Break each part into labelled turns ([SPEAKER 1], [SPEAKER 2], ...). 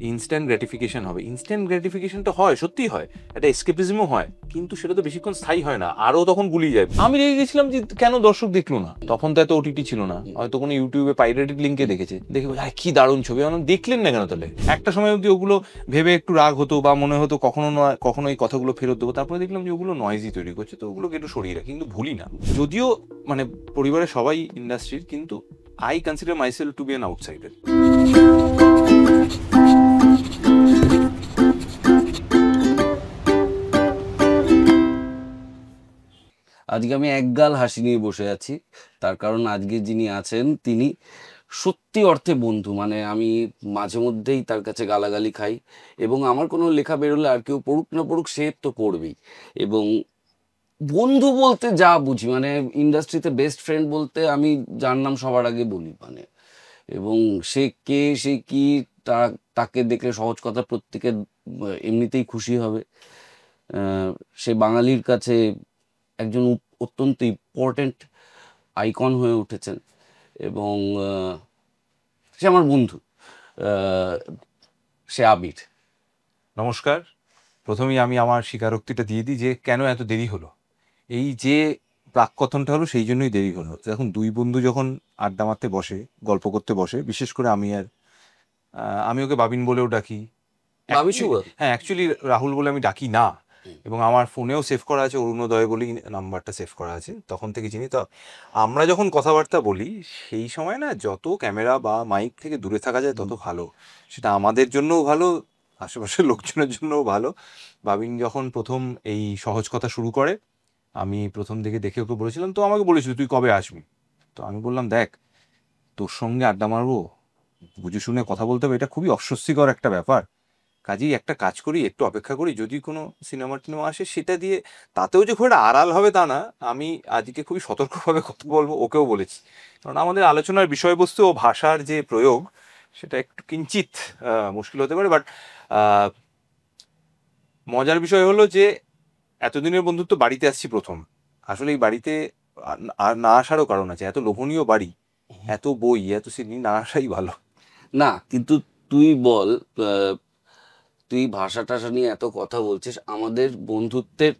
[SPEAKER 1] Instant gratification হবে। Instant gratification তো হয়, সত্যিই হয়, একটা এসকেপিজমও হয়, কিন্তু সেটা তো বেশিক্ষণ স্থায়ী হয় না, আরও তখন গুলিয়ে যায়। আমি রেগে গেছিলাম যে কেন দর্শক দেখলো না, তখন তো এত ওটিটি ছিল না, হয়তো কোনো ইউটিউবে পাইরেটেড লিঙ্কে দেখেছে, দেখে কি দারুণ ছবি, মানে দেখলেন না কেন তাহলে? একটা সময় অব্দি ওগুলো ভেবে একটু রাগ হতো বা মনে হতো কখনো নয় কখনো এই কথাগুলো ফেরত দেবো, তারপরে দেখলাম যে ওগুলো নয়েজই তৈরি করছে, তো ওগুলোকে একটু সরিয়ে রাখি, কিন্তু ভুলি না। যদিও মানে পরিবারের সবাই ইন্ডাস্ট্রির, কিন্তু I consider myself two be an outsider.
[SPEAKER 2] আজকে আমি একগাল হাসি নিয়ে বসে আছি, তার কারণ আজকে যিনি আছেন তিনি সত্যি অর্থে বন্ধু। মানে আমি মাঝে মধ্যেই তার কাছে গালাগালি খাই, এবং আমার কোনো লেখা বেরোলে আর কেউ পড়ুক না পড়ুক সে তো পড়বেই। এবং বন্ধু বলতে যা বুঝি, মানে ইন্ডাস্ট্রিতে বেস্ট ফ্রেন্ড বলতে আমি যার নাম সবার আগে বলি, মানে এবং সে কে, সে কি, তা তাকে দেখলে সহজ কথা প্রত্যেকে এমনিতেই খুশি হবে। সে বাঙালির কাছে একজন অত্যন্ত ইম্পর্টেন্ট আইকন হয়ে উঠেছেন, এবং সে আমার বন্ধু, সে আবির।
[SPEAKER 1] নমস্কার। প্রথমেই আমি আমার স্বীকারোক্তিটা দিয়ে দিই যে কেন এত দেরি হলো। এই যে প্রাককথনটা হলো সেই জন্যই দেরি হলো। এখন দুই বন্ধু যখন আড্ডা মারতে বসে, গল্প করতে বসে, বিশেষ করে আমি ওকে বাবিন বলেও ডাকি। হ্যাঁ, অ্যাকচুয়ালি রাহুল বলে আমি ডাকি না, এবং আমার ফোনেও সেভ করা আছে অরুণোদয় বলেই নাম্বারটা সেভ করা আছে, তখন থেকে চিনি। তো আমরা যখন কথাবার্তা বলি সেই সময় না, যত ক্যামেরা বা মাইক থেকে দূরে থাকা যায় তত ভালো, সেটা আমাদের জন্যও ভালো, আশেপাশের লোকজনের জন্যও ভালো। বাবিন যখন প্রথম এই সহজ কথা শুরু করে, আমি প্রথম দিকে দেখে ওকে বলেছিলাম, তো আমাকে বলেছিল তুই কবে আসবি। তো আমি বললাম, দেখ, তোর সঙ্গে আড্ডা মারবো, বুঝে শুনে কথা বলতে হবে, এটা খুবই অস্বস্তিকর একটা ব্যাপার। কাজেই একটা কাজ করি, একটু অপেক্ষা করি, যদি কোনো সিনেমা টিনেমা আসে সেটা দিয়ে, তাতেও যে খুব একটা আড়াল হবে তা না। আমি আজকে খুবই সতর্কভাবে কথা বলবো, ওকেও বলেছি, কারণ আমাদের আলোচনার বিষয়বস্তু ও ভাষার যে প্রয়োগ সেটা একটু কিঞ্চিত মুশকিল হতে পারে। বাট মজার বিষয় হলো যে এতদিনের বন্ধুত্ব, বাড়িতে আসছি প্রথম। আসলে এই বাড়িতে আর না আসারও কারণ আছে, এত লোভনীয় বাড়ি, এত বই, এত সিনেমা, না আসাই ভালো।
[SPEAKER 2] না কিন্তু তুই বল, আহ, তুই ভাষা টাষা নিয়ে এত কথা বলছিস, আমাদের বন্ধুত্বের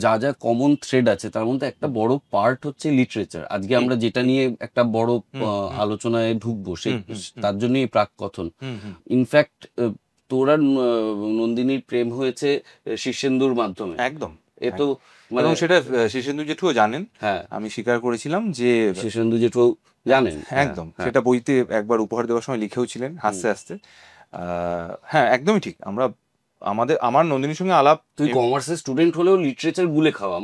[SPEAKER 2] যা যা কমন থ্রেড আছে তার মধ্যে একটা বড় পার্ট হচ্ছে লিটারেচার। আজকে আমরা যেটা নিয়ে একটা বড় আলোচনায় ঢুকবো, সে তার জন্যই প্রাক কথন। ইনফ্যাক্ট তোরা নন্দিনীর প্রেম হয়েছে শীর্ষেন্দুর মাধ্যমে।
[SPEAKER 1] একদম।
[SPEAKER 2] এ তো
[SPEAKER 1] মানে সেটা শীর্ষেন্দু জেঠুও জানেন।
[SPEAKER 2] হ্যাঁ,
[SPEAKER 1] আমি স্বীকার করেছিলাম যে
[SPEAKER 2] শীর্ষেন্দু জেঠু জানেন,
[SPEAKER 1] একদম। সেটা বইতে একবার উপহার দেওয়ার সময় লিখেও ছিলেন হাসতে হাসতে। হ্যাঁ, একদমই ঠিক। আমার নন্দিনীর সঙ্গে আলাপ।
[SPEAKER 2] তুই কমার্সের স্টুডেন্ট হলেও লিটারেচার গুলে খাওয়া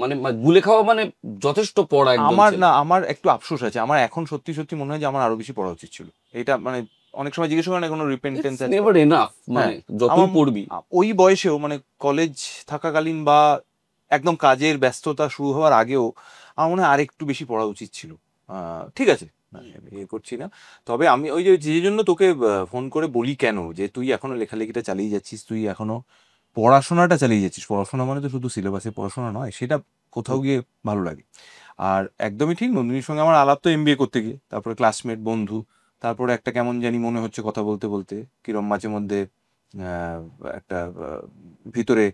[SPEAKER 2] মানে যথেষ্ট পড়া একদম।
[SPEAKER 1] আমার একটু আফসোস আছে, আমার এখন সত্যি সত্যি মনে হয় যে আমার আরো বেশি পড়া উচিত ছিল। এটা মানে অনেক সময় জিজ্ঞেস করেন কোনো রিপেন্টেন্স আছে,
[SPEAKER 2] নেভার এনাফ, মানে যতই পড়বি।
[SPEAKER 1] ওই বয়সেও, মানে কলেজ থাকাকালীন বা একদম কাজের ব্যস্ততা শুরু হওয়ার আগেও আমার মনে হয় আরেকটু বেশি পড়া উচিত ছিল। ঠিক আছে, ইয়ে করছি না। তবে আমি ওই যে জন্য তোকে ফোন করে বলি কেন, যে তুই এখনো লেখালেখিটা চালিয়ে যাচ্ছিস, তুই এখনো পড়াশোনাটা চালিয়ে যাচ্ছিস। পড়াশোনা মানে তো শুধু সিলেবাসে পড়াশোনা নয়, সেটা কোথাও গিয়ে ভালো লাগে। আর একদমই ঠিক, নন্দিনীর সঙ্গে আমার আলাপ তো এমবিএ করতে গিয়ে, তারপরে ক্লাসমেট, বন্ধু, তারপরে একটা কেমন জানি মনে হচ্ছে কথা বলতে বলতে কিরম মাঝে মধ্যে একটা ভিতরে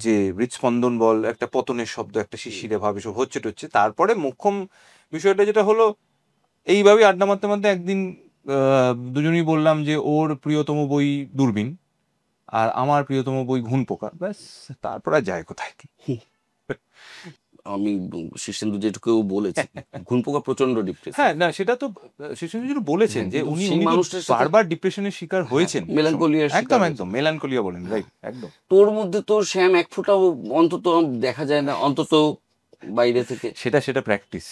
[SPEAKER 1] যে হৃদস্পন্দন বল, একটা পতনের শব্দ, একটা শিশিরে ভাব, এসব হচ্ছে টচ্ছে। তারপরে মোক্ষম বিষয়টা যেটা হলো, এইভাবেই আড্ডা মারতে মারতে একদিন দুজনেই বললাম যে ওর প্রিয়তম বই দূরবীন, আর আমার প্রিয়তম বই ঘুনপোকা। ব্যাস, তারপর আর যায় কোথায়।
[SPEAKER 2] আমি শীর্ষেন্দু যেটুকুও বলেছি, ঘুনপোকা প্রচন্ড ডিপ্রেশন।
[SPEAKER 1] হ্যাঁ, না সেটা তো শীর্ষেন্দু বলেছেন যে উনি বারবার ডিপ্রেশনের শিকার হয়েছেন,
[SPEAKER 2] মেলানকোলিয়ার
[SPEAKER 1] একদম একদম মেলানকোলিয়া বলেন, রাইট, একদম।
[SPEAKER 2] তোর মধ্যে তো শ্যাম এক ফোঁটাও অন্তত দেখা যায় না, অন্তত বাইরে থেকে।
[SPEAKER 1] সেটা প্র্যাকটিস।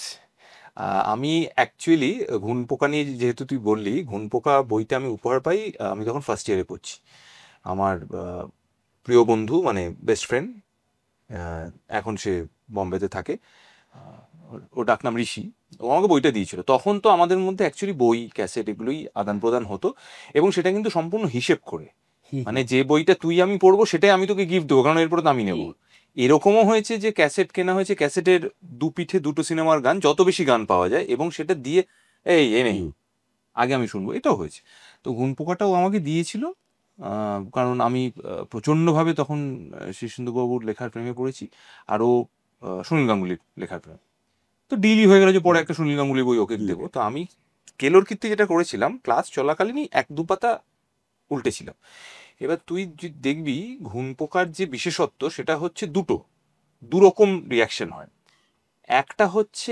[SPEAKER 1] আমি অ্যাকচুয়ালি ঘুনপোকা নিয়ে, যেহেতু তুই বললি, ঘুনপোকা বইটা আমি উপহার পাই, আমি তখন ফার্স্ট ইয়ারে পড়ছি। আমার প্রিয় বন্ধু, মানে বেস্ট ফ্রেন্ড, এখন সে বম্বেতে থাকে, ও ডাকনাম ঋষি, ও আমাকে বইটা দিয়েছিল। তখন তো আমাদের মধ্যে অ্যাকচুয়ালি বই, ক্যাসেট এগুলোই আদান প্রদান হতো, এবং সেটা কিন্তু সম্পূর্ণ হিসেব করে, মানে যে বইটা তুই আমি পড়বো সেটাই আমি তোকে গিফট দেবো, কারণ এরপরে তো আমি নেবো। এরকমও হয়েছে যে ক্যাসেট কেনা হয়েছে, ক্যাসেটের দুপিঠে দুটো সিনেমার গান, যত বেশি গান পাওয়া যায়, এবং সেটা দিয়ে এই এনে আগে আমি শুনবো, এটাও হয়েছে। তো ঘুণ পোকাটাও আমাকে দিয়েছিল, কারণ আমি প্রচণ্ডভাবে তখন শীর্ষেন্দুবাবুর লেখার প্রেমে পড়েছি, আরও সুনীল গাঙ্গুলির লেখার প্রেমে। তো ডিলই হয়ে গেল যে পরে একটা সুনীল গাঙ্গুলি বই ওকে দেবো। তো আমি কেলোর কীর্তি যেটা করেছিলাম, ক্লাস চলাকালীনই 1-2 পাতা উল্টেছিলাম। এবার তুই দেখবি ঘুণ পোকার যে বিশেষত্ব সেটা হচ্ছে দুরকম রিয়াকশন হয়। একটা হচ্ছে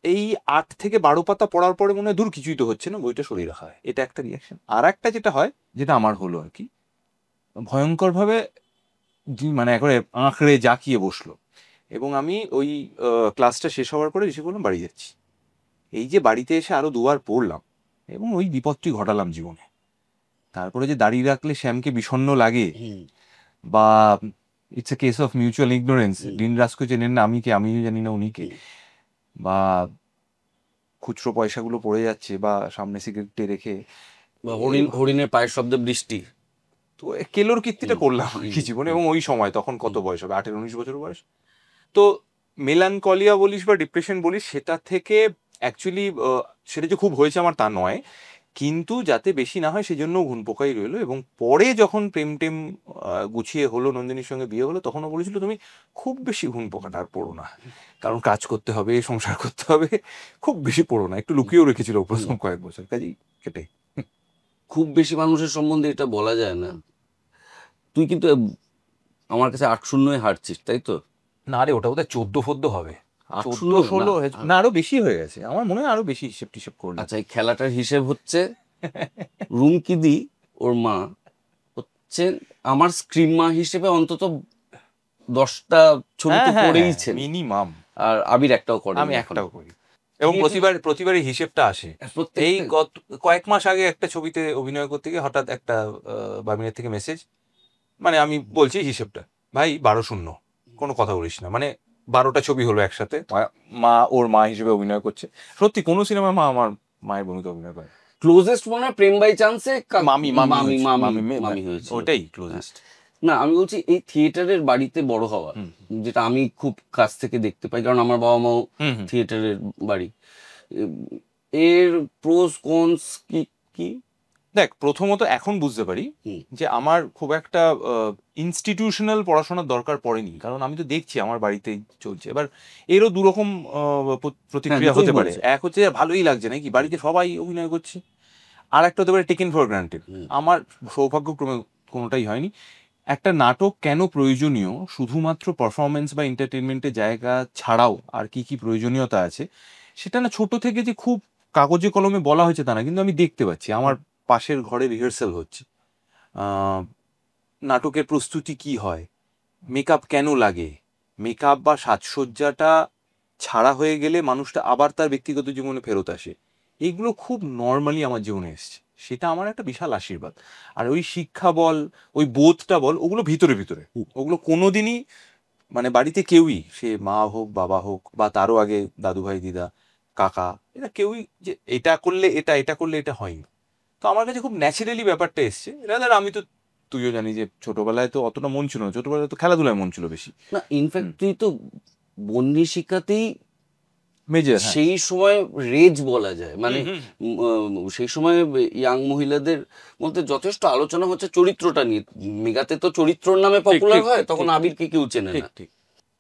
[SPEAKER 1] এই 8 থেকে 12 পাতা পড়ার পরে মনে হয় দূর কিছুই তো হচ্ছে না, বইটা সরিয়ে রাখা হয়, এটা একটা রিয়াকশন। আর একটা যেটা হয়, যেটা আমার হলো আর কি, ভয়ঙ্করভাবে মানে একবারে আঁকড়ে জাকিয়ে বসলো, এবং আমি ওই ক্লাসটা শেষ হওয়ার পরে এসে বললাম বাড়ি যাচ্ছি। এই যে বাড়িতে এসে আরো দুবার পড়লাম এবং ওই বিপদটি ঘটালাম জীবনে। তারপরে যে দাঁড়িয়ে রাখলে শ্যামকে বিষণ্ণ লাগে, বা it's a case of mutual ignorance, ডিন রাস্কো চেনেন না, আমি কে, আমিও জানি না উনি কে, বা খুচরো পয়সাগুলো পড়ে যাচ্ছে, বা সামনে সিগারেটে রেখে,
[SPEAKER 2] বা হরিণের পায়ের শব্দে বৃষ্টি।
[SPEAKER 1] তো কেলোর কীর্তিটা করলাম আর কি জীবনে। এবং ওই সময় তখন কত বয়স হবে, 18-19 বছর বয়স। তো মেলানকলিয়া বলিস বা ডিপ্রেশন বলিস, সেটা থেকে অ্যাকচুয়ালি সেটা যে খুব হয়েছে আমার তা নয়, কিন্তু যাতে বেশি না হয় সেজন্য ঘুণ পোকাই রইলো। এবং পরে যখন প্রেম টেম গুছিয়ে হলো, নন্দিনীর সঙ্গে বিয়ে হলো, তখনও বলেছিল তুমি খুব বেশি ঘুণ পোকাটা আর পড়ো না, কারণ কাজ করতে হবে, সংসার করতে হবে, খুব বেশি পড়ো না। একটু লুকিয়েও রেখেছিল প্রথম কয়েক বছর, কাজেই সেটাই।
[SPEAKER 2] খুব বেশি মানুষের সম্বন্ধে এটা বলা যায় না। তুই কিন্তু আমার কাছে 8-0 হারছিস, তাই তো?
[SPEAKER 1] না রে, ওটা বোধহয় 14 হবে,
[SPEAKER 2] 8-0
[SPEAKER 1] 14-16 না, আরো বেশি হয়ে গেছে আমার মনে হয়, আরো বেশি হিসেব টিসেব করলে।
[SPEAKER 2] আচ্ছা, এই খেলাটার হিসেব হচ্ছে রুমকিদি ওর মা হচ্ছে আমার স্ক্রিম মা হিসেবে অন্তত 10টা ছবি তো করেইছে
[SPEAKER 1] মিনিমাম।
[SPEAKER 2] আর আবির একটাও করে,
[SPEAKER 1] আমি একটাও করি, এবং প্রতিবারই হিসেবটা আসে। এই গত কয়েক মাস আগে একটা ছবিতে অভিনয় করতে গিয়ে হঠাৎ একটা বামিনের থেকে মেসেজ, মানে আমি বলছি হিসেবটা, ভাই 12-0, কোনো কথা বলিস না, মানে 12টা ছবি হলো একসাথে, ওর মা হিসেবে অভিনয় করছে। সত্যি কোনো সিনেমায় আমার মায়ের ভূমিকা অভিনয় করে।
[SPEAKER 2] ক্লোজেস্ট মনে হয় প্রেম বাই চান্সে
[SPEAKER 1] মামি
[SPEAKER 2] মামি হয়েছে,
[SPEAKER 1] ওটাই ক্লোজেস্ট।
[SPEAKER 2] না আমি বলছি এই থিয়েটারের বাড়িতে বড় হওয়া, যেটা আমি খুব কাছ থেকে দেখতে পাই, কারণ আমার বাবা মাও থিয়েটারের বাড়ি, এর প্রোস কনস কি কি?
[SPEAKER 1] দেখ, প্রথমত এখন বুঝতে পারি যে আমার খুব একটা ইনস্টিটিউশনাল পড়াশোনার দরকার পড়েনি, কারণ আমি তো দেখছি আমার বাড়িতেই চলছে। এবার এরও দুরকম প্রতিক্রিয়া হতে পারে। এক হচ্ছে ভালোই লাগছে নাকি, বাড়িতে সবাই অভিনয় করছে, আর একটা হতে পারে টেকেন ফর গ্রান্টেড। আমার সৌভাগ্যক্রমে কোনোটাই হয়নি। একটা নাটক কেন প্রয়োজনীয়, শুধুমাত্র পারফরমেন্স বা এন্টারটেনমেন্টের জায়গা ছাড়াও আর কি কি প্রয়োজনীয়তা আছে, সেটা না ছোট থেকে যে খুব কাগজে কলমে বলা হয়েছে তা না, কিন্তু আমি দেখতে পাচ্ছি আমার পাশের ঘরে রিহার্সাল হচ্ছে, নাটকের প্রস্তুতি কি হয়, মেকআপ কেন লাগে, মেকআপ বা সাজসজ্জাটা ছাড়া হয়ে গেলে মানুষটা আবার তার ব্যক্তিগত জীবনে ফেরত আসে, এইগুলো খুব নর্মালি আমার জীবনে এসছে, সেটা আমার একটা বিশাল আশীর্বাদ। আর ওই শিক্ষা বল, ওই বোধটা বল, ওগুলো ভিতরে ভিতরে, ওগুলো কোনোদিনই মানে বাড়িতে কেউই, সে মা হোক বাবা হোক বা তারও আগে দাদু ভাই দিদা কাকা, এরা কেউই যে এটা করলে এটা, এটা করলে এটা হয়নি। তো আমার কাছে খুব ন্যাচারালি ব্যাপারটা এসছে। রাদার আমি তো, তুইও জানি যে ছোটবেলায় তো অতটা মন ছিল না, ছোটবেলায় তো খেলাধুলায় মন ছিল বেশি।
[SPEAKER 2] না ইনফ্যাক্ট তুই তো বন্যী শিক্ষাতেই
[SPEAKER 1] মেজর,
[SPEAKER 2] সেই সময় রেজ বলা যায়, মানে সেই সময় ইয়াং মহিলাদের মধ্যে যথেষ্ট আলোচনা হচ্ছে চরিত্রটা নিয়ে। মেগাতে তো চরিত্রর নামে পপুলার হয়, তখন আবিরকে কেউ চেনে না।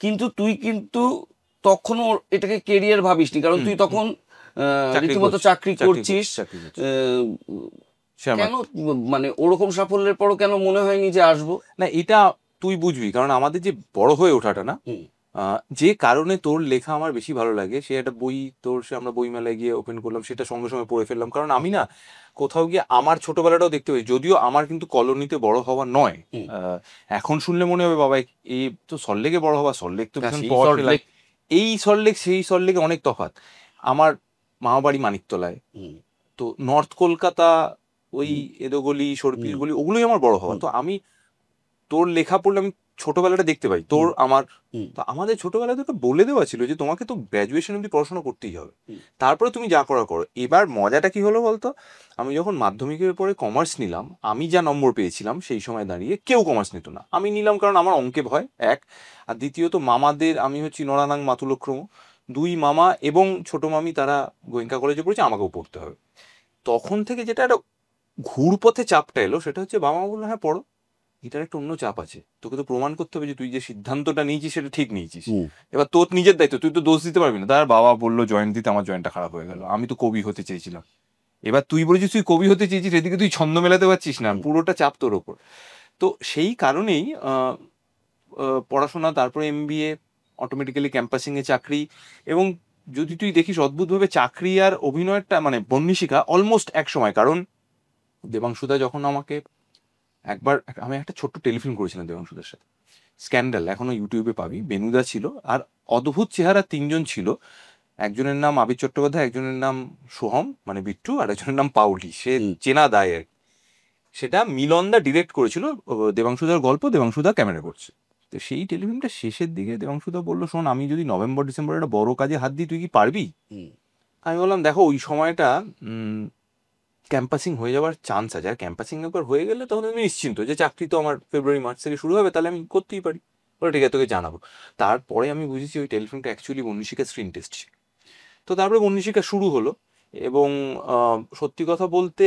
[SPEAKER 2] কিন্তু তুই কিন্তু তখনও এটাকে কেরিয়ার ভাবিসনি, কারণ তুই তখন রীতিমতো চাকরি করছিস। কেন মানে ওরকম সাফল্যের পরও কেন মনে হয়নি যে আসবো?
[SPEAKER 1] না, এটা তুই বুঝবি, কারণ আমাদের যে বড় হয়ে ওঠাটা না, যে কারণে তোর লেখা আমার বেশি ভালো লাগে, সে একটা বই তোর, সে আমরা বইমেলায় গিয়ে ওপেন করলাম, সেটা সঙ্গে সঙ্গে পড়ে ফেললাম, কারণ আমি না কোথাও গিয়ে আমার ছোটবেলাটাও দেখতে পাই, যদিও আমার কিন্তু কলোনিতে বড় হওয়া নয়। এখন শুনলে মনে হবে বাবা এই তো সল্টলেকে বড় হওয়া, সল্টলেক তো ভীষণ পশ, এই সল্টলেক সেই সল্টলেকে অনেক তফাৎ। আমার মামা বাড়ি মানিকতলায়, তো নর্থ কলকাতা ওই এদোগলি সর্পির গলি, ওগুলোই আমার বড় হওয়া। তো আমি তোর লেখা পড়লে আমি ছোটবেলাটা দেখতে পাই তোর আমার। তো আমাদের ছোটবেলায় তো বলে দেওয়া ছিল যে তোমাকে তো গ্র্যাজুয়েশন অব্দি পড়াশোনা করতেই হবে, তারপরে তুমি যা করা করো। এবার মজাটা কি হলো বলতো, আমি যখন মাধ্যমিকের পরে কমার্স নিলাম, আমি যা নম্বর পেয়েছিলাম সেই সময় দাঁড়িয়ে কেউ কমার্স নিত না, আমি নিলাম কারণ আমার অঙ্কে ভয়, এক। আর দ্বিতীয়ত মামাদের, আমি হচ্ছি নরানাং মাতুলক্রম, দুই মামা এবং ছোট মামি তারা গোয়েঙ্কা কলেজে পড়েছে, আমাকেও পড়তে হবে। তখন থেকে যেটা একটা ঘুরপথে চাপটা এলো, সেটা হচ্ছে বাবা মা বললো হ্যাঁ পড়ো, এটার একটা অন্য চাপ আছে, তোকে তো প্রমাণ করতে হবে যে তুই যে সিদ্ধান্তটা নিয়েছিস সেটা ঠিক নিয়েছিস।
[SPEAKER 2] হুম।
[SPEAKER 1] এবার তোর নিজের দায়িত্ব, তুই তো দোষ দিতে পারবি না। তার বাবা বললো জয়েন্ট দিতে, আমার জয়েন্টটা খারাপ হয়ে গেল, আমি তো কবি হতে চেয়েছিলাম। এবার তুই বলেছিস তুই কবি হতে চেয়েছিস, এদিকে তুই ছন্দ মেলাতে পারছিস না, পুরোটা চাপ তোর ওপর। তো সেই কারণেই পড়াশোনা, তারপরে এমবিএ, অটোমেটিক্যালি ক্যাম্পাসিং এ চাকরি। এবং যদি তুই দেখিস অদ্ভুতভাবে চাকরি আর অভিনয়টা মানে বন্নিশিখা অলমোস্ট এক সময়। কারণ দেবাংশুদা যখন আমাকে একবার, আমি একটা ছোট্ট টেলিফিল্ম করেছিলাম দেবাংশুদার সাথে, স্ক্যান্ডাল, এখনো ইউটিউবে পাবি। বেনুদা ছিল, আর অদ্ভুত চেহারা তিনজন ছিল। একজনের নাম আবির চট্টোপাধ্যায়, একজনের নাম সোহম মানে বিট্টু, আর একজনের নাম পাউলি, সে চেনা দায় আর কি। সেটা মিলনদা ডিরেক্ট করেছিল, দেবাংশুদার গল্প, দেবাংশুদা ক্যামেরা করছে। তো সেই টেলিফিল্মটা শেষের দিকে দেবাংশুদা বললো, শোন আমি যদি নভেম্বর ডিসেম্বরে একটা বড় কাজে হাত দিই, তুই কি পারবি? আমি বললাম দেখো ওই সময়টা ক্যাম্পাসিং হয়ে যাওয়ার চান্স আছে, আর ক্যাম্পাসিং একবার হয়ে গেলে তখন আমি নিশ্চিন্ত যে চাকরি তো আমার ফেব্রুয়ারি মার্চ থেকে শুরু হবে, তাহলে আমি করতেই পারি। বলে ঠিক আছে তোকে জানাবো। তারপরে আমি বুঝেছি ওই টেলিফিল্মটা অ্যাকচুয়ালি বন্নিশিকা স্ক্রিন টেস্ট ছিল। তো তারপরে বন্নিশিকা শুরু হলো, এবং সত্যি কথা বলতে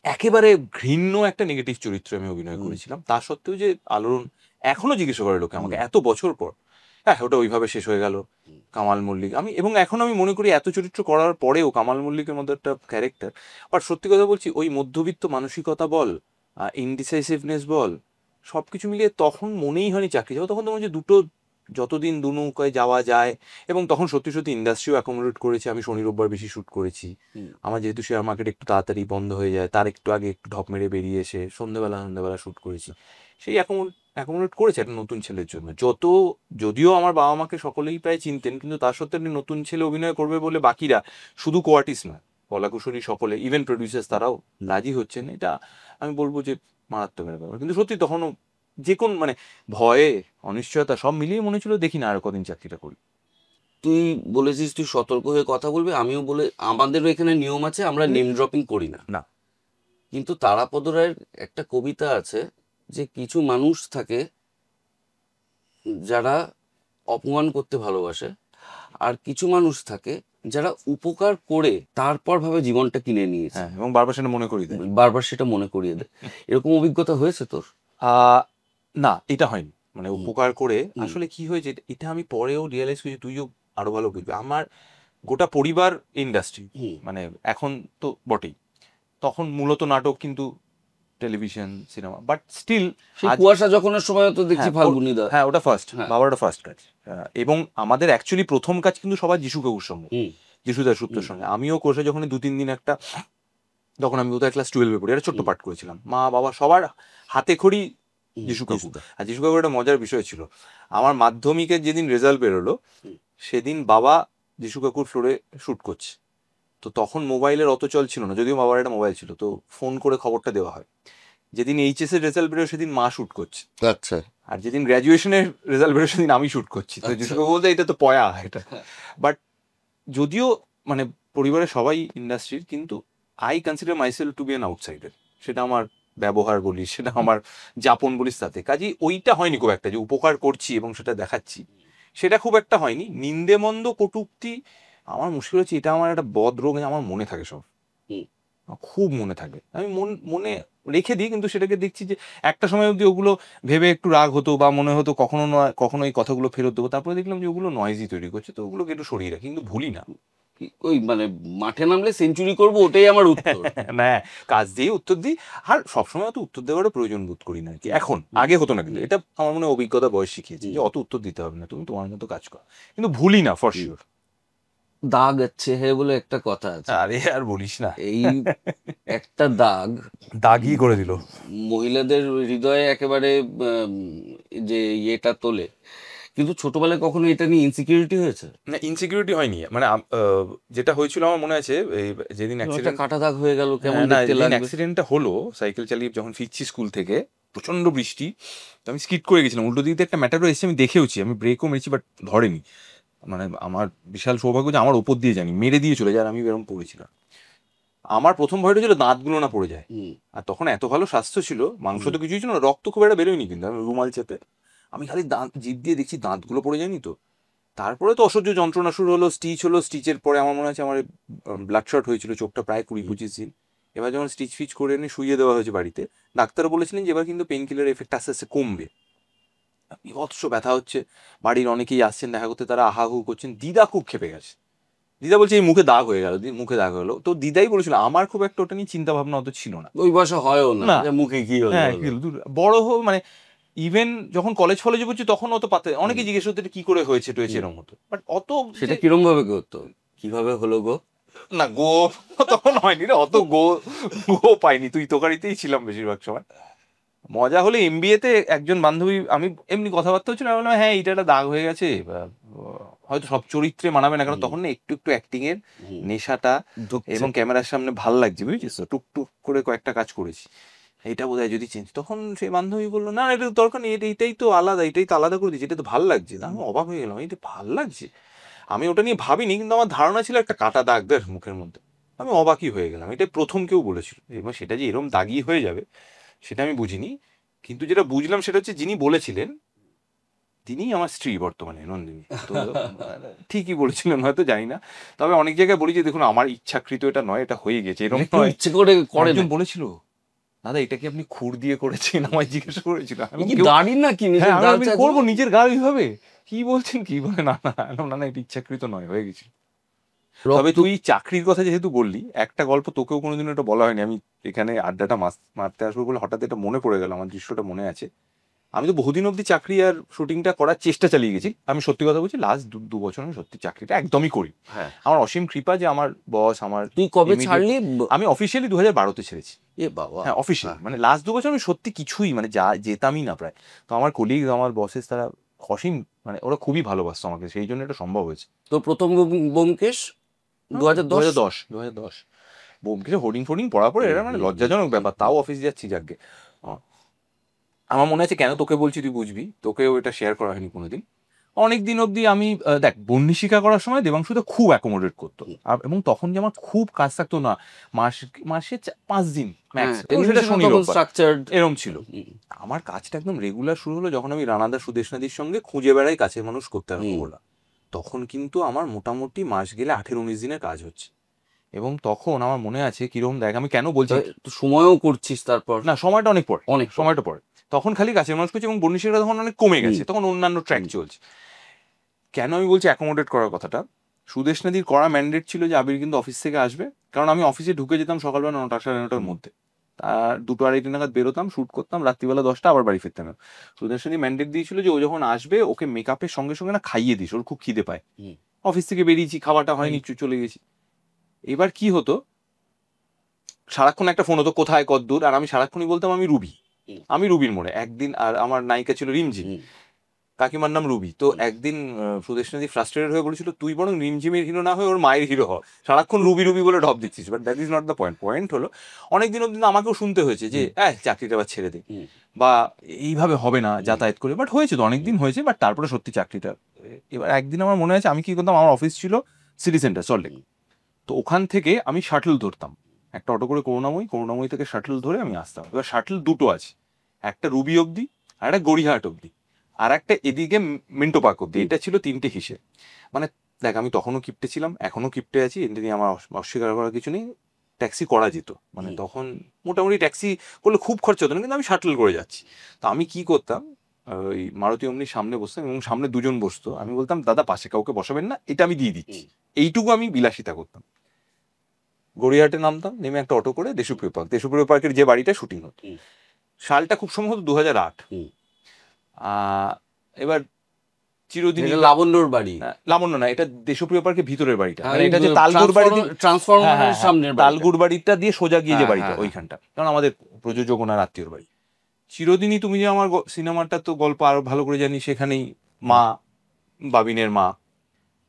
[SPEAKER 1] একেবারে ঘৃণ্য একটা নেগেটিভ চরিত্রে আমি অভিনয় করেছিলাম। তা সত্ত্বেও যে আলোড়ন এখনো জিজ্ঞেস করে লোকে আমাকে এত বছর পর, হ্যাঁ ওটা ওইভাবে শেষ হয়ে গেল। কামাল মল্লিক, আমি এবং এখন আমি মনে করি এত চরিত্র করার পরেও কামাল মল্লিকের মধ্যে একটা ক্যারেক্টার। বাট সত্যি কথা বলছি, ওই মধ্যবিত্ত মানসিকতা বল, ইনডিসাইসিভনেস বল, সবকিছু মিলিয়ে তখন মনেই হয়নি চাকরি যাবো। তখন তো মনে হচ্ছে দুটো, যতদিন দু নৌকায় যাওয়া যায়। এবং তখন সত্যি সত্যি ইন্ডাস্ট্রিও অ্যাকোমোডেট করেছে, আমি শনি রোববার বেশি শ্যুট করেছি। আমার যেহেতু শেয়ার মার্কেট একটু তাড়াতাড়ি বন্ধ হয়ে যায়, তার একটু আগে একটু ঢপ মেরে বেরিয়ে এসে সন্ধ্যেবেলা শ্যুট করেছি। সেই অ্যাকোমোডেট করেছে একটা নতুন ছেলের জন্য। যদিও আমার বাবা মাকে সকলেই প্রায় চিনতেন, কিন্তু তার সত্ত্বেও একটা নতুন ছেলে অভিনয় করবে বলে বাকিরা, শুধু কোয়ার্টিস্ট নয়, কলাকুশলী সকলে, ইভেন প্রডিউসার্স, তারাও রাজি হচ্ছেন। এটা আমি বলবো যে মারাত্মক ব্যাপার। কিন্তু সত্যি তখনও যে কোন মানে ভয়ে, অনিশ্চয়তা সব মিলিয়ে মনে ছিল দেখি না আর কদিন চাকরিটা করি।
[SPEAKER 2] তুই বলেছিস তুই সতর্ক হয়ে কথা বলবি, আমিও বলে, আমাদেরও এখানে নিয়ম আছে, আমরা নেম ড্রপিং করি না।
[SPEAKER 1] না।
[SPEAKER 2] কিন্তু তারাপদ রায়ের একটা কবিতা আছে যে কিছু মানুষ থাকে যারা অপমান করতে ভালোবাসে, আর কিছু মানুষ থাকে যারা উপকার করে তারপর ভাবে জীবনটা কিনে নিয়েছে।
[SPEAKER 1] হ্যাঁ, এবং বারবার সেটা মনে করি দেয়।
[SPEAKER 2] বারবার সেটা মনে করিয়ে দেয়। এরকম অভিজ্ঞতা হয়েছে তোর?
[SPEAKER 1] না, এটা হয়নি। মানে উপকার করে আসলে কি হয়েছে, এটা আমি পরেও রিয়েলাইজ করেছি, তুইও আরো ভালো বুঝবি। আমার গোটা পরিবার ইন্ডাস্ট্রি, মানে এখন তো বটেই, তখন মূলত নাটক, কিন্তু টেলিভিশন, সিনেমা, বাট স্টিল
[SPEAKER 2] কুয়াশা যখনের সময় তো দেখছি ফাল্গুনি দা।
[SPEAKER 1] হ্যাঁ ওটা ফার্স্ট, বাবার ওটা ফার্স্ট কাজ। এবং আমাদের অ্যাকচুয়ালি প্রথম কাজ কিন্তু সবার যিশু কাকুর সঙ্গে, যিশুদার সুপ্তর সঙ্গে। আমিও কোর্সে যখন 2-3 দিন একটা, তখন আমি বোধহয় ক্লাস 12-এ পড়ি, একটা ছোট্ট পাঠ করেছিলাম। মা বাবা সবার হাতে খড়ি যিশু কাকু। আর যিশু কাকুর একটা মজার বিষয় ছিল, আমার মাধ্যমিকের যেদিন রেজাল্ট বেরোলো সেদিন বাবা যিশু কাকুর ফ্লোরে শ্যুট করছে। তো তখন মোবাইলের অত চল ছিল না, যদিও বাবার একটা মোবাইল ছিল, তো ফোন করে খবরটা দেওয়া হয়। যেদিন এইচএস এর রেজাল্ট বেরোয় সেদিন মা শ্যুট করছে।
[SPEAKER 2] আচ্ছা।
[SPEAKER 1] আর যেদিন গ্র্যাজুয়েশনের রেজাল্ট বেরোয় সেদিন আমি শ্যুট করছি। তো যিশু কাকু বলতে এটা তো পয়া এটা। বাট যদিও মানে পরিবারের সবাই ইন্ডাস্ট্রির, কিন্তু I consider myself two be an outsider. সেটা আমার ব্যবহার বলিস, সেটা আমার যাপন বলিস, তাতে কাজেই ওইটা হয়নি খুব একটা যে উপকার করছি এবং সেটা দেখাচ্ছি, সেটা খুব একটা হয়নি। নিন্দে মন্দ কটূক্তি আমার মুশকিল হচ্ছে, এটা আমার একটা বদ রোগ, আমার মনে থাকে সব, খুব মনে থাকে। আমি মনে রেখে দিই, কিন্তু সেটাকে দেখছি যে একটা সময় অবধি ওগুলো ভেবে একটু রাগ হতো, বা মনে হতো কখনো এই কথাগুলো ফেরত দেবো। তারপরে দেখলাম যে ওগুলো নয়েজই তৈরি করছে, তো ওগুলোকে একটু সরিয়ে রাখি, কিন্তু ভুলি না।
[SPEAKER 2] ওই মানে মাঠে নামলে সেঞ্চুরি করবো, ওটাই আমার উত্তর।
[SPEAKER 1] না, কাজ দিয়ে উত্তর দিই, আর সবসময় অত উত্তর দেওয়ারও প্রয়োজন বোধ করি না কি এখন, আগে হতো না। কিন্তু এটা আমার মনে হয় অভিজ্ঞতা বয়স শিখিয়েছে যে অত উত্তর দিতে হবে না, তুমি তোমার মতো কাজ করো, কিন্তু ভুলি না ফর শিওর।
[SPEAKER 2] দাগ আছে হে বলে একটা কথা আছে।
[SPEAKER 1] আরে আর বলিস না,
[SPEAKER 2] এই একটা
[SPEAKER 1] দাগই করে দিল
[SPEAKER 2] মহিলাদের হৃদয়ে একেবারে যে ইয়েটা তোলে। কিন্তু ছোটবেলায় কখনো এটা নিয়ে ইনসিকিউরিটি হয়েছে?
[SPEAKER 1] না, ইনসিকিউরিটি হয়নি। মানে যেটা হয়েছিল আমার মনে আছে, যেদিন অ্যাক্সিডেন্ট,
[SPEAKER 2] কাটা দাগ হয়ে গেল, কেমন দেখতে লাগলো।
[SPEAKER 1] অ্যাক্সিডেন্টটা হলো, সাইকেল চালিয়ে যখন ফিরছি স্কুল থেকে, প্রচন্ড বৃষ্টি, তো আমি স্কিড করে গেছিলাম। উল্টো দিক দিয়ে একটা ম্যাটারও এসেছে, আমি দেখেওছি, আমি ব্রেকও মেরেছি, বাট ধরেনি। মানে আমার বিশাল সৌভাগ্য যে আমার ওপর দিয়ে জানি মেরে দিয়ে চলে যায়, আর আমি এরকম পড়েছিলাম। আমার প্রথম ভয়টা ছিল দাঁতগুলো না পড়ে যায়। আর তখন এত ভালো স্বাস্থ্য ছিল, মাংস তো কিছুই ছিল না, রক্ত খুব একটা বেরোয়নি, কিন্তু আমি রুমাল চেপে, আমি খালি দাঁত জিভ দিয়ে দেখছি দাঁতগুলো পড়ে যায়নি তো। তারপরে তো অসহ্য যন্ত্রণা শুরু হলো, স্টিচ হলো, স্টিচের পরে আমার মনে আছে আমার ব্লাড শট হয়েছিল, চোখটা প্রায় 20-25 দিন। এবার যখন স্টিচ ফিচ করে এনে শুইয়ে দেওয়া হয়েছে বাড়িতে, ডাক্তার বলেছিলেন যে এবার কিন্তু পেন কিলার এফেক্ট আস্তে আস্তে কমবে। বিভৎস ব্যথা হচ্ছে, বাড়ির অনেকেই আসছেন দেখা করতে, তারা আহাহু করছেন। দিদা খুব ক্ষেপে গেছে, দিদা বলছে এই মুখে দাগ হয়ে গেল, মুখে দাগ হলো। তো দিদাই বলেছিল, আমার খুব একটা ওটা নিয়ে চিন্তা ভাবনা অত ছিল না।
[SPEAKER 2] ওই বয়সে হয়ও না
[SPEAKER 1] না,
[SPEAKER 2] যে মুখে কি হলো
[SPEAKER 1] হ্যাঁ,
[SPEAKER 2] হলো।
[SPEAKER 1] বড় হোক মানে ইভেন যখন কলেজ ফলেজে পড়ছি তখন অত পাতে অনেকে জিজ্ঞেস করতে এটা কি করে হয়েছে টয়েছে এরকম হতো, বাট অত
[SPEAKER 2] সেটা কিরম ভাবে করতো, কিভাবে হলো গো?
[SPEAKER 1] না গো তখন হয়নি রে, অত গো গো পাইনি, তুই তোকারিতেই ছিলাম বেশিরভাগ সময়। মজা হলে এমবিএ তে একজন বান্ধবী, আমি এমনি কথাবার্তা হচ্ছিল, আমি বললাম হ্যাঁ এইটা একটা দাগ হয়ে গেছে, হয়তো সব চরিত্রে মানাবে না, কারণ তখন না একটু একটু অ্যাক্টিং এর নেশাটা এবং ক্যামেরার সামনে ভাল লাগছে, বুঝেছিস তো, টুকটুক করে কয়েকটা কাজ করেছি, এটা বোধহয় যদি চেঞ্জ। তখন সেই বান্ধবী বললো না এটা দরকার নেই, এটাই তো আলাদা, এটাই তো আলাদা করে দিচ্ছি, এটা তো ভাল লাগছে। আমি অবাক হয়ে গেলাম, এটা ভাল লাগছে। আমি ওটা নিয়ে ভাবিনি, কিন্তু আমার ধারণা ছিল একটা কাটা দাগ বের মুখের মধ্যে। আমি অবাকই হয়ে গেলাম, এটা প্রথম কেউ বলেছিল, এবং সেটা যে এরম দাগই হয়ে যাবে সেটা আমি বুঝিনি। কিন্তু যেটা বুঝলাম সেটা হচ্ছে যিনি বলেছিলেন তিনি আমার স্ত্রী বর্তমানে, নন্দিনী। তো ঠিকই বলেছিলেন হয়তো, জানি না। তবে অনেক জায়গায় বলি যে দেখুন আমার ইচ্ছাকৃত এটা নয়, এটা হয়ে গেছে, এরকম নয়।
[SPEAKER 2] ইচ্ছে করে করে
[SPEAKER 1] একজন
[SPEAKER 2] না।
[SPEAKER 1] বলেছিল দাদা এটা কি আপনি খুর দিয়ে করেছেন, আমায় জিজ্ঞেস করেছিল। আমি
[SPEAKER 2] কি
[SPEAKER 1] বললাম, "কেউ-"
[SPEAKER 2] দাড়ি না কি
[SPEAKER 1] হ্যাঁ,
[SPEAKER 2] নিজের গাল
[SPEAKER 1] আমি
[SPEAKER 2] চাচ্ছে?
[SPEAKER 1] করবো নিজের গাল এইভাবে, কি বলছেন কি বলে, না না না না, এটা ইচ্ছাকৃত নয়, হয়ে গেছে। তবে তুই চাকরির কথা যেহেতু বললি, একটা গল্প তোকেও কোনোদিনও এটা বলা হয়নি, আমি এখানে আড্ডাটা মারতে আসবো বলে হঠাৎ এটা মনে পড়ে গেল, আমার দৃশ্যটা মনে আছে। আমি তো বহুদিন অবধি চাকরি আর শুটিংটা করার চেষ্টা চালিয়ে গেছি, আমি সত্যি কথা বলছি, লাস্ট 2 বছর আমি সত্যি চাকরিটা একদমই করি।
[SPEAKER 2] হ্যাঁ,
[SPEAKER 1] আমার অসীম কৃপা যে আমার বস, আমার
[SPEAKER 2] তুই কবে
[SPEAKER 1] immediate-
[SPEAKER 2] ছাড়লি?
[SPEAKER 1] আমি অফিসিয়ালি 2012-তে ছেড়েছি।
[SPEAKER 2] এ বাবা।
[SPEAKER 1] হ্যাঁ, অফিসিয়ালি, মানে লাস্ট 2 বছর আমি সত্যি কিছুই মানে যেতামই না প্রায়। তো আমার কলিগ, আমার বসেস, তারা অসীম, মানে ওরা খুবই ভালোবাসতো আমাকে, সেই জন্য এটা সম্ভব হয়েছে।
[SPEAKER 2] তো প্রথম ব্যোমকেশ 2010।
[SPEAKER 1] 2010 বোমকেশে হোর্ডিং ফোর্ডিং পড়ার পরে এটা মানে লজ্জাজনক ব্যাপার, তাও অফিস যাচ্ছি যাকে। আমার মনে আছে কেন তোকে বলছি, তুই বুঝবি, তোকেও এটা শেয়ার করা হয়নি কোনোদিন। অনেক দিন অবধি আমি দেখ বন্নিশিকা করার সময় দেবাংশুতে খুব অ্যাকোমোডেট করতো, এবং তখন যে আমার খুব কাজ থাকতো না, মাসে 5 দিন ম্যাক্স, সেটা শনি রোববার
[SPEAKER 2] স্ট্রাকচার্ড
[SPEAKER 1] এরম ছিল। আমার কাজটা একদম রেগুলার শুরু হলো যখন আমি রানাদা সুদেশ নাদির সঙ্গে খুঁজে বেড়াই কাছের মানুষ করতে আরম্ভ করলাম। তখন কিন্তু আমার মোটামুটি মাস গেলে 18-19 দিনের কাজ হচ্ছে। এবং তখন আমার মনে আছে কিরকম, দেখ আমি কেন বলছি,
[SPEAKER 2] তো সময়ও করছিস তারপর?
[SPEAKER 1] না সময়টা অনেক পরে,
[SPEAKER 2] অনেক
[SPEAKER 1] সময়টা পরে, তখন খালি কাছের মানুষ করছে, এবং বন্নিশিকা তখন অনেক কমে গেছে, তখন অন্যান্য ট্র্যাক চলছে। কেন আমি বলছি অ্যাকোমোডেট করার কথাটা, সুদেশ নাদির কড়া ম্যান্ডেট ছিল যে আবির কিন্তু অফিস থেকে আসবে, কারণ আমি অফিসে ঢুকে যেতাম সকালবেলা 9টা 9:30টার মধ্যে, আর 2-2:30 নাগাদ বেরোতাম, শ্যুট করতাম, রাত্রিবেলা 10টা আবার বাড়ি ফিরতাম। সুদেশ নাদি ম্যান্ডেট দিয়েছিল যে ও যখন আসবে ওকে মেকআপের সঙ্গে সঙ্গে না খাইয়ে দিস, ওর খুব খিদে পায়। অফিস থেকে বেরিয়েছি, খাওয়াটা হয়নি, চলে গেছি। এবার কি হতো, সারাক্ষণ একটা ফোন হতো, কোথায় কদ্দূর, আর আমি সারাক্ষণই বলতাম আমি রুবি, আমি রুবির মোড়ে। একদিন, আর আমার নায়িকা ছিল রিমঝিম, কাকিমার নাম রুবি। তো একদিন সুদেশ নাদি ফ্রাস্ট্রেটেড হয়ে বলেছিল তুই বরং রিমঝিমের হিরো না হয়ে ওর মায়ের হিরো হ, সারাক্ষণ রুবি রুবি বলে ঢপ দিচ্ছিস। But that is not the point. Point হলো অনেকদিন অব্দি আমাকেও শুনতে হয়েছে যে চাকরিটা আবার ছেড়ে দে, বা এইভাবে হবে না যাতায়াত করে। বাট হয়েছে তো, অনেকদিন হয়েছে, বাট তারপরে সত্যি চাকরিটা। এবার একদিন আমার মনে আছে আমি কি করতাম, আমার অফিস ছিল সিটি সেন্টার সল্টলেক, তো ওখান থেকে আমি শাটল ধরতাম, একটা অটো করে করুণাময়ী থেকে শাটল ধরে আমি আসতাম। এবার শাটল দুটো আছে, একটা রুবি অবধি, আর একটা গড়িয়াহাট অবধি, আর একটা এদিকে মিন্টো পার্ক অবধি। এটা ছিল 3টে হিসেব। মানে দেখ আমি তখনও কিপ্টে ছিলাম, এখনো কিপ্টে আছি, এটা নিয়ে আমার অস্বীকার করার কিছু নেই। ট্যাক্সি করা যেত, মানে তখন মোটামুটি ট্যাক্সি করলে খুব খরচা হতো না, কিন্তু আমি শাটল করে যাচ্ছি। তো আমি কি করতাম, ওই মারুতি অমনির সামনে বসতাম, এবং সামনে দুজন বসতো, আমি বলতাম দাদা পাশে কাউকে বসাবেন না, এটা আমি দিয়ে দিচ্ছি। এইটুকু আমি বিলাসিতা করতাম। গড়িয়াহাটে নামতাম, নেমে একটা অটো করে দেশপ্রিয় পার্কের যে বাড়িটা শুটিং হতো, সালটা খুব সম্ভবত 2008। এবার চিরদিন
[SPEAKER 2] লাবণ্যর বাড়ি,
[SPEAKER 1] লাবণ্য না, এটা দেশপ্রিয় পার্কের ভিতরের বাড়িটা, মানে এটা যে তালগুড় বাড়ি,
[SPEAKER 2] ট্রান্সফরমারের সামনের
[SPEAKER 1] তালগুড় বাড়িটা দিয়ে সোজা গিয়ে যে বাড়িটা, ওইখানটা, কারণ আমাদের প্রযোজক ওনার আত্মীয়র বাড়ি। চিরদিনই তুমি যে আমার সিনেমাটা তো গল্প আরো ভালো করে জানি, সেখানেই মা, বাবিনের মা।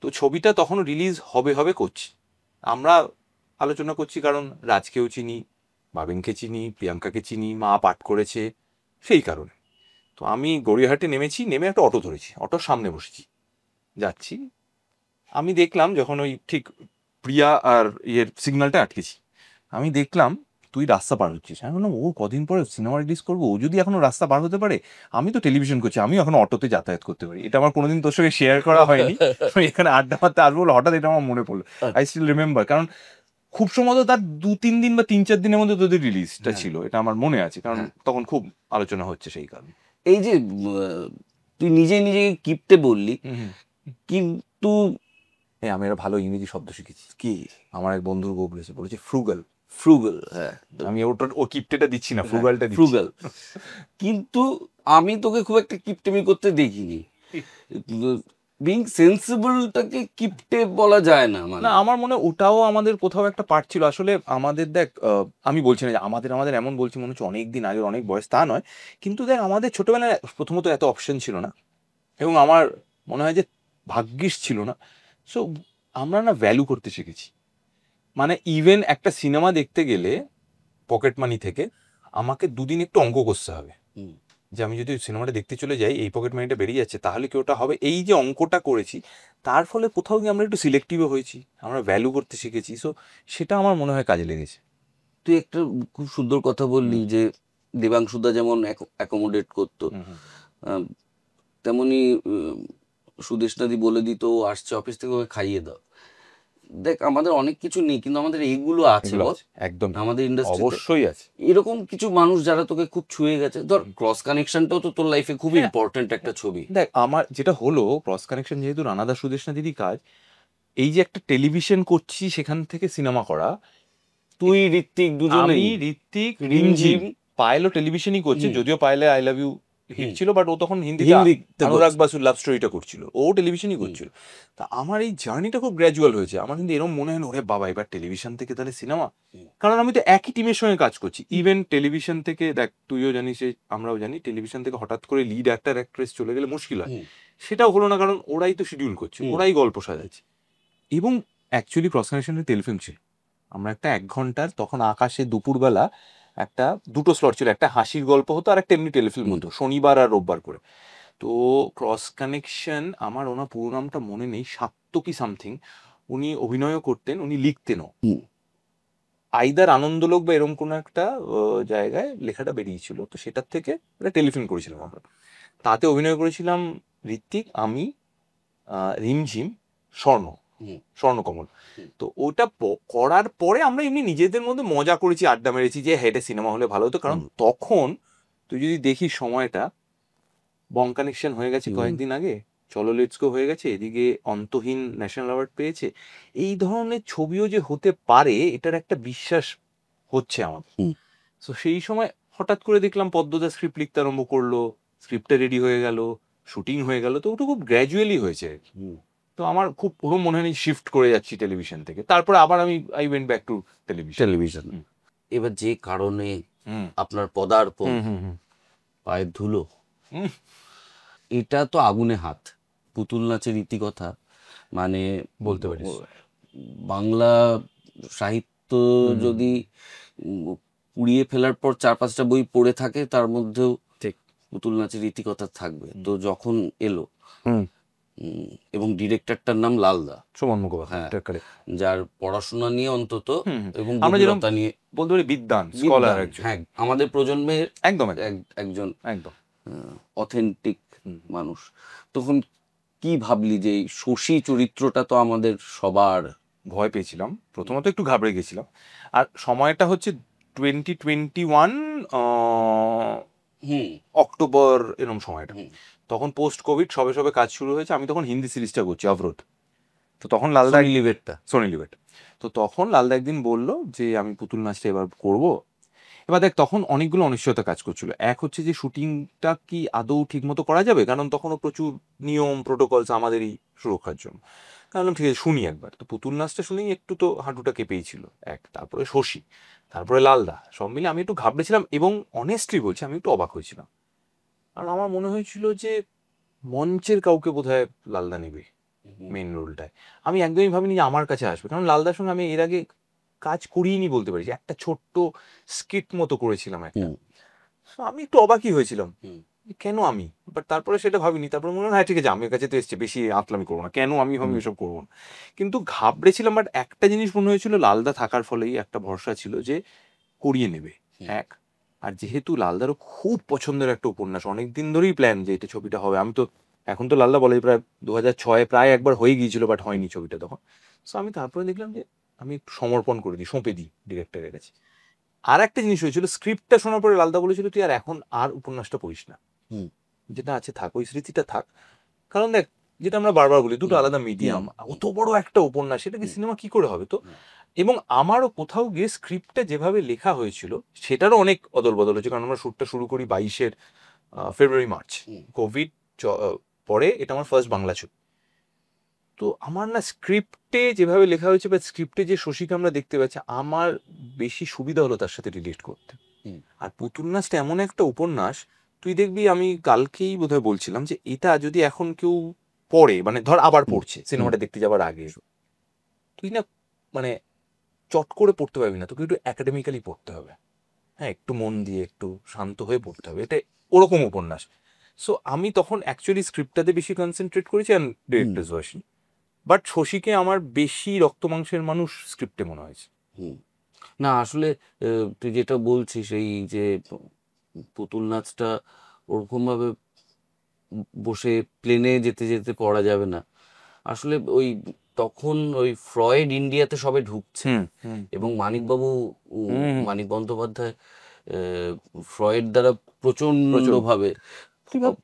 [SPEAKER 1] তো ছবিটা তখন রিলিজ হবে করছি, আমরা আলোচনা করছি, কারণ রাজকেও চিনি, বাবিনকে চিনি, প্রিয়াঙ্কাকে চিনি, মা পাঠ করেছে, সেই কারণে। তো আমি গড়িয়াহাটে নেমেছি, নেমে একটা অটো ধরেছি, অটোর সামনে বসেছি, যাচ্ছি। আমি দেখলাম যখন ওই ঠিক প্রিয়া আর ইয়ের সিগন্যালটা আটকেছি, আমি দেখলাম তুই রাস্তা পার হচ্ছিস। আমি বললাম ও কদিন পরে সিনেমা রিলিজ করবো, ও যদি এখনো রাস্তা পার হতে পারে, আমি তো টেলিভিশন করছি, আমি এখন অটোতে যাতায়াত করতে পারি। এটা আমার কোনোদিন তোর সঙ্গে শেয়ার করা হয়নি, আমি এখানে আড্ডা মারতে আসবো বলে হঠাৎ এটা আমার মনে পড়লো। আই স্টিল রিমেম্বার, কারণ খুব সম্ভবত তার 2-3 দিন বা 3-4 দিনের মধ্যে তোদের রিলিজটা ছিল, এটা আমার মনে আছে, কারণ তখন খুব আলোচনা হচ্ছে সেই কারণে।
[SPEAKER 2] এই যে তুই নিজে নিজেকে কিপটে বললি, কিন্তু
[SPEAKER 1] আমি একটা ভালো ইংরেজি শব্দ শিখেছি,
[SPEAKER 2] কি
[SPEAKER 1] আমার এক বন্ধুর বউ বলেছে ফ্রুগাল।
[SPEAKER 2] ফ্রুগাল, হ্যাঁ,
[SPEAKER 1] আমি ও কিপটেটা দিচ্ছি না, ফ্রুগালটা দিচ্ছি।
[SPEAKER 2] ফ্রুগাল। কিন্তু আমি তোকে খুব একটা কিপটেমি করতে দেখিনি। বিং সেন্সিবলটাকে কিপটে বলা যায় না, মানে
[SPEAKER 1] না, আমার মনে হয় ওটাও আমাদের কোথাও একটা পার্ট ছিল। আসলে আমাদের দেখ, আমি বলছি না যে আমাদের এমন বলছি মনে হচ্ছে অনেক দিন আগের অনেক বয়স, তা নয়, কিন্তু দেখ আমাদের ছোটবেলায় প্রথমত এত অপশন ছিল না, এবং আমার মনে হয় যে ভাগ্যিস ছিল না। সো আমরা না ভ্যালু করতে শিখেছি। মানে ইভেন একটা সিনেমা দেখতে গেলে পকেট মানি থেকে আমাকে দুদিন একটু অঙ্ক কষতে হবে, যে আমি যদি সিনেমাটা দেখতে চলে যাই, এই পকেট মানিটা বেরিয়ে যাচ্ছে, তাহলে কি ওটা হবে? এই যে অঙ্কটা করেছি, তার ফলে কোথাও গিয়ে আমরা একটু সিলেক্টিভও হয়েছি, আমরা ভ্যালু করতে শিখেছি। সো সেটা আমার মনে হয় কাজে লেগেছে।
[SPEAKER 2] তুই একটা খুব সুন্দর কথা বললি যে দেবাংশুদা যেমন অ্যাকোমোডেট করতো, তেমনি সুদেশনাদি বলে দিত ও আসছে অফিস থেকে, ওকে খাইয়ে দাও। দেখ আমাদের অনেক কিছু নেই, কিন্তু আমাদের এইগুলো আছে।
[SPEAKER 1] একদম
[SPEAKER 2] আমাদের ইন্ডাস্ট্রি
[SPEAKER 1] অবশ্যই আছে
[SPEAKER 2] এরকম কিছু মানুষ যারা তোকে খুব ছুঁয়ে গেছে। ধর ক্রস কানেকশনটাও তো তোর লাইফে খুব ইম্পর্টেন্ট একটা ছবি।
[SPEAKER 1] দেখ আমার যেটা হলো ক্রস কানেকশন, যেহেতু রানাদা সুদেশনা দিদি কাজ, এই যে একটা টেলিভিশন করছি সেখান থেকে সিনেমা করা,
[SPEAKER 2] তুই ঋত্বিক দুজনেই,
[SPEAKER 1] ঋত্বিক রিমঝিম, পায়েলও টেলিভিশনই করছে, যদিও পায়েলে আই লাভ ইউ হিট ছিল, বাট ও তখন হিন্দিতে অনুরাগ বাসুর লাভ স্টোরিটা করছিল, ও টেলিভিশনই করছিল। তা আমার এই জার্নিটা খুব গ্র্যাজুয়াল হয়েছে। আমার কিন্তু এরকম মনে হয় না ওরে বাবা এবার টেলিভিশন থেকে তাহলে সিনেমা, কারণ আমি তো একই টিমের সঙ্গে কাজ করছি। ইভেন টেলিভিশন থেকে দেখ, তুইও জানিস, আমরাও জানি, টেলিভিশন থেকে হঠাৎ করে লিড অ্যাক্টর অ্যাক্ট্রেস চলে গেলে মুশকিল হয়। সেটাও হলো না, কারণ ওরাই তো শিডিউল করছে, ওরাই গল্প সাজাচ্ছে। এবং অ্যাকচুয়ালি ক্রস কানেকশনের টেলিফিল্ম ছিল, আমরা একটা 1 ঘন্টার, তখন আকাশে দুপুরবেলা একটা 2টো স্লট ছিল, একটা হাসির গল্প হতো আর একটা এমনি টেলিফিল্ম হতো, শনিবার আর রোববার করে। তো ক্রস কানেকশন, আমার ওনার পুরো নামটা মনে নেই, সাত্তকী সামথিং, উনি অভিনয়ও করতেন, উনি লিখতেনও। আইদার আনন্দলোক বা এরকম কোনো একটা জায়গায় লেখাটা বেরিয়েছিল, তো সেটার থেকে একটা টেলিফিল্ম করেছিলাম আমরা। তাতে অভিনয় করেছিলাম ঋত্বিক, আমি, রিমঝিম, স্বর্ণকমল। তো ওটা করার পরে আমরা এমনি নিজেদের মধ্যে মজা করেছি, আড্ডা মেরেছি যে হেডে সিনেমা হলে ভালো হতো, কারণ তখন তুই যদি দেখিস সময়টা, বং কানেকশন হয়ে গেছে কয়েকদিন আগে, চলো লেটস গো হয়ে গেছে, এদিকে অন্তহীন ন্যাশনাল অ্যাওয়ার্ড পেয়েছে, এই ধরনের ছবিও যে হতে পারে এটার একটা বিশ্বাস হচ্ছে আমাদের। তো সেই সময় হঠাৎ করে দেখলাম পদ্মদা স্ক্রিপ্ট লিখতে আরম্ভ করলো, স্ক্রিপ্টটা রেডি হয়ে গেল, শুটিং হয়ে গেল, তো ওটা খুব গ্র্যাজুয়ালি হয়েছে। তো আমার খুব ওরকম মনে হয় শিফট করে যাচ্ছি টেলিভিশন থেকে, তারপরে আবার I went back to television.
[SPEAKER 2] এবার যে কারণে আপনার পদার্পণ, পায়ের ধুলো, এটা তো আগুনে হাত। পুতুল নাচের রীতিকথা, মানে
[SPEAKER 1] বলতে পারিস
[SPEAKER 2] বাংলা সাহিত্য যদি পুড়িয়ে ফেলার পর 4-5টা বই পড়ে থাকে, তার মধ্যেও ঠিক পুতুল নাচের রীতিকথা থাকবে। তো যখন এলো, এবং ডিরেক্টরটার নাম লালদা,
[SPEAKER 1] সুমন মুখোপাধ্যায়,
[SPEAKER 2] যার পড়াশোনা নিয়ে অন্তত এবং
[SPEAKER 1] আমরা যেরকম নিয়ে বলতে পারি বিদ্বান স্কলার,
[SPEAKER 2] হ্যাঁ, আমাদের প্রজন্মের
[SPEAKER 1] একদম
[SPEAKER 2] একজন
[SPEAKER 1] একদম
[SPEAKER 2] অথেন্টিক মানুষ। তখন কি ভাবলি যে শশী চরিত্রটা তো আমাদের সবার?
[SPEAKER 1] ভয় পেয়েছিলাম, প্রথমত একটু ঘাবড়ে গেছিলাম। আর সময়টা হচ্ছে 2021 অক্টোবর এরকম সময়টা, তখন পোস্ট কোভিড, সবে সবে কাজ শুরু হয়েছে। আমি তখন হিন্দি সিরিজটা করছি অবরোধ। তো তখন লালদা সোনি লিভেট, তো তখন লালদা একদিন বললো যে আমি পুতুল নাচটা এবার করবো। এবার দেখ তখন অনেকগুলো অনিশ্চয়তা কাজ করছিল। এক হচ্ছে যে শুটিংটা কি আদৌ ঠিক মতো করা যাবে, কারণ তখনও প্রচুর নিয়ম প্রোটোকলস আমাদেরই সুরক্ষার জন্য। তাহলে ঠিক আছে শুনি একবার। তো পুতুল নাচটা শুনেই একটু তো হাঁটুটা কেঁপেই ছিল, তারপরে শশী, তারপরে লালদা, সব মিলে আমি একটু ঘাবড়েছিলাম, এবং অনেস্টলি বলছি আমি একটু অবাক হয়েছিলাম। কারণ আমার মনে হয়েছিল যে মঞ্চের কাউকে বোধহয় লালদা নেবে মেন রোলটায়। আমি একদমই ভাবিনি যে আমার কাছে আসবে, কারণ লালদার সঙ্গে আমি এর আগে কাজ করিনি বলতে পারি, একটা ছোট্ট স্কিট মতো করেছিলাম একটা। আমি একটু অবাকই হয়েছিলাম, কেন আমি, বাট তারপরে সেটা ভাবিনি। তারপরে মনে হয় হ্যাঁ ঠিক আছে, আমার কাছে তো এসছে, বেশি আতলামি করবো না, কেন আমি এসব করবো না। কিন্তু ঘাবড়েছিলাম, বাট একটা জিনিস মনে হয়েছিল লালদা থাকার ফলেই একটা ভরসা ছিল যে করিয়ে নেবে এক। আর যেহেতু লালদারও খুব পছন্দের একটা উপন্যাস, অনেকদিন ধরেই প্ল্যান যে এটা ছবিটা হবে। আমি তো এখন তো লালদা বলে প্রায় 2006 প্রায় একবার হয়ে গিয়েছিল, বাট হয়নি ছবিটা তখন। সো আমি তারপরে দেখলাম যে আমি একটু সমর্পণ করে দিই, সঁপে দিই ডিরেক্টরের কাছে। আর একটা জিনিস হয়েছিল, স্ক্রিপ্টটা শোনার পরে লালদা বলেছিল তুই আর এখন আর উপন্যাসটা পড়িস না, যেটা আছে থাক, ওই স্মৃতিটা থাক। কারণ দেখ, যেটা আমরা বারবার বলি, দুটো আলাদা মিডিয়াম। অত বড় একটা উপন্যাস, সেটাকে সিনেমা কি করে হবে? তো এবং আমারও কোথাও গিয়ে স্ক্রিপ্টটা যেভাবে লেখা হয়েছিল সেটারও অনেক অদল বদল হয়েছে, কারণ আমরা শ্যুটটা শুরু করি 22 ফেব্রুয়ারি মার্চ, কোভিড পরে এটা আমার ফার্স্ট বাংলা ছবি। তো আমার না স্ক্রিপ্টে যেভাবে লেখা হয়েছে বা স্ক্রিপ্টে যে শশীকে আমরা দেখতে পাচ্ছি, আমার বেশি সুবিধা হলো তার সাথে রিলেট করতে। আর পুতুল নাচটা এমন একটা উপন্যাস, তুই দেখবি, আমি কালকেই বোধহয় বলছিলাম যে এটা যদি এখন কেউ পড়ে, মানে ধর আবার পড়ছে সিনেমাটা দেখতে যাবার আগে, তুই না মানে চট করে পড়তে পারবি না, তোকে একটু একাডেমিক্যালি পড়তে হবে। হ্যাঁ, একটু মন দিয়ে, একটু শান্ত হয়ে পড়তে হবে, এটা ওরকম উপন্যাস। সো আমি তখন অ্যাকচুয়ালি স্ক্রিপ্টটাতে বেশি কনসেন্ট্রেট করেছি অ্যান্ড ডিরেক্টরস ভার্সন। বাট শশীকে আমার বেশি রক্ত মাংসের মানুষ স্ক্রিপ্টে মনে হয়েছে।
[SPEAKER 2] না আসলে তুই যেটা বলছিস এই যে পুতুল নাচটা ওরকম ভাবে বসে প্লেনে যেতে যেতে পড়া যাবে না। আসলে ওই তখন ওই ফ্রয়েড ইন্ডিয়াতে সবে ঢুকছে, এবং মানিকবাবু মানিক বন্দ্যোপাধ্যায় ফ্রয়েড দ্বারা প্রচন্ড ভাবে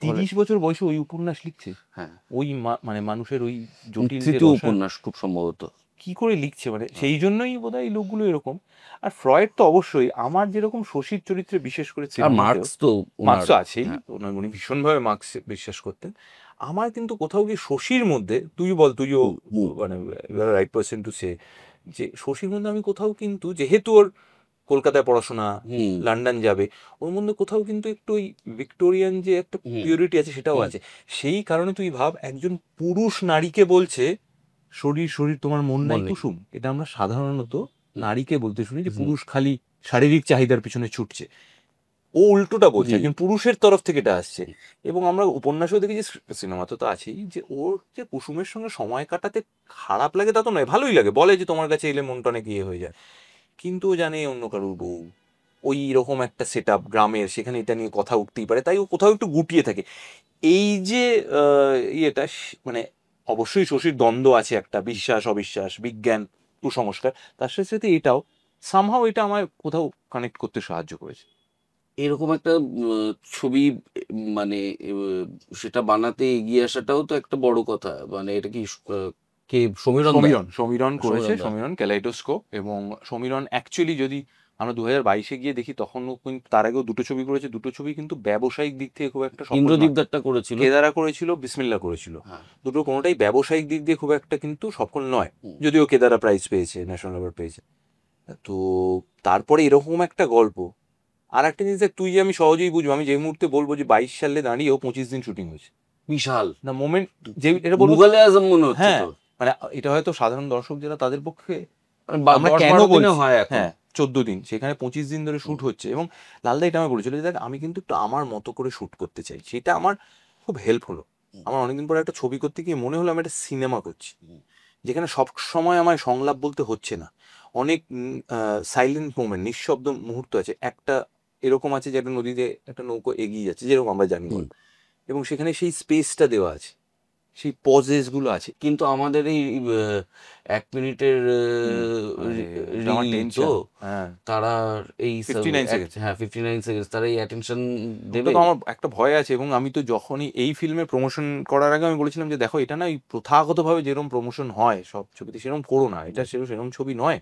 [SPEAKER 1] 30 বছর বয়সে ওই উপন্যাস লিখছে।
[SPEAKER 2] হ্যাঁ,
[SPEAKER 1] ওই মানে মানুষের ওই জটিল যে
[SPEAKER 2] তৃতীয়
[SPEAKER 1] রসায়ন
[SPEAKER 2] উপন্যাস খুব সম্ভবত।
[SPEAKER 1] কি করে লিখছে, মানে সেই জন্যই বোধহয় এই লোকগুলো এরকম। আর ফ্রয়েড তো অবশ্যই, আমার যেরকম শশীর চরিত্রে বিশেষ করে
[SPEAKER 2] আর মার্কস তো
[SPEAKER 1] মার্কস তো আছেই, উনি ভীষণভাবে মার্কস বিশ্বাস করতেন। আমার কিন্তু কোথাও গিয়ে শশীর মধ্যে, তুই বল, তুইও মানে রাইট পার্সন টু সে, যে শশীর মধ্যে আমি কোথাও কিন্তু, যেহেতু ওর কলকাতায় পড়াশোনা, লন্ডন যাবে, ওর মধ্যে কোথাও কিন্তু একটু ওই ভিক্টোরিয়ান যে একটা পিউরিটি আছে সেটাও আছে। সেই কারণে তুই ভাব, একজন পুরুষ নারীকে বলছে শরীর শরীর তোমার মন নাই কুসুম। এটা আমরা সাধারণত নারীকে বলতে শুনি যে পুরুষ খালি শারীরিক চাহিদার পিছনে ছুটছে, ও উল্টোটা বলছে, একজন পুরুষের তরফ থেকে এটা আসছে। এবং আমরা উপন্যাসেও দেখি, যে সিনেমা তো আছেই, যে ওর যে কুসুমের সঙ্গে সময় কাটাতে খারাপ লাগে তা তো নয়, ভালোই লাগে, বলে যে তোমার কাছে এলে মনটা অনেক ইয়ে হয়ে যায়। কিন্তু ও জানে অন্য কারোর বউ, ওই রকম একটা সেট আপ গ্রামের, সেখানে এটা নিয়ে কথা উঠতেই পারে, তাই ও কোথাও একটু গুটিয়ে থাকে। এই যে ইয়েটা, মানে অবশ্যই শশীর দ্বন্দ্ব আছে, একটা বিশ্বাস অবিশ্বাস, বিজ্ঞান কুসংস্কার, তার সাথে সাথে এটাও সামহাও, এটা আমায় কোথাও কানেক্ট করতে সাহায্য করেছে।
[SPEAKER 2] এরকম একটা ছবি মানে সেটা বানাতে এগিয়ে আসাটাও তো একটা বড় কথা। মানে এটা কি কে
[SPEAKER 1] সমীরণ করেছে, সমীরণ ক্যালাইডোস্কোপ। এবং সমীরণ অ্যাকচুয়ালি যদি আমরা 2022-এ গিয়ে দেখি, তখনও কিন্তু, তার আগেও দুটো ছবি করেছে, দুটো ছবি কিন্তু ব্যবসায়িক দিক থেকে খুব একটা সফল নয়।
[SPEAKER 2] ইন্দ্রদীপ দত্তা করেছিল,
[SPEAKER 1] কেদারা করেছিল, বিসমিল্লাহ করেছিল, দুটো কোনোটাই ব্যবসায়িক দিক দিয়ে খুব একটা কিন্তু সফল নয়, যদিও কেদারা প্রাইজ পেয়েছে, ন্যাশনাল অ্যাওয়ার্ড পেয়েছে। তো তারপরে এরকম একটা গল্প। আর একটা জিনিস দেখ, তুই যে, আমি সহজেই বুঝবো, আমি যে মুহূর্তে বলবো যে 22 সালে দাঁড়িয়েও 25 দিন শুটিং হয়েছে,
[SPEAKER 2] বিশাল
[SPEAKER 1] না মোমেন্ট, যে এটা বলবো
[SPEAKER 2] মুঘলে আজম মনে হচ্ছে।
[SPEAKER 1] হ্যাঁ, মানে এটা হয়তো সাধারণ দর্শক যারা, তাদের পক্ষে
[SPEAKER 2] আমরা কেন বলছি, হয়
[SPEAKER 1] হ্যাঁ 14 দিন, সেখানে 25 দিন ধরে শুট হচ্ছে। এবং লালদা এটা আমায় বলেছিল যে দেখ, আমি কিন্তু একটু আমার মতো করে শুট করতে চাই, সেটা আমার খুব হেল্প হলো। আমার অনেকদিন পরে একটা ছবি করতে গিয়ে মনে হলো আমি একটা সিনেমা করছি, যেখানে সব সময় আমায় সংলাপ বলতে হচ্ছে না, অনেক সাইলেন্ট মোমেন্ট, নিঃশব্দ মুহূর্ত আছে। একটা এরকম আছে যে একটা নদীতে একটা নৌকো এগিয়ে যাচ্ছে, যেরকম আমরা জানি, এবং সেখানে সেই স্পেসটা দেওয়া আছে, সেই পজেস গুলো আছে।
[SPEAKER 2] কিন্তু আমাদের এই 1 মিনিটের তো তারা এই
[SPEAKER 1] 59 সেকেন্ড,
[SPEAKER 2] হ্যাঁ 59 সেকেন্ড, তারা এই অ্যাটেনশন দেবে।
[SPEAKER 1] তো আমার একটা ভয় আছে। এবং আমি তো যখনই এই ফিল্মের প্রমোশন করার আগে আমি বলেছিলাম যে দেখো, এটা না ওই প্রথাগতভাবে যেরকম প্রমোশন হয় সব ছবিতে, সেরকম করো না, এটা সেরকম ছবি নয়।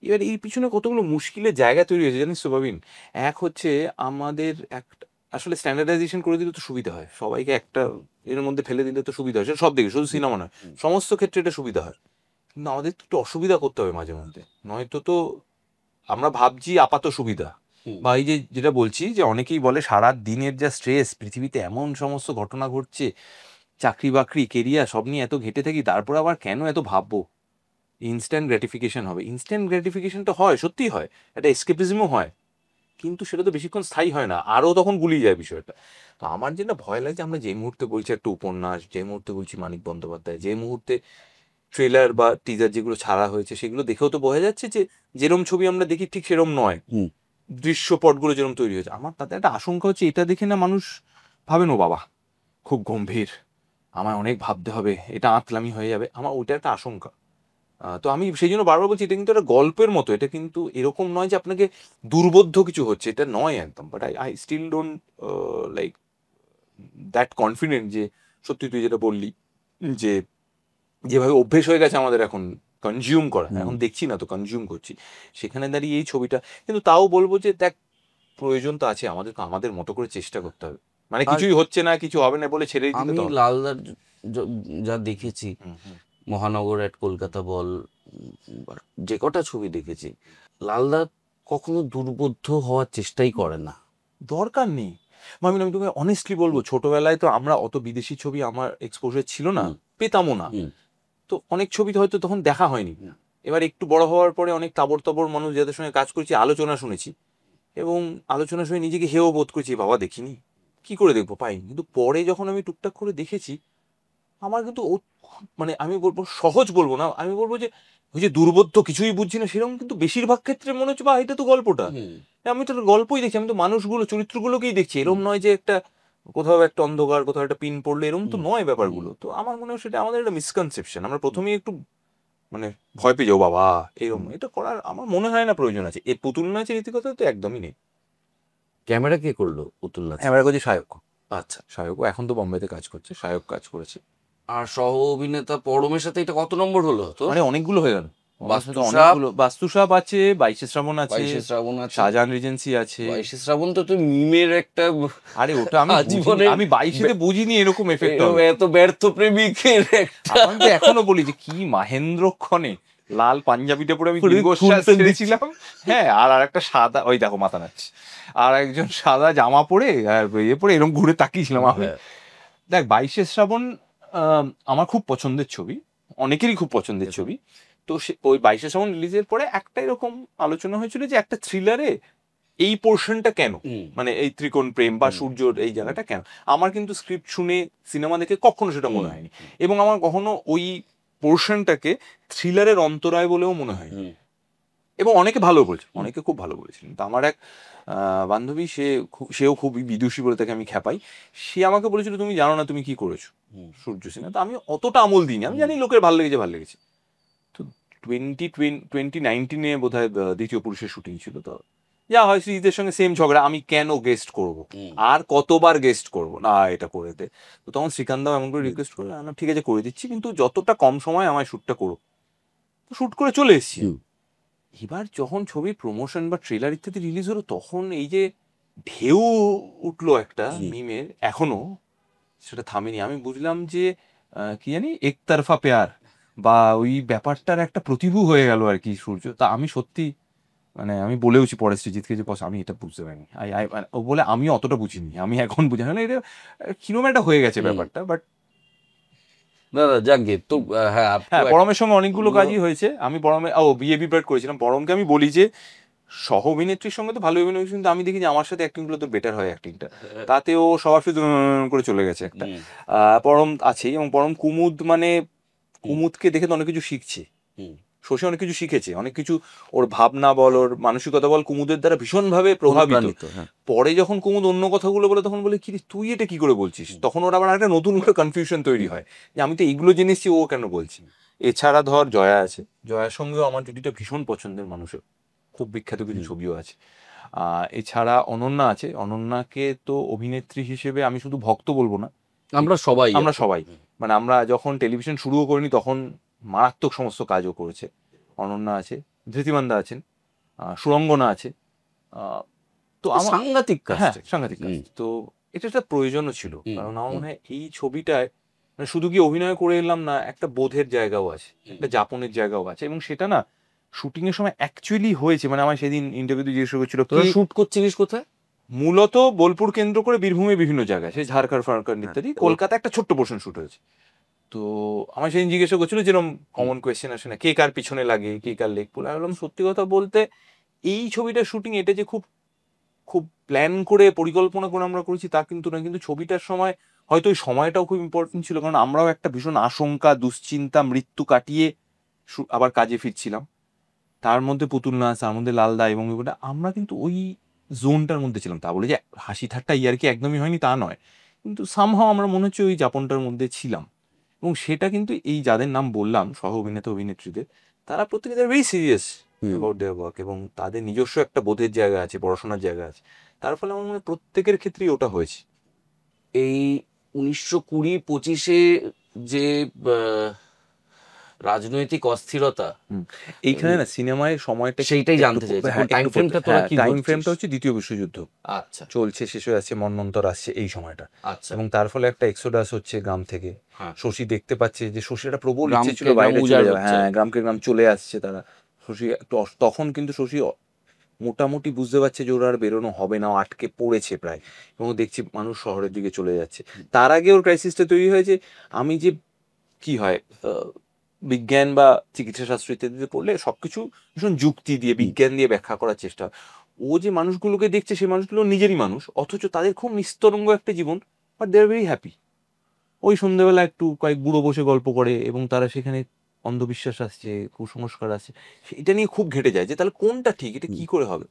[SPEAKER 1] এবার এই পিছনে কতগুলো মুশকিলের জায়গা তৈরি হয়েছে জানিস তো বাবিন। এক হচ্ছে, আমাদের একটা আসলে স্ট্যান্ডার্ডাইজেশন করে দিলে তো সুবিধা হয়, সবাইকে একটা এর মধ্যে ফেলে দিলে তো সুবিধা হয়, সেটা সব দিকে, শুধু সিনেমা নয়, সমস্ত ক্ষেত্রে এটা সুবিধা হয়। কিন্তু আমাদের তো একটু অসুবিধা করতে হবে মাঝে মধ্যে, নয়তো তো আমরা ভাবছি আপাত সুবিধা, বা এই যে যেটা বলছি, যে অনেকেই বলে সারা দিনের যা স্ট্রেস, পৃথিবীতে এমন সমস্ত ঘটনা ঘটছে, চাকরি বাকরি কেরিয়ার সব নিয়ে এত ঘেটে থাকি, তারপর আবার কেন এত ভাববো ইনস্ট্যান্ট গ্র্যাটিফিকেশন হবে। ইনস্ট্যান্ট গ্র্যাটিফিকেশন তো হয়, সত্যিই হয়, একটা এসকেপিজমও হয়, কিন্তু সেটা তো বেশিক্ষণ স্থায়ী হয় না, আরও তখন গুলিয়ে যায় বিষয়টা। তো আমার যেটা ভয় লাগছে, আমরা যে মুহূর্তে বলছি একটা উপন্যাস, যে মুহূর্তে বলছি মানিক বন্দ্যোপাধ্যায়, যে মুহূর্তে ট্রেলার বা টিজার যেগুলো ছাড়া হয়েছে, সেগুলো দেখেও তো বোঝা যাচ্ছে যে যেরম ছবি আমরা দেখি ঠিক সেরম নয়। দৃশ্যপটগুলো যেরকম তৈরি হয়েছে, আমার তাতে একটা আশঙ্কা হচ্ছে এটা দেখে না মানুষ ভাবেন ও বাবা খুব গম্ভীর, আমায় অনেক ভাবতে হবে, এটা আঁতলামি হয়ে যাবে, আমার ওইটা একটা আশঙ্কা। তো আমি সেই জন্য বারবার বলছি এটা কিন্তু একটা গল্পের মতো, এটা কিন্তু এরকম নয় যে আপনাকে দুর্বোধ্য কিছু হচ্ছে, এটা নয় একদম। But I I still don't like that confident যে সত্যি তুই যেটা বললি যে যেভাবে অভ্যেস হয়ে গেছে আমাদের এখন কনজিউম করা, এখন দেখছি না তো কনজিউম করছি, সেখানে দাঁড়িয়ে এই ছবিটা। কিন্তু তাও বলবো যে দেখ, প্রয়োজন তো আছে আমাদের, তো আমাদের মতো করে চেষ্টা করতে হবে, মানে
[SPEAKER 2] আর
[SPEAKER 1] কিছুই হচ্ছে না কিছু হবে না বলে ছেড়ে দিলে
[SPEAKER 2] আমি
[SPEAKER 1] তো হবে না।
[SPEAKER 2] লালদার যা দেখেছি,
[SPEAKER 1] হুম, হুম।
[SPEAKER 2] মহানগর এট কলকাতা বল, বা যে কটা ছবি দেখেছি, লালদা কখনো দুর্বোধ্য হওয়ার চেষ্টাই করে না।
[SPEAKER 1] দরকার নেই। মামিন, আমি তোকে অনেস্টলি বলবো, ছোটবেলায় তো আমরা অত বিদেশি ছবি আমার এক্সপোজার ছিল না,
[SPEAKER 2] হুম।
[SPEAKER 1] পেতামও না।
[SPEAKER 2] হুম।
[SPEAKER 1] তো অনেক ছবি তো হয়তো তখন দেখা হয়নি।
[SPEAKER 2] হুম।
[SPEAKER 1] এবার একটু বড় হওয়ার পরে অনেক তাবড় তাবড় মানুষ যাদের সঙ্গে কাজ করেছি আলোচনা শুনেছি, এবং আলোচনা শুনে নিজেকে হেয় বোধ করেছি, বাবা দেখিনি, কি করে দেখবো, পাইনি। কিন্তু পরে যখন আমি টুকটাক করে দেখেছি, আমার কিন্তু মানে আমি বলবো সহজ বলবো না, আমি বলবো যে ওই যে দুর্বোধ্য কিছুই বুঝছি না সেরকম কিন্তু বেশিরভাগ ক্ষেত্রে মনে হচ্ছে বা এটা তো গল্পটা,
[SPEAKER 2] হুম।
[SPEAKER 1] আমি তো গল্পই দেখছি, আমি তো মানুষগুলো চরিত্রগুলোকেই দেখছি, এরকম
[SPEAKER 2] হুম।
[SPEAKER 1] নয় যে একটা কোথাও একটা অন্ধকার, কোথাও একটা পিন পড়লে, এরকম তো
[SPEAKER 2] হুম।
[SPEAKER 1] নয়
[SPEAKER 2] হুম।
[SPEAKER 1] ব্যাপারগুলো। তো আমার মনে হয় সেটা আমাদের একটা মিসকনসেপশন, আমরা প্রথমেই একটু মানে ভয় পেয়ে যাও বাবা এরকম,
[SPEAKER 2] হুম।
[SPEAKER 1] এটা করার আমার মনে হয় না প্রয়োজন আছে। এই পুতুল নাচের রীতিকথা তো একদমই নেই।
[SPEAKER 2] ক্যামেরা কে করলো পুতুল নাচে?
[SPEAKER 1] এবার করছি সায়ক,
[SPEAKER 2] আচ্ছা।
[SPEAKER 1] সায়কও এখন তো বোম্বেতে কাজ করছে, সায়ক কাজ করেছে।
[SPEAKER 2] আর সহ অভিনেতা পরমের সাথে এটা কত নম্বর হলো তোর?
[SPEAKER 1] মানে অনেকগুলো হয়ে গেল, আমার সাথে
[SPEAKER 2] বাস্তুসাপ,
[SPEAKER 1] অনেকগুলো, বাস্তুসাপ আছে, বাইশে শ্রাবণ আছে,
[SPEAKER 2] 22শে শ্রাবণ আছে।
[SPEAKER 1] শাহজাহান রিজেন্সি আছে।
[SPEAKER 2] 22শে শ্রাবণ তো তুই মিমের একটা
[SPEAKER 1] আরে ওটা আমি বুঝিনি,
[SPEAKER 2] আজীবনের
[SPEAKER 1] আমি বাইশেতে বুঝিনি এরকম এফেক্ট হবে।
[SPEAKER 2] এত ব্যর্থ প্রেমিকের একটা
[SPEAKER 1] আমি তো এখনো বলি যে কি মাহেন্দ্রক্ষণে লাল পাঞ্জাবিটা পরে আমি
[SPEAKER 2] পুরো
[SPEAKER 1] দীর্ঘশ্বাস
[SPEAKER 2] খুলতে
[SPEAKER 1] ছেড়েছিলাম। হ্যাঁ, আর একটা সাদা, ওই দেখো মাথা নাচ, আর একজন সাদা জামা পরে আর ইয়ে পরে এরকম ঘুরে তাকিয়েছিলাম আমি।
[SPEAKER 2] হ্যাঁ।
[SPEAKER 1] দেখ, বাইশে শ্রাবণ আমার খুব পছন্দের ছবি, অনেকেরই খুব পছন্দের ছবি। তো সে ওই বাইশে শ্রাবণ রিলিজের পরে একটা এরকম আলোচনা হয়েছিল যে একটা থ্রিলারে এই পোর্শনটা কেন,
[SPEAKER 2] হুম।
[SPEAKER 1] মানে এই ত্রিকোণ প্রেম বা
[SPEAKER 2] হুম।
[SPEAKER 1] সূর্যর এই জায়গাটা কেন। আমার কিন্তু স্ক্রিপ্ট শুনে সিনেমা দেখে কখনো সেটা মনে
[SPEAKER 2] হুম।
[SPEAKER 1] হয়নি, এবং আমার কখনো ওই পোর্শনটাকে থ্রিলারের অন্তরায় বলেও মনে হয়নি।
[SPEAKER 2] হুম।
[SPEAKER 1] এবং অনেকে ভালো বলছে, অনেকে খুব ভালো বলেছিলেন। তো আমার এক বান্ধবী, সেও খুবই বিদুষী বলে তাকে আমি খেপাই, সে আমাকে বলেছিল তুমি জানো না তুমি কি করেছো
[SPEAKER 2] হুম।
[SPEAKER 1] সূর্য সিনহা। তো আমি অতটা আমল দিইনি, আমি জানি লোকের ভালো লেগেছে, ভালো লেগেছে। তো 2019 বোধ হয় দ্বিতীয় পুরুষের শুটিং ছিল, তো যা হয় শ্রীজিতের সঙ্গে সেম ঝগড়া, আমি কেন গেস্ট করব,
[SPEAKER 2] হুম।
[SPEAKER 1] আর কতবার গেস্ট করব, না এটা করে দে। তো তখন শ্রীকান্তও এমন করে রিকোয়েস্ট করে, না ঠিক আছে করে দিচ্ছি, কিন্তু যতটা কম সময় আমায় শ্যুটটা করো। তো শ্যুট করে চলে এসেছি।
[SPEAKER 2] হুম।
[SPEAKER 1] এবার যখন ছবির প্রমোশন বা ট্রেলার ইত্যাদি রিলিজ হলো, তখন এই যে ঢেউ উঠলো একটা
[SPEAKER 2] হুম।
[SPEAKER 1] মিমের, এখনো সেটা থামেনি। আমি বুঝলাম যে কি জানি একতরফা পেয়ার বা ওই ব্যাপারটার একটা প্রতিভূ হয়ে গেল আর কি সূর্য। তা আমি সত্যি মানে আমি বলেওছি পরে সৃজিতকে যে বস আমি এটা বুঝতে পারিনি, মানে ও বলে আমি অতটা বুঝিনি, আমি এখন বুঝি না এটা কিরকম একটা হয়ে গেছে
[SPEAKER 2] হুম।
[SPEAKER 1] ব্যাপারটা। বাট
[SPEAKER 2] না না, যাক গে তো। হ্যাঁ,
[SPEAKER 1] হ্যাঁ, পরমের সঙ্গে অনেকগুলো কাজই হয়েছে। আমি পরমে বিয়ে বিভ্রাট করেছিলাম, পরমকে আমি বলি যে সহ অভিনেত্রীর সঙ্গে তো ভালো অভিনয় হয়েছে, কিন্তু আমি দেখি যে আমার সাথে অ্যাক্টিং গুলো তো বেটার হয় অ্যাক্টিংটা, তাতে ও সবার সাথে করে চলে গেছে একটা।
[SPEAKER 2] হুম।
[SPEAKER 1] পরম আছেই, এবং পরম কুমুদ মানে
[SPEAKER 2] হুম।
[SPEAKER 1] কুমুদকে দেখে তো অনেক কিছু শিখছে,
[SPEAKER 2] হুম।
[SPEAKER 1] শশী অনেক কিছু শিখেছে, অনেক কিছু ওর ভাবনা বল, ওর মানসিকতা বল, কুমুদের দ্বারা ভীষণভাবে প্রভাবিত।
[SPEAKER 2] অনুপ্রাণিত, হ্যাঁ।
[SPEAKER 1] পরে যখন কুমুদ অন্য কথাগুলো বলে তখন বলে কি রে, তুই এটা কি করে বলছিস, তখন ওর আবার একটা নতুন করে কনফিউশন তৈরি হয় যে আমি তো এইগুলো জেনেছি, ও কেন বলছি। এছাড়া ধর জয়া আছে, জয়ার সঙ্গেও আমার জুটিটা ভীষণ পছন্দের, মানুষের খুব বিখ্যাত কিছু ছবিও আছে। এছাড়া অনন্যা আছে, অনন্যাকে তো অভিনেত্রী হিসেবে আমি শুধু ভক্ত বলবো না,
[SPEAKER 2] আমরা সবাই
[SPEAKER 1] আমরা
[SPEAKER 2] আছি।
[SPEAKER 1] সবাই, মানে আমরা যখন টেলিভিশন শুরুও করিনি তখন মারাত্মক সমস্ত কাজও করেছে। অনন্যা আছে, ধৃতিমানদা আছেন, সুরঙ্গনা আছে। আহ, তো আমার
[SPEAKER 2] সাংঘাতিক
[SPEAKER 1] হ্যাঁ
[SPEAKER 2] কাজটা।
[SPEAKER 1] সাংঘাতিক কাজ। তো এটা একটা প্রয়োজনও ছিল,
[SPEAKER 2] হুম।
[SPEAKER 1] কারণ আমার
[SPEAKER 2] হুম।
[SPEAKER 1] মনে হয় এই ছবিটায় মানে শুধু কি অভিনয় করে এলাম না, একটা বোধের জায়গাও আছে, একটা যাপনের জায়গাও আছে, এবং সেটা না শুটিং এর সময় অ্যাকচুয়ালি হয়েছে। মানে আমার সেদিন ইন্টারভিউতে জিজ্ঞেস করছিল
[SPEAKER 2] তোরা
[SPEAKER 1] কি,
[SPEAKER 2] শুট করছিলিস কোথায়?
[SPEAKER 1] মূলত বোলপুর কেন্দ্র করে বীরভূমের বিভিন্ন জায়গায়, সেই ঝাড়খণ্ড ফারখণ্ড ইত্যাদি, কলকাতা একটা ছোট্ট পোর্শন শুট হয়েছে। তো আমার সেদিন জিজ্ঞাসা করছিল যেরকম কমন কোয়েশ্চেন আসে না, কে কার পিছনে লাগে, কে কার লেগ পুল। আমি বললাম সত্যি কথা বলতে এই ছবিটার শুটিং এটা যে খুব খুব প্ল্যান করে পরিকল্পনা করে আমরা করেছি তা কিন্তু না, কিন্তু ছবিটার সময় হয়তো ওই সময়টাও খুব ইম্পর্টেন্ট ছিল, কারণ আমরাও একটা ভীষণ আশঙ্কা দুশ্চিন্তা মৃত্যু কাটিয়ে আবার কাজে ফিরছিলাম। তার মধ্যে পুতুল নাচ, তার মধ্যে লালদা এবং ওটা আমরা কিন্তু ওই জোনটার মধ্যে ছিলাম। তা বলে যে হাসি ঠাট্টা ইয়ার্কি একদমই হয়নি তা নয়, কিন্তু সামহাও আমরা মনে হচ্ছে ওই যাপনটার মধ্যে ছিলাম। এবং সেটা কিন্তু এই যাদের নাম বললাম সহ অভিনেতা অভিনেত্রীদের, তারা প্রত্যেকে very serious about their work, এবং তাদের নিজস্ব একটা বোধের জায়গা আছে, পড়াশোনার জায়গা আছে। তার ফলে আমার মনে হয় প্রত্যেকের ক্ষেত্রেই ওটা হয়েছে।
[SPEAKER 2] এই 1920-25-এ যে আহ, রাজনৈতিক অস্থিরতা,
[SPEAKER 1] এইখানে না সিনেমায় সময়টা
[SPEAKER 2] সেইটাই জানতে চাইছি। টাইম ফ্রেমটা তোরা কি
[SPEAKER 1] টাইম
[SPEAKER 2] ধরছিস?
[SPEAKER 1] ফ্রেমটা হচ্ছে দ্বিতীয় বিশ্বযুদ্ধ
[SPEAKER 2] আচ্ছা
[SPEAKER 1] চলছে, শেষ হয়ে আসছে, মন্বন্তর আসছে এই সময়টা।
[SPEAKER 2] আচ্ছা।
[SPEAKER 1] এবং তার ফলে একটা এক্সোডাস হচ্ছে গ্রাম থেকে।
[SPEAKER 2] হ্যাঁ।
[SPEAKER 1] শশী দেখতে পাচ্ছে যে শশীর একটা প্রবল ইচ্ছে ছিল
[SPEAKER 2] গ্রামকে গ্রাম
[SPEAKER 1] বাইরে
[SPEAKER 2] উজাড়
[SPEAKER 1] চলে যাবে,
[SPEAKER 2] হচ্ছে।
[SPEAKER 1] হ্যাঁ গ্রামকে গ্রাম চলে আসছে তারা। শশী তখন কিন্তু শশী মোটামুটি বুঝতে পারছে যে ওর আর বেরোনো হবে না, ও আটকে পড়েছে প্রায়, এবং দেখছি মানুষ শহরের দিকে চলে যাচ্ছে। তার আগে ওর ক্রাইসিসটা তৈরি হয়েছে, আমি যে কি হয় বিজ্ঞান বা চিকিৎসা শাস্ত্র ইত্যাদিতে পড়লে সবকিছু ভীষণ যুক্তি দিয়ে বিজ্ঞান দিয়ে ব্যাখ্যা করার চেষ্টা। ও যে মানুষগুলোকে দেখছে সেই মানুষগুলো নিজেরই মানুষ, অথচ তাদের খুব নিস্তরঙ্গ একটা জীবন, but they are very happy. ওই সন্ধ্যেবেলা একটু কয়েক বুড়ো বসে গল্প করে, এবং তারা সেখানে অন্ধবিশ্বাস আসছে, কুসংস্কার আসছে, এটা নিয়ে খুব ঘেটে যায় যে তাহলে কোনটা ঠিক, এটা কি করে হবে।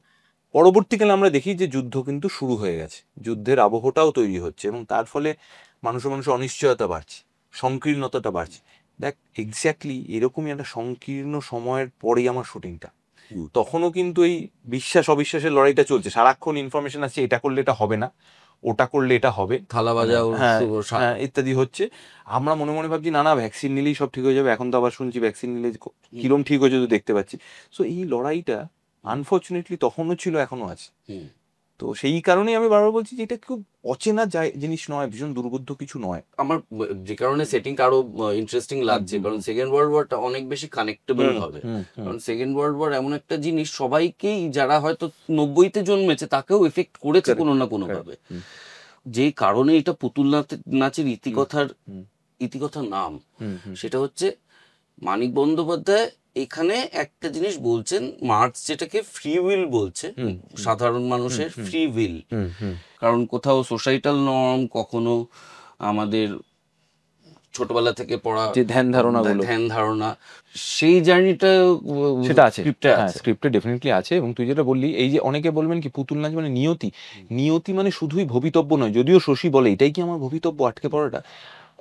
[SPEAKER 1] পরবর্তীকালে আমরা দেখি যে যুদ্ধ কিন্তু শুরু হয়ে গেছে, যুদ্ধের আবহটাও তৈরি হচ্ছে, এবং তার ফলে মানুষের অনিশ্চয়তা বাড়ছে, সংকীর্ণতাটা বাড়ছে। দেখ এক্স্যাক্টলি এরকমই একটা সংকীর্ণ সময়ের পরেই আমার শুটিংটা। তখনও কিন্তু এই বিশ্বাস অবিশ্বাসের লড়াইটা চলছে, সারাক্ষণ ইনফরমেশন আসছে এটা করলে এটা হবে না, ওটা করলে এটা হবে,
[SPEAKER 2] থালা বাজা
[SPEAKER 1] হ্যাঁ ইত্যাদি হচ্ছে। আমরা মনে মনে ভাবছি না না ভ্যাকসিন নিলেই সব ঠিক হয়ে যাবে, এখন তো আবার শুনছি ভ্যাকসিন নিলে কিরম ঠিক হয়েছে তো দেখতে পাচ্ছি। সো এই লড়াইটা আনফর্চুনেটলি তখনও ছিল, এখনো আছে। তো সেই কারণেই আমি বারবার বলছি যে এটা খুব অচেনা জিনিস নয়, ভীষণ দুর্বোধ্য কিছু নয়।
[SPEAKER 2] আমার যে কারণে সেটিংটা আরো ইন্টারেস্টিং লাগছে, কারণ সেকেন্ড ওয়ার্ল্ড ওয়ারটা অনেক বেশি কানেক্টেবল হবে। কারণ সেকেন্ড ওয়ার্ল্ড ওয়ার এমন একটা জিনিস সবাইকেই, যারা হয়তো 90-তে জন্মেছে তাকেও এফেক্ট করেছে কোনো না কোনো ভাবে। যে কারণে এটা পুতুল নাচের ইতিকথার নাম, সেটা হচ্ছে মানিক বন্দ্যোপাধ্যায় এখানে একটা জিনিস বলছেন, মার্কস যেটাকে ফ্রি উইল বলছে, সাধারণ মানুষের ফ্রি উইল। কারণ কোথাও সোসাইটাল নর্ম, কখনো আমাদের ছোটবেলা থেকে পড়া
[SPEAKER 1] যে ধ্যান ধারণা,
[SPEAKER 2] সেই জার্নিটা
[SPEAKER 1] সেটা আছে, স্ক্রিপ্টে ডেফিনেটলি আছে। এবং তুই যেটা বললি, এই যে অনেকে বলবেন কি পুতুল নাচ মানে নিয়তি, নিয়তি মানে শুধুই ভবিতব্য নয়, যদিও শশী বলে এটাই কি আমার ভবিতব্য আটকে পড়াটা,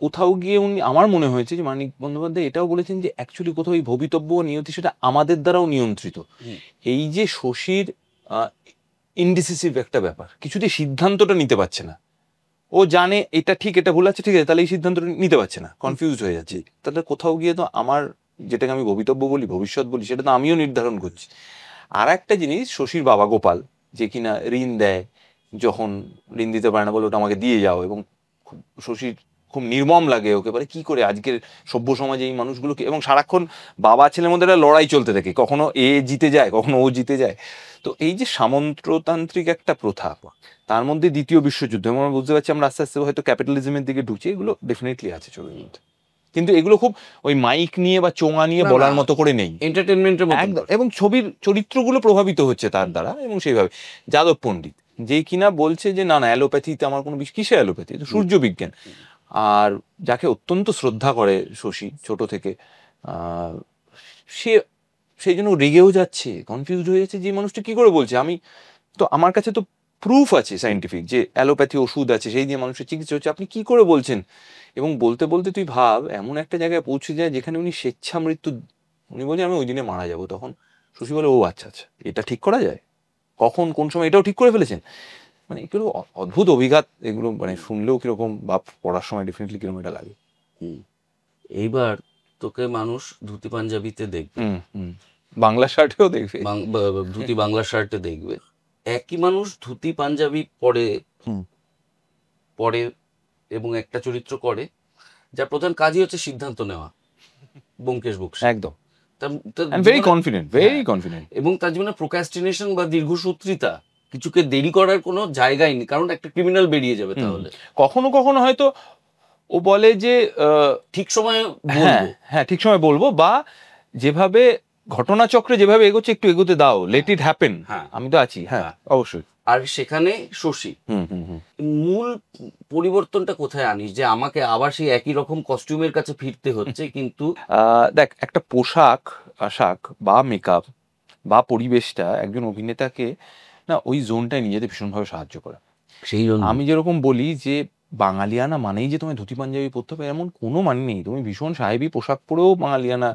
[SPEAKER 1] কোথাও গিয়ে উনি, আমার মনে হয়েছে যে মানিক বন্দ্যোপাধ্যায় এটাও বলেছেন যে অ্যাকচুয়ালি কোথাও এই ভবিতব্য ও নিয়তি সেটা আমাদের দ্বারাও নিয়ন্ত্রিত। এই যে শশীর ইনডিসিসিভ একটা ব্যাপার, কিছুতেই সিদ্ধান্তটা নিতে পারছে না, ও জানে এটা ঠিক এটা ভুল আছে, ঠিক আছে, তাহলে এই সিদ্ধান্তটা নিতে পারছে না, কনফিউজড হয়ে যাচ্ছে। তাহলে কোথাও গিয়ে তো আমার যেটাকে আমি ভবিতব্য বলি, ভবিষ্যৎ বলি, সেটা তো আমিও নির্ধারণ করছি। আর একটা জিনিস, শশীর বাবা গোপাল যে কিনা ঋণ দেয়, যখন ঋণ দিতে পারে না বলে ওটা আমাকে দিয়ে যাও, এবং শশীর খুব নির্মম লাগে ওকে, বলে কি করে আজকের সভ্য সমাজে এই মানুষগুলোকে, এবং সারাক্ষণ বাবা ছেলের মধ্যে একটা লড়াই চলতে থাকে, কখনো এ জিতে যায় কখনো ও জিতে যায়। তো এই যে সামন্ততান্ত্রিক একটা প্রথা, তার মধ্যে দ্বিতীয় বিশ্বযুদ্ধ, আমরা বুঝতে পারছি আমরা আস্তে আস্তে হয়তো ক্যাপিটালিজমের দিকে ঢুকছি, এগুলো ডেফিনেটলি আছে ছবির মধ্যে, কিন্তু এগুলো খুব ওই মাইক নিয়ে বা চোঙা নিয়ে বলার মতো করে নেই,
[SPEAKER 2] এন্টারটেনমেন্টের মতো
[SPEAKER 1] একদম। এবং ছবির চরিত্রগুলো প্রভাবিত হচ্ছে তার দ্বারা, এবং সেইভাবে যাদব পণ্ডিত যে কিনা বলছে যে না না অ্যালোপ্যাথিতে আমার কোনো কিসে অ্যালোপ্যাথি, সূর্য বিজ্ঞান। আর যাকে অত্যন্ত শ্রদ্ধা করে শশী ছোট থেকে, সে সেই জন্য রেগেও যাচ্ছে, কনফিউজড হয়ে যাচ্ছে যে মানুষটা কি করে বলছে। আমি তো, আমার কাছে তো প্রুফ আছে সাইন্টিফিক যে অ্যালোপ্যাথি ওষুধ আছে, সেই দিয়ে মানুষের চিকিৎসা হচ্ছে, আপনি কি করে বলছেন। এবং বলতে বলতে তুই ভাব এমন একটা জায়গায় পৌঁছে যায় যেখানে উনি স্বেচ্ছা মৃত্যু, উনি বলছেন আমি ওই দিনে মারা যাবো, তখন শশী বলে ও আচ্ছা আচ্ছা এটা ঠিক করা যায়, কখন কোন সময় এটাও ঠিক করে ফেলেছেন। মানে এগুলো অদ্ভুত অভিঘাত, এগুলো মানে শুনলেও কিরকম, বা পড়ার সময় ডেফিনেটলি কিরকম এটা লাগে।
[SPEAKER 2] এইবার তোকে মানুষ ধুতি পাঞ্জাবিতে দেখবে,
[SPEAKER 1] বাংলা শার্টেও দেখবে,
[SPEAKER 2] ধুতি বাংলা শার্টে দেখবে, একই মানুষ ধুতি পাঞ্জাবি পরে এবং একটা চরিত্র করে যার প্রধান কাজই হচ্ছে সিদ্ধান্ত নেওয়া, ব্যোমকেশ বক্সী,
[SPEAKER 1] একদম ভেরি কনফিডেন্ট,
[SPEAKER 2] এবং তার জীবনে প্রোক্রাস্টিনেশন বা দীর্ঘসূত্রিতা, কিছুকে দেরি করার কোনো জায়গাই নেই, কারণ একটা ক্রিমিনাল বেরিয়ে যাবে তাহলে।
[SPEAKER 1] কখনো কখনো হয়তো ও বলে যে
[SPEAKER 2] ঠিক সময়
[SPEAKER 1] হ্যাঁ ঠিক সময় বলবো, বা যেভাবে ঘটনাচক্রে যেভাবে এগোচ্ছে একটু এগোতে দাও, লেট ইট হ্যাপেন, আমি তো আছি, হ্যাঁ অবশ্যই।
[SPEAKER 2] আর সেখানে শশী মূল পরিবর্তনটা কোথায় আনিস, যে আমাকে আবার সেই একই রকম কস্টিউমের কাছে ফিরতে হচ্ছে? কিন্তু
[SPEAKER 1] দেখ একটা পোশাক আশাক বা মেকআপ বা পরিবেশটা একজন অভিনেতাকে না ওই জোনটায় নিয়ে যেতে ভীষণভাবে সাহায্য করে।
[SPEAKER 2] সেই জন্য
[SPEAKER 1] আমি যেরকম বলি যে বাঙালিয়ানা মানেই যে তোমায় ধুতি পাঞ্জাবি পরতে হবে এমন কোনো মানে নেই, তুমি ভীষণ সাহেবি পোশাক পরেও বাঙালিয়ানা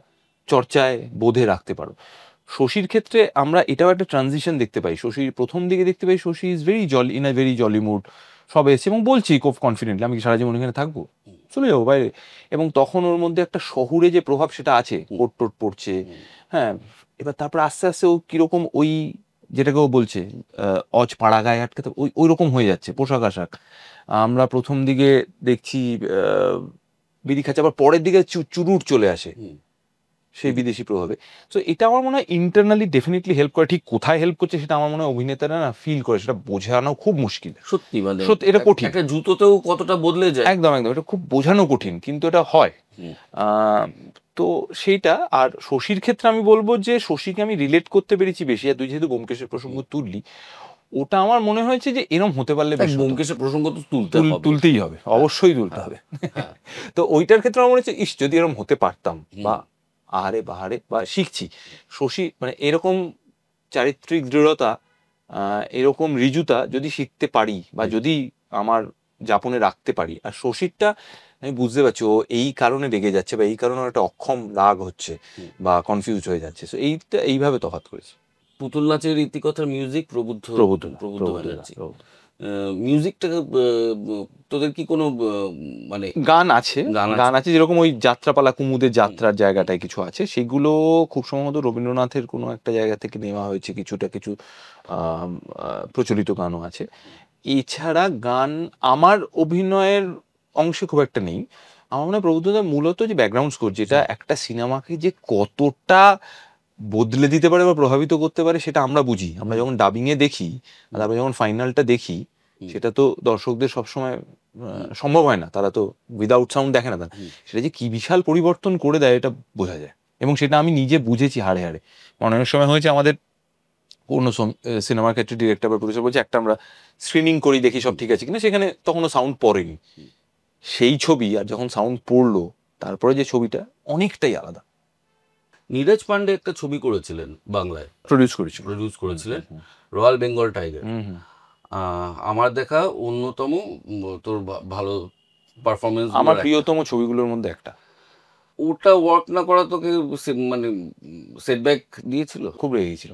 [SPEAKER 1] চর্চায় বোধে রাখতে পারো। শশীর ক্ষেত্রে আমরা এটাও একটা ট্রানজিশন দেখতে পাই। শশীর প্রথম দিকে দেখতে পাই Shashi is very jolly, in a very jolly mood, সব এসছে এবং বলছি খুব কনফিডেন্টলি আমি কি সারা জীবন এখানে থাকবো, চলে যাবো বাইরে। এবং তখন ওর মধ্যে একটা শহুরে যে প্রভাব সেটা আছে, কোট টোট পড়ছে, হ্যাঁ। এবার তারপর আস্তে আস্তে ও কিরকম ওই যেটাকে ও বলছে অজ পাড়া গায়ে আটকাতে ওই ওই রকম হয়ে যাচ্ছে পোশাক আশাক। আমরা প্রথম দিকে দেখছি বিড়ি খাচ্ছে, আবার পরের দিকে চুরুট চলে আসে সেই বিদেশি প্রভাবে। তো এটা আমার মনে হয় ইন্টারনালি ডেফিনেটলি হেল্প করে। ঠিক কোথায় হেল্প করছে সেটা আমার মনে হয় অভিনেতারা না ফিল করে, সেটা বোঝানো খুব মুশকিল।
[SPEAKER 2] সত্যি মানে
[SPEAKER 1] সত্যি এটা কঠিন,
[SPEAKER 2] একটা জুতোতেও কতটা বদলে যায়।
[SPEAKER 1] একদম একদম, এটা খুব বোঝানো কঠিন কিন্তু এটা হয়। তো সেইটা। আর শশীর ক্ষেত্রে আমি বলবো যে শশীকে আমি রিলেট করতে পেরেছি বেশি। আর তুই যেহেতু ব্যোমকেশের প্রসঙ্গ তুললি, ওটা আমার মনে হয়েছে যে এরম হতে পারলে বেশ হতো।
[SPEAKER 2] ব্যোমকেশের প্রসঙ্গ তো
[SPEAKER 1] তুলতেই হবে, অবশ্যই তুলতে হবে। তো ওইটার ক্ষেত্রে আমার মনে হচ্ছে ইস যদি এরম হতে পারতাম, বা আহারে বাহারে বা শিখছি শশী মানে এরকম চারিত্রিক দৃঢ়তা, এরকম ঋজুতা যদি শিখতে পারি বা যদি আমার যাপনে রাখতে পারি। আর শশীরটা আমি বুঝতে পারছি ও এই কারণে রেগে যাচ্ছে বা এই কারণে একটা অক্ষম রাগ হচ্ছে বা কনফিউজ হয়ে যাচ্ছে, তো এইটা এইভাবে তফাৎ করেছে।
[SPEAKER 2] পুতুল নাচের রীতিকথার মিউজিক প্রবুদ্ধ ব্যানার্জি। মিউজিকটা তোদের কি কোনো মানে
[SPEAKER 1] গান আছে যেরকম ওই যাত্রাপালা কুমুদের যাত্রার জায়গাটায় কিছু আছে, সেগুলো খুব সম্ভবত রবীন্দ্রনাথের কোনো একটা জায়গা থেকে নেওয়া হয়েছে, কিছু প্রচলিত গানও আছে। এছাড়া গান আমার অভিনয়ের অংশে খুব একটা নেই। আমার মনে হয় প্রবুদ্ধদা মূলত যে ব্যাকগ্রাউন্ড স্কোর, যেটা একটা সিনেমাকে যে কতটা বদলে দিতে পারে বা প্রভাবিত করতে পারে সেটা আমরা বুঝি। আমরা যখন ডাবিং এ দেখি, তারপরে যখন ফাইনালটা দেখি, সেটা তো দর্শকদের সবসময় সম্ভব হয় না, তারা তো উইদাউট সাউন্ড দেখে না। তারা সেটা যে কি বিশাল পরিবর্তন করে দেয় এটা বোঝা যায়, এবং সেটা আমি নিজে বুঝেছি হাড়ে হাড়ে। অনেক সময় হয়েছে আমাদের কোনো সিনেমার ক্ষেত্রে ডিরেক্টর বা প্রডিউসার বলছে একটা আমরা স্ক্রিনিং করি দেখি সব ঠিক আছে কিনা, সেখানে তখনও সাউন্ড পড়েনি। সেই ছবি আর যখন সাউন্ড পড়লো তারপরে যে ছবিটা অনেকটাই আলাদা।
[SPEAKER 2] নীরজ পান্ডে একটা ছবি করেছিলেন বাংলায়, প্রডিউস করেছিলেন, রয়্যাল বেঙ্গল টাইগার। আমার দেখা অন্যতম তোর ভালো পারফরমেন্স,
[SPEAKER 1] আমার প্রিয়তম ছবিগুলোর মধ্যে একটা।
[SPEAKER 2] ওটা ওয়ার্ক না করা তোকে মানে সেটব্যাক দিয়েছিল?
[SPEAKER 1] খুব রেগে গেছিল,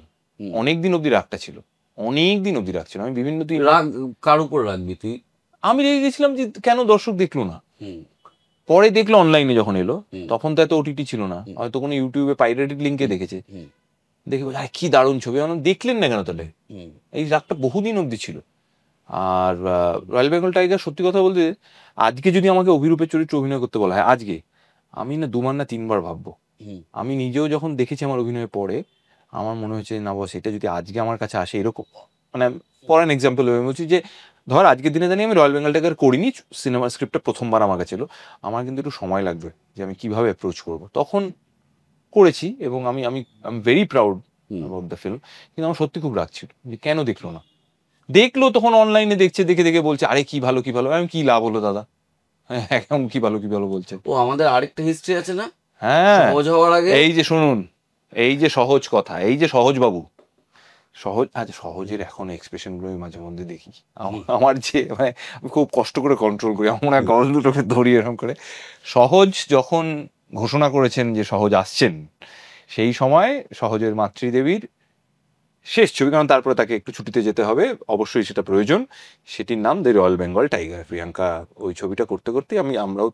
[SPEAKER 1] অনেকদিন অব্দি রাগটা ছিল, অনেকদিন অব্দি রাগ ছিল। আমি বিভিন্ন তুই
[SPEAKER 2] রাগ কার উপর রাখবি তুই?
[SPEAKER 1] আমি রেগে গেছিলাম যে কেন দর্শক দেখলো না। পরে দেখলো অনলাইনে যখন এলো, তখন তো এত ওটিটি ছিল না, হয়তো কোনো ইউটিউবে পাইরেটেড লিঙ্কে দেখেছে, দেখে বলে আরে কি দারুণ ছবি, দেখলেন না কেন তাহলে। এই রাগটা বহুদিন অব্দি ছিল। আর রয়্যাল বেঙ্গল টাইগার সত্যি কথা বলতে আজকে যদি আমাকে অভিরূপের চরিত্রে অভিনয় করতে বলা হয় আজকে, আমি না দুবার না তিনবার ভাববো। আমি নিজেও যখন দেখেছি আমার অভিনয়ের পরে, আমার মনে হচ্ছে না বস এটা যদি আজকে আমার কাছে আসে এরকম, মানে ফর অ্যান এক্সাম্পল আমি বলছি যে ধর আজকের দিনে দাঁড়িয়ে আমি রয়্যাল বেঙ্গল টাইগার করিনি, সিনেমার স্ক্রিপ্টটা প্রথমবার আমার কাছে এলো, আমার কিন্তু একটু সময় লাগবে যে আমি কিভাবে অ্যাপ্রোচ করবো। তখন করেছি এবং আমি আমি very proud about the film. কিন্তু আমার সত্যি খুব রাগ ছিল যে কেন দেখলো না। দেখলো তখন অনলাইনে দেখছে, দেখে দেখে বলছে আরে কি ভালো কি ভালো। আমি কি লাভ হলো দাদা, এখন কি ভালো বলছে।
[SPEAKER 2] ও আমাদের আরেকটা হিস্ট্রি আছে না,
[SPEAKER 1] হ্যাঁ
[SPEAKER 2] সহজ হওয়ার আগে।
[SPEAKER 1] এই যে শুনুন, এই যে সহজ কথা, এই যে সহজ বাবু, সহজ আচ্ছা সহজের এখন এক্সপ্রেশন গুলো মাঝে মধ্যে দেখি, আমার যে মানে আমি খুব কষ্ট করে কন্ট্রোল করি, আমার গরম দুটোকে ধরি এরকম করে। সহজ যখন ঘোষণা করেছেন যে সহজ আসছেন, সেই সময় সহজের মাতৃদেবীর শেষ ছবি, কারণ তারপরে তাকে একটু ছুটিতে যেতে হবে, অবশ্যই সেটা প্রয়োজন, সেটির নাম the royal Bengal tiger. Priyanka ওই ছবিটা করতে করতে আমরাও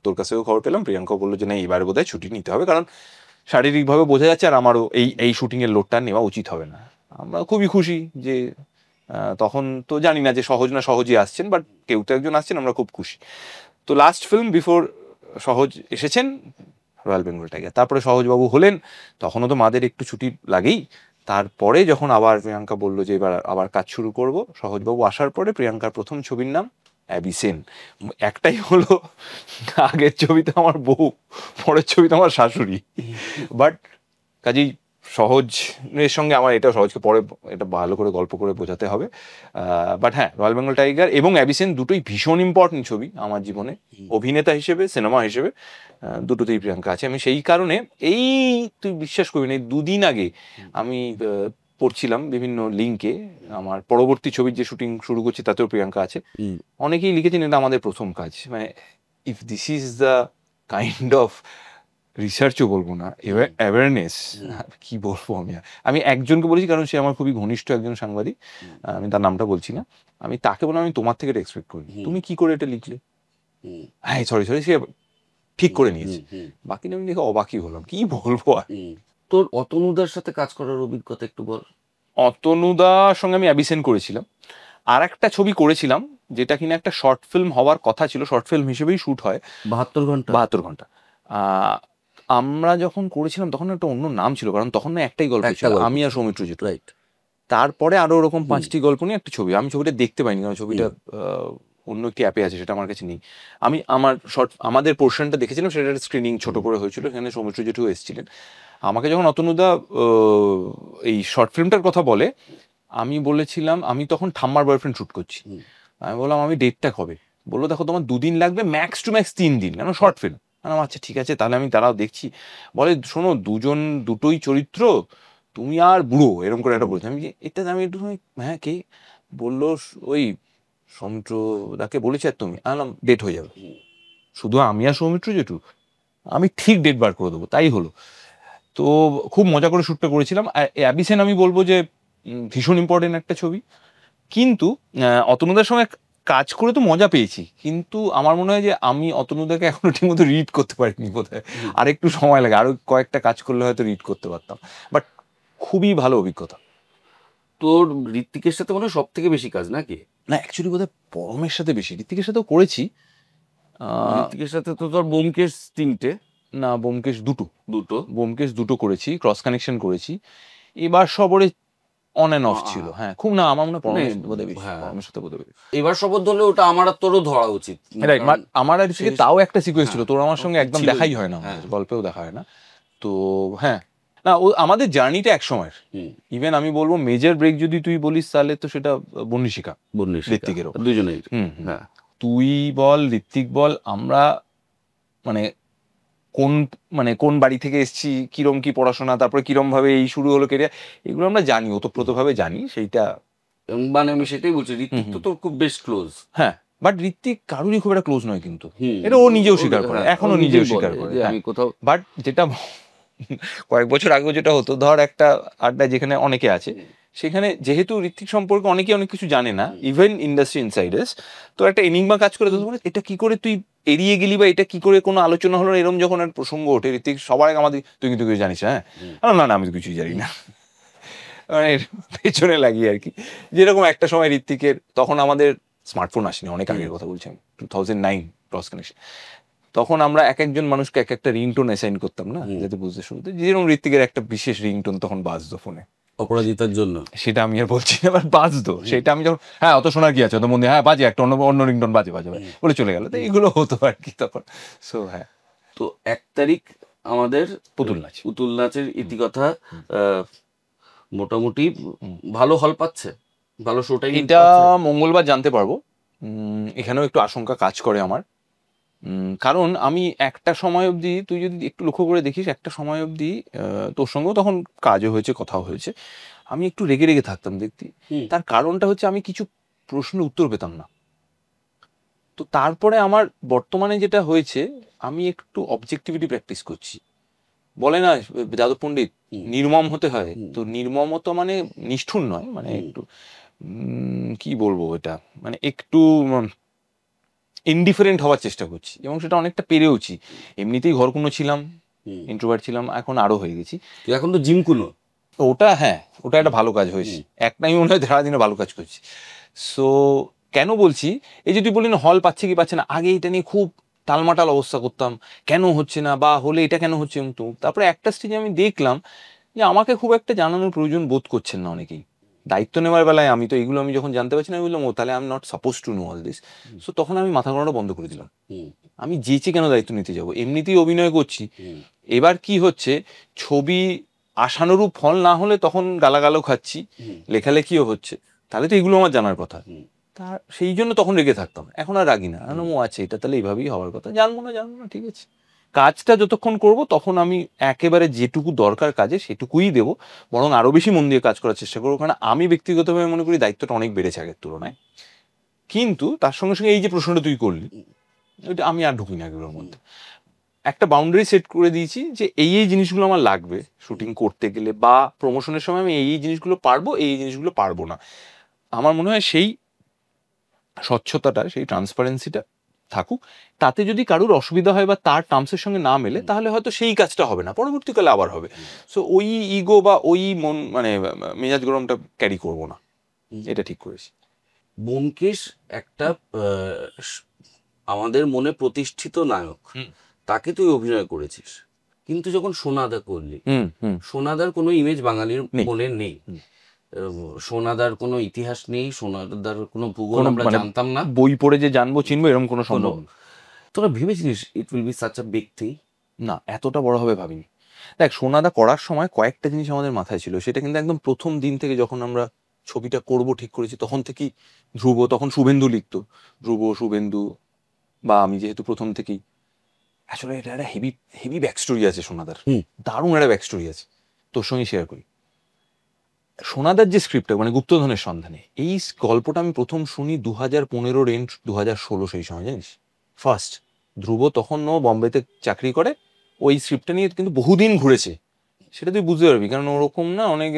[SPEAKER 1] তোর কাছেও খবর পেলাম, প্রিয়াঙ্কা বললো যে না এবারে বোধহয় ছুটি নিতে হবে, কারণ শারীরিকভাবে বোঝা যাচ্ছে আর আমারও এই শুটিংয়ের লোডটা নেওয়া উচিত হবে না। আমরা খুবই খুশি যে তখন তো জানি না যে সহজ না সহজই আসছেন, বাট কেউ তো একজন আসছেন, আমরা খুব খুশি। তো লাস্ট ফিল্ম বিফোর সহজ এসেছেন রয়্যাল বেঙ্গল টাইগার, তারপরে সহজবাবু হলেন, তখনও তো মাদের একটু ছুটি লাগেই। তারপরে যখন আবার প্রিয়াঙ্কা বললো যে এবার আবার কাজ শুরু করব, সহজবাবু আসার পরে প্রিয়াঙ্কার প্রথম ছবির নাম অ্যাবি সেন। একটাই হলো আগের ছবিতে আমার বউ, পরের ছবিতে আমার শাশুড়ি, বাট কাজেই সহজের সঙ্গে আমার এটা সহজকে পরে এটা ভালো করে গল্প করে বোঝাতে হবে। বাট হ্যাঁ, রয়্যাল বেঙ্গল টাইগার এবং অ্যাবিসেন দুটোই ভীষণ ইম্পর্টেন্ট ছবি আমার জীবনে, অভিনেতা হিসেবে, সিনেমা হিসেবে, দুটোতেই প্রিয়াঙ্কা আছে। আমি সেই কারণে এই, তুই বিশ্বাস করবি না, 2 দিন আগে আমি পড়ছিলাম বিভিন্ন লিঙ্কে আমার পরবর্তী ছবির যে শুটিং শুরু করছি তাতেও প্রিয়াঙ্কা আছে। অনেকেই লিখেছেন এটা আমাদের প্রথম কাজ। মানে if this is the kind of রিসার্চও বলবো না, অ্যাওয়ারনেস, কি বলবো আমি। আমি একজনকে বলেছি কারণ সে আমার খুবই ঘনিষ্ঠ একজন সাংবাদিক, আমি তার নামটা বলছি না, আমি তাকে বললাম আমি তোমার থেকে এটা এক্সপেক্ট করি, তুমি কি করে এটা লিখলে। হ্যাঁ সরি সে ঠিক করে নিয়েছে। বাকি আমি দেখে অবাকই হলাম, কি বলবো আর।
[SPEAKER 2] তোর অতনুদার সাথে কাজ করার অভিজ্ঞতা একটু বল।
[SPEAKER 1] অতনুদার সঙ্গে আমি অ্যাবিসেন করেছিলাম, আর একটা ছবি করেছিলাম যেটা কিনা একটা শর্ট ফিল্ম হওয়ার কথা ছিল, শর্ট ফিল্ম হিসেবেই শুট হয় 72 ঘন্টা। আমরা যখন করেছিলাম তখন একটা অন্য নাম ছিল, কারণ তখন না একটাই গল্প ছিল, আমি আর সৌমিত্র জেঠু।
[SPEAKER 2] রাইট।
[SPEAKER 1] তারপরে আরো ওরকম 5টি গল্প নিয়ে একটা ছবি, আমি ছবিটা দেখতে পাইনি কারণ ছবিটা অন্য একটি অ্যাপে আছে, সেটা আমার কাছে নেই। আমি আমাদের পোর্শনটা দেখেছিলাম, সেটার স্ক্রিনিং ছোট করে হয়েছিল, সেখানে সৌমিত্র জেঠু এসেছিলেন। আমাকে যখন অতনুদা এই শর্ট ফিল্মটার কথা বলে, আমি বলেছিলাম আমি তখন ঠাম্মার বয়ফ্রেন্ড শুট করছি, আমি বললাম আমি ডেটটা কবে, বললো দেখো তোমার 2 দিন লাগবে, ম্যাক্স টু ম্যাক্স 3 দিন, কেন শর্ট ফিল্ম। আচ্ছা ঠিক আছে, তাহলে আমি তারাও দেখছি। বলে শোনো, দুটোই চরিত্র, তুমি আর বুড়ো, এরকম করে একটা বলছি। আমি এটা আমি একটু, হ্যাঁ কে বললো, ওই সৌমিত্র দাকে বলেছি, আর তুমি, আনলাম ডেট হয়ে যাবে, শুধু আমি আর সৌমিত্র জেঠু, আমি ঠিক ডেট বার করে দেবো। তাই হলো। তো খুব মজা করে শ্যুটটা করেছিলাম। অ্যাবিসেন আমি বলবো যে ভীষণ ইম্পর্টেন্ট একটা ছবি, কিন্তু অতনুদার সঙ্গে কাজ করে তো মজা পেয়েছি, কিন্তু আমার মনে হয় যে আমি অতনুদাকে এখনো ঠিক মতো রিড করতে পারিনি বোধহয়, আর একটু সময় লাগে, আরো কয়েকটা কাজ করলে হয়তো রিড করতে পারতাম। বাট খুবই ভালো অভিজ্ঞতা।
[SPEAKER 2] তোর ঋত্বিকের সাথে মনে হয় সব থেকে বেশি কাজ নাকি?
[SPEAKER 1] না অ্যাকচুয়ালি বোধহয় পরমের সাথে বেশি, ঋত্বিকের সাথেও করেছি।
[SPEAKER 2] ঋত্বিকের সাথে তো তোর ব্যোমকেশ 3টে,
[SPEAKER 1] না ব্যোমকেশ ব্যোমকেশ দুটো করেছি, ক্রস কানেকশন করেছি। এবার সবরে অন অ্যান্ড অফ ছিল। হ্যাঁ খুব, না আমার মনে হয় পরমের সাথে বোধহয়।
[SPEAKER 2] এবার শপথ হলে ওটা আমার আর তোরও ধরা উচিত।
[SPEAKER 1] রাইট, আমার আর ঋত্বিকের তাও একটা সিকোয়েন্স ছিল, তোর আমার সঙ্গে একদম দেখাই হয় না, গল্পেও দেখা হয় না। তো হ্যাঁ, না ও আমাদের জার্নিটা এক সময়ের। ইভেন আমি বলবো মেজর ব্রেক যদি তুই বলিস তাহলে তো সেটা বন্নিশিকা ঋত্বিকেরও,
[SPEAKER 2] দুজনেই।
[SPEAKER 1] হ্যাঁ তুই বল ঋত্বিক বল, আমরা মানে কোন বাড়ি থেকে এসেছি, কিরম কি পড়াশোনা, তারপরে কিরম ভাবে এই শুরু হলো কেরিয়ার, এগুলো আমরা জানি, ওতপ্রোতভাবে জানি। সেইটা
[SPEAKER 2] মানে আমি সেটাই বলছি, ঋত্বিক তো তোর খুব বেস্ট ক্লোজ।
[SPEAKER 1] হ্যাঁ, বাট ঋত্বিক কারোরই খুব একটা ক্লোজ নয়, কিন্তু এটা ও নিজেও স্বীকার করে, এখনো নিজেও স্বীকার করে।
[SPEAKER 2] আমি কোথাও,
[SPEAKER 1] বাট যেটা কয়েক বছর আগেও যেটা হতো, ধর একটা আড্ডা যেখানে অনেকে আছে, সেখানে যেহেতু ঋত্বিক সম্পর্কে অনেকে অনেক কিছু জানে না, ইভেন ইন্ডাস্ট্রি ইনসাইডার্স, তো একটা এনিগমা কাজ করে, তো এটা কি করে তুই এড়িয়ে গেলি, বা এটা কি করে কোনো আলোচনা হলো, এরকম যখন একটা প্রসঙ্গ ওঠে, ঋত্বিক সবার আগে আমাদের, তুই কিন্তু কিছু জানিস, হ্যাঁ না না আমি তো কিছুই জানি না, মানে পেছনে লাগিয়ে আর কি। যেরকম একটা সময় ঋত্বিকের, তখন আমাদের স্মার্টফোন আসেনি, অনেক আগের কথা বলছি আমি, 2009 ক্রস কানেকশন, তখন আমরা এক একজন মানুষকে এক একটা রিংটোন অ্যাসাইন করতাম না, যাতে বুঝতে শুনতে, যেরকম ঋত্বিকের একটা বিশেষ রিংটোন তখন বাজতো ফোনে
[SPEAKER 2] অপরাজিতার জন্য,
[SPEAKER 1] সেটা আমি আর বলছি না, এবার বাজতো, সেটা আমি যখন, হ্যাঁ অত শোনার কি আছে, অত মধ্যে হ্যাঁ বাজে একটা অন্য রিংটোন বাজে বলে চলে গেল, তো এইগুলো হতো আর কি তখন। সো হ্যাঁ,
[SPEAKER 2] তো 1 তারিখ আমাদের
[SPEAKER 1] পুতুল
[SPEAKER 2] নাচের ইতিকথা মোটামুটি ভালো হল পাচ্ছে, ভালো শো টাইম।
[SPEAKER 1] এটা মঙ্গলবার জানতে পারবো। এখানেও একটু আশঙ্কা কাজ করে আমার, কারণ আমি একটা সময় অবধি, তুই যদি একটু লক্ষ্য করে দেখিস, একটা সময় অবধি তোর সঙ্গেও তখন কাজও হয়েছে, কথাও হয়েছে, আমি একটু রেগে রেগে থাকতাম দেখতি। তার কারণটা হচ্ছে আমি কিছু প্রশ্নের উত্তর পেতাম না। তো তারপরে আমার বর্তমানে যেটা হয়েছে, আমি একটু অবজেক্টিভিটি প্র্যাকটিস করছি। বলে না যাদব পণ্ডিত, নির্মম হতে হয়, তো নির্মমতা মানে নিষ্ঠুর নয়, মানে একটু কি বলবো এটা, মানে একটু ইনডিফারেন্ট হওয়ার চেষ্টা করছি, এবং সেটা অনেকটা পেরেওছি। এমনিতেই ঘরকুনো ছিলাম, ইন্ট্রোভার্ট ছিলাম, এখন আরো হয়ে গেছি।
[SPEAKER 2] এখন তো জিম কুনো,
[SPEAKER 1] ওটা হ্যাঁ, ওটা একটা ভালো কাজ হয়েছে, একটাই মনে হয় সারাদিনে ভালো কাজ করছি। সো কেন বলছি, এই যদি বলি না হল পাচ্ছে কি পাচ্ছে না, আগে এটা নিয়ে খুব টালমাটাল অবস্থা করতাম, কেন হচ্ছে না, বা হলে এটা কেন হচ্ছে, তো তারপরে একটা স্টেজে আমি দেখলাম যে আমাকে খুব একটা জানানোর প্রয়োজন বোধ করছেন না অনেকেই। দায়িত্ব নেওয়ার বেলায় আমি তো এগুলো আমি যখন জানতে পারছি না, আমি বললাম ও তাহলে I am not suppose to know all this. So তখন আমি মাথা ঘোরানো বন্ধ করে দিলাম, আমি যেচে কেন দায়িত্ব নিতে যাবো, এমনিতেই অভিনয় করছি। এবার কি হচ্ছে, ছবি আশানুরূপ ফল না হলে তখন গালাগালও খাচ্ছি, লেখালেখিও হচ্ছে, তাহলে তো এগুলো আমার জানার কথা। তা সেই জন্য তখন রেগে থাকতাম, এখন আর রাগি না, ও আছে এটা তাহলে এইভাবেই হওয়ার কথা, জানবো না ঠিক আছে। কাজটা যতক্ষণ করব তখন আমি একেবারে যেটুকু দরকার কাজে সেটুকুই দেবো, বরং আরো বেশি মন দিয়ে কাজ করার চেষ্টা করবো, কারণ আমি ব্যক্তিগতভাবে মনে করি দায়িত্বটা অনেক বেড়েছে আগের তুলনায়। কিন্তু তার সঙ্গে সঙ্গে এই যে প্রশ্নটা তুই করলি, ওইটা আমি আর ঢুকি না এগুলোর মধ্যে। একটা বাউন্ডারি সেট করে দিয়েছি যে এই জিনিসগুলো আমার লাগবে শুটিং করতে গেলে বা প্রমোশনের সময়, আমি এই জিনিসগুলো পারবো, এই জিনিসগুলো পারবো না। আমার মনে হয় সেই স্বচ্ছতাটা, সেই ট্রান্সপারেন্সিটা থাকুক। তাতে যদি কারোর অসুবিধা হয় বা তার টার্মসের সঙ্গে না মেলে, তাহলে হয়তো সেই কাজটা হবে না, পরবর্তীকালে আবার হবে। সো ওই ইগো বা ওই মন মানে মেজাজ গরমটা ক্যারি করবো না, এটা ঠিক করেছি।
[SPEAKER 2] ব্যোমকেশ একটা আমাদের মনে প্রতিষ্ঠিত নায়ক, তাকে তুই অভিনয় করেছিস, কিন্তু যখন সোনাদা করলি, সোনাদার কোনো ইমেজ বাঙালির মনে নেই, সোনাদার কোনো ইতিহাস নেই, সোনাদার কোনো ভূগোল আমরা জানতাম না,
[SPEAKER 1] বই পড়ে যে জানবো চিনবো এরকম কোনো সম্ভব।
[SPEAKER 2] তোরা ভেবেছিলিস it will be such a big thing?
[SPEAKER 1] না, এতটা বড় হবে ভাবিনি। দেখ, সোনাদা করার সময় কয়েকটা জিনিস আমাদের মাথায় ছিল, সেটা কিন্তু একদম প্রথম দিন থেকে যখন আমরা ছবিটা করব ঠিক করেছি তখন থেকেই। ধ্রুব তখন শুভেন্দু লিখতো, ধ্রুব শুভেন্দু বা আমি যেহেতু প্রথম থেকেই, আসলে এটা একটা হেভি হেভি ব্যাক স্টোরি আছে সোনাদার, দারুণ একটা ব্যাক স্টোরি আছে, তোর সঙ্গে শেয়ার করি। সোনাদার যে স্ক্রিপ্টটা মানে গুপ্তধনের সন্ধানে, এই গল্পটা আমি প্রথম শুনি 2015 এন্ড 2016 সেই সময়, জানিস। ফার্স্ট ধ্রুব তখনও বম্বেতে চাকরি করে, ওই স্ক্রিপ্টটা নিয়ে কিন্তু বহুদিন ঘুরেছে, সেটা তুই বুঝতে পারবি, কারণ ওরকম না অনেক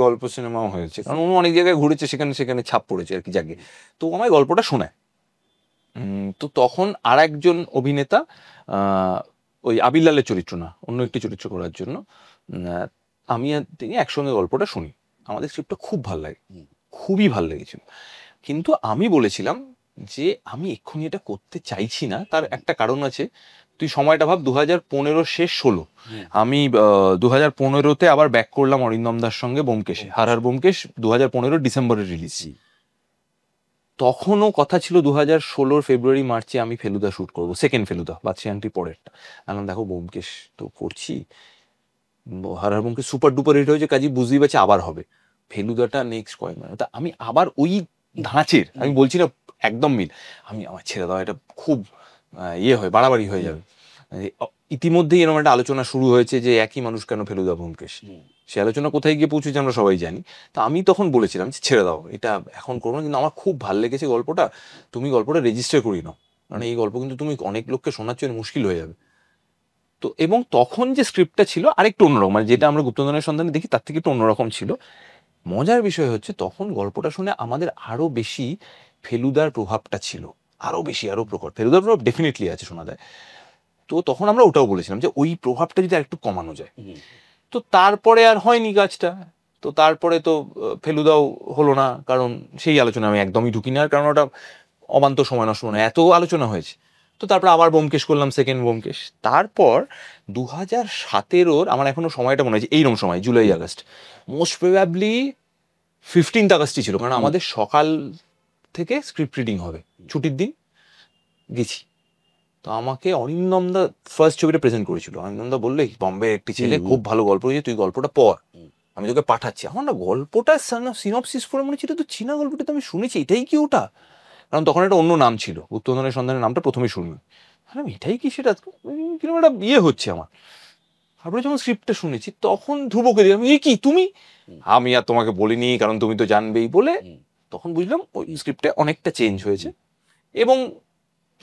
[SPEAKER 1] গল্প সিনেমাও হয়েছে, কারণ ও অনেক জায়গায় ঘুরেছে, সেখানে সেখানে ছাপ পড়েছে আর কি জাগে। তো আমায় গল্পটা শোনায়। তো তখন আর একজন অভিনেতা, ওই আবিল্লালের চরিত্র না অন্য একটি চরিত্র করার জন্য আমি আর তিনি একসঙ্গে গল্পটা শুনি, আমাদের স্ক্রিপ্টটা খুব ভালো লাগে, খুবই ভালো লেগেছিল। কিন্তু আমি বলেছিলাম যে আমি এক্ষুনি এটা করতে চাইছি না, তার একটা কারণ আছে। তুই সময়টা ভাব, 2015 শেষ 16, আমি 2015-তে আবার ব্যাক করলাম অরিন্দম দার সঙ্গে ব্যোমকেশে, হার হার ব্যোমকেশ 2015 ডিসেম্বরে রিলিজ। তখনও কথা ছিল 2016 ফেব্রুয়ারি মার্চে আমি ফেলুদা শুট করবো, সেকেন্ড ফেলুদা, বাদশাহ আন্টি পরেরটা। এখন দেখো ব্যোমকেশ তো করছি, হার হার ব্যোমকেশ সুপার ডুপার হিট হয়েছে, কাজী বুঝতেই পারছি আবার হবে। ফেলুদাটা নেক্সট কয়েক মাস, তা আমি আবার ওই ধাঁচের, আমি বলছি না একদম মিল, আমার ছেড়ে দাও, এটা খুব হয়, বাড়াবাড়ি হয়ে যাবে। ইতিমধ্যেই এরকম একটা আলোচনা শুরু হয়েছে যে একই মানুষ কেন ফেলুদা ব্যোমকেশ, সে আলোচনা কোথায় গিয়ে পৌঁছেছে আমরা সবাই জানি। তা আমি তখন বলেছিলাম যে ছেড়ে দাও, এটা এখন করবো না, কিন্তু আমার খুব ভালো লেগেছে গল্পটা, তুমি গল্পটা রেজিস্টার করি নাও, কারণ এই গল্প কিন্তু তুমি অনেক লোককে শোনাচ্ছ, মুশকিল হয়ে যাবে। তো এবং তখন যে স্ক্রিপ্টটা ছিল আরেকটু অন্যরকম, মানে যেটা আমরা গুপ্তধনের সন্ধানে দেখি তার থেকে একটু অন্যরকম ছিল। মজার বিষয় হচ্ছে তখন গল্পটা শুনে আমাদের আরো বেশি ফেলুদার প্রভাবটা ছিল, আরো বেশি, আরো প্রকট ফেলুদার প্রভাব ডেফিনেটলি আছে শোনা যায়। তো তখন আমরা ওটাও বলেছিলাম যে ওই প্রভাবটা যদি আরেকটু কমানো যায়। তো তারপরে আর হয়নি কাজটা, তো তারপরে তো ফেলুদাও হলো না, কারণ সেই আলোচনা আমি একদমই ঢুকি না, কারণ ওটা অবান্ত সময় নষ্ট না, এত আলোচনা হয়েছে। তো তারপর আবার ব্যোমকেশ করলাম, সেকেন্ড ব্যোমকেশ। তারপর 2017 আমার এখনো সময়টা মনে হয়েছে এইরকম সময়, জুলাই আগস্ট, মোস্ট প্রবাবলি 15 আগস্টই ছিল, কারণ আমাদের সকাল থেকে স্ক্রিপ্ট রিডিং হবে, ছুটির দিন গেছি। তো আমাকে অরিন্দম দা ফার্স্ট ছবিটা প্রেজেন্ট করেছিল, অরিন্দম দা বললে বম্বে একটি ছেলে খুব ভালো গল্প হয়েছে, তুই গল্পটা পড়, আমি তোকে পাঠাচ্ছি। আমার না গল্পটা সিনপসিস পড়ে মনে হচ্ছে, তো চীনা গল্পটা তো আমি শুনেছি, এটাই কি ওটা? কারণ তখন একটা অন্য নাম ছিল, গুপ্তধনের সন্ধানের নামটা প্রথমেই শুনি, এটাই কি সেটা, কিরকম একটা হচ্ছে আমার। তারপরে যখন স্ক্রিপ্টটা শুনেছি তখন ধ্রুবকে দিলাম, এই কি তুমি, আমি আর তোমাকে বলিনি কারণ তুমি তো জানবেই বলে, তখন বুঝলাম ওই স্ক্রিপ্টে অনেকটা চেঞ্জ হয়েছে। এবং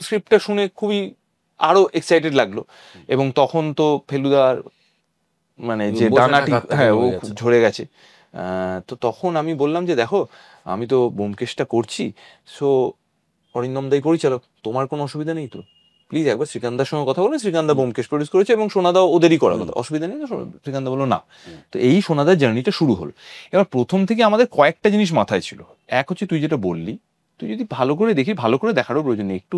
[SPEAKER 1] স্ক্রিপ্টটা শুনে খুবই আরো এক্সাইটেড লাগলো। এবং তখন তো ফেলুদার মানে যে ডানাটি, হ্যাঁ, ও ঝরে গেছে। তো তখন আমি বললাম যে দেখো, আমি তো ব্যোমকেশটা করছি, সো অরিন্দম দাই পরিচালক, তোমার কোনো অসুবিধা নেই তো, প্লিজ একবার শ্রীকান্তার সঙ্গে কথা বলে, শ্রীকান্তা ব্যোমকেশ প্রডিউস করেছে এবং সোনাদাও ওদেরই করার কথা, অসুবিধা নেই। শ্রীকান্তা বললো না। তো এই সোনাদার জার্নিটা শুরু হলো। এবার প্রথম থেকে আমাদের কয়েকটা জিনিস মাথায় ছিল। এক হচ্ছে তুই যেটা বললি, তুই যদি ভালো করে দেখি, ভালো করে দেখারও প্রয়োজন নেই, একটু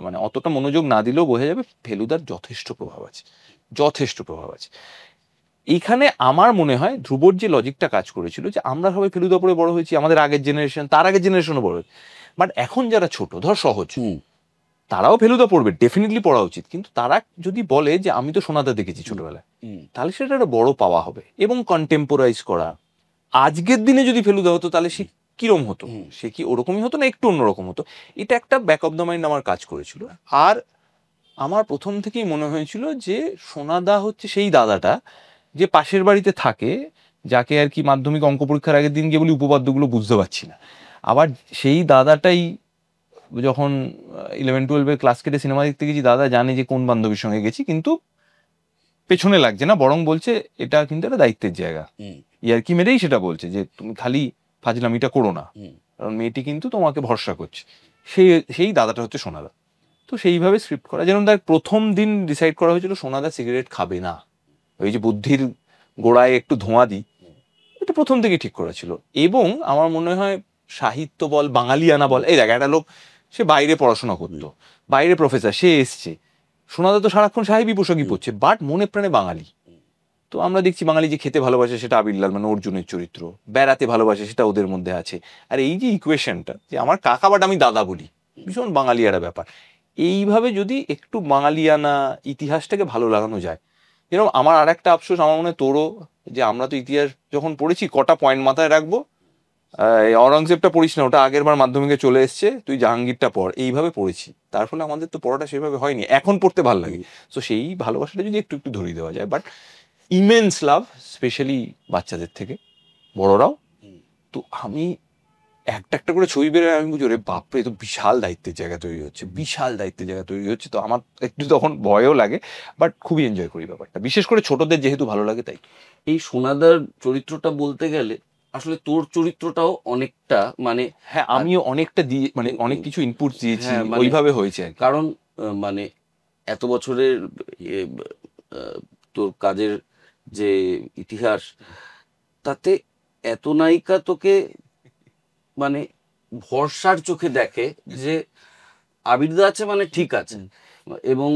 [SPEAKER 1] মানে অতটা মনোযোগ না দিলেও বোঝা যাবে ফেলুদার যথেষ্ট প্রভাব আছে, যথেষ্ট প্রভাব আছে। এইখানে আমার মনে হয় ধ্রুবর যে লজিকটা কাজ করেছিল, যে আমরা সবাই ফেলুদা পড়ে বড় হয়েছি, আমাদের আগের জেনারেশন, তার আগের জেনারেশনও বড় হয়েছে, বাট এখন যারা ছোট, ধর সহজ, তারাও ফেলুদা পড়বে, ডেফিনেটলি পড়া উচিত, কিন্তু তারা যদি বলে যে আমি তো সোনাদা দেখেছি ছোটবেলায়, তাহলে সেটা একটা বড় পাওয়া হবে। এবং কন্টেম্পোরাইজ করা, আজকের দিনে যদি ফেলুদা হতো তাহলে সে কিরম হতো, সে কি ওরকমই হতো না একটু অন্যরকম হতো, এটা একটা ব্যাক অফ দ্য মাইন্ড আমার কাজ করেছিল। আর আমার প্রথম থেকেই মনে হয়েছিল যে সোনাদা হচ্ছে সেই দাদাটা যে পাশের বাড়িতে থাকে, যাকে আর কি মাধ্যমিক অঙ্ক পরীক্ষার আগের দিন গিয়ে বলি উপপাদ্যগুলো বুঝতে পারছি না, আবার সেই দাদাটাই যখন 11-12 ক্লাস কেটে সিনেমা দেখতে গেছি, দাদা জানে যে কোন বান্ধবীর সঙ্গে গেছি, কিন্তু পেছনে লাগছে না, বরং বলছে এটা কিন্তু একটা দায়িত্বের জায়গা, ইয়ার্কি মেরেই সেটা বলছে যে তুমি খালি ফাজলামিটা করো না, কারণ মেয়েটি কিন্তু তোমাকে ভরসা করছে। সেই সেই দাদাটা হচ্ছে সোনাদা। তো সেইভাবে স্ক্রিপ্ট করা, যেরকম তার প্রথম দিন ডিসাইড করা হয়েছিল সোনাদা সিগারেট খাবে না, ওই যে বুদ্ধির গোড়ায় একটু ধোঁয়া দিই, এটা প্রথম থেকে ঠিক করা ছিল। এবং আমার মনে হয় সাহিত্য বল, বাঙালিয়ানা বল, এই দেখ একটা লোক সে বাইরে পড়াশোনা করতো, বাইরে প্রফেসর, সে এসছে, সোনাদা তো সারাক্ষণ সাহেবী পোশাকই পরছে, বাট মনে প্রাণে বাঙালি। তো আমরা দেখছি বাঙালি যে খেতে ভালোবাসে সেটা আবিরলাল মানে অর্জুনের চরিত্র, বেড়াতে ভালোবাসে সেটা ওদের মধ্যে আছে। আর এই যে ইকুয়েশনটা যে আমার কাকা বাট আমি দাদা বলি, ভীষণ বাঙালিয়ারা ব্যাপার। এইভাবে যদি একটু বাঙালিয়ানা ইতিহাসটাকে ভালো লাগানো যায়। যেরকম আমার আর একটা আফসোস, আমার মনে হয় তোরও, যে আমরা তো ইতিহাস যখন পড়েছি কটা পয়েন্ট মাথায় রাখবো, এই অরঙ্গজেবটা পড়িস না, ওটা আগের বার মাধ্যমিকে চলে এসছে, তুই জাহাঙ্গীরটা পড়, এইভাবে পড়েছি। তার ফলে আমাদের তো পড়াটা সেভাবে হয়নি, এখন পড়তে ভালো লাগে। তো সেই ভালোবাসাটা যদি একটু একটু ধরিয়ে দেওয়া যায়, বাট ইমেন্স লাভ, স্পেশালি বাচ্চাদের থেকে বড়রাও। তো আমি একটা একটা করে ছবি বেরোয়, আমি বুঝি ওরে বাপরে, তো বিশাল দায়িত্বের জায়গা তৈরি হচ্ছে, বিশাল দায়িত্বের জায়গা তৈরি হচ্ছে। তো আমার একটু তখন ভয়ও লাগে, বাট খুবই এনজয় করি ব্যাপারটা, বিশেষ করে ছোটদের যেহেতু ভালো লাগে তাই।
[SPEAKER 2] এই সোনাদার চরিত্রটা বলতে গেলে আসলে তোর চরিত্রটাও অনেকটা মানে,
[SPEAKER 1] হ্যাঁ আমিও অনেকটা দিয়ে মানে অনেক কিছু ইনপুট দিয়েছি,
[SPEAKER 2] হ্যাঁ, মানে
[SPEAKER 1] ওইভাবে হয়েছে আর কি।
[SPEAKER 2] কারণ মানে এত বছরের ইয়ে, তোর কাজের যে ইতিহাস, তাতে এত নায়িকা তোকে মানে ভরসার চোখে দেখে যে আবির্দা আছে মানে ঠিক আছে। এবং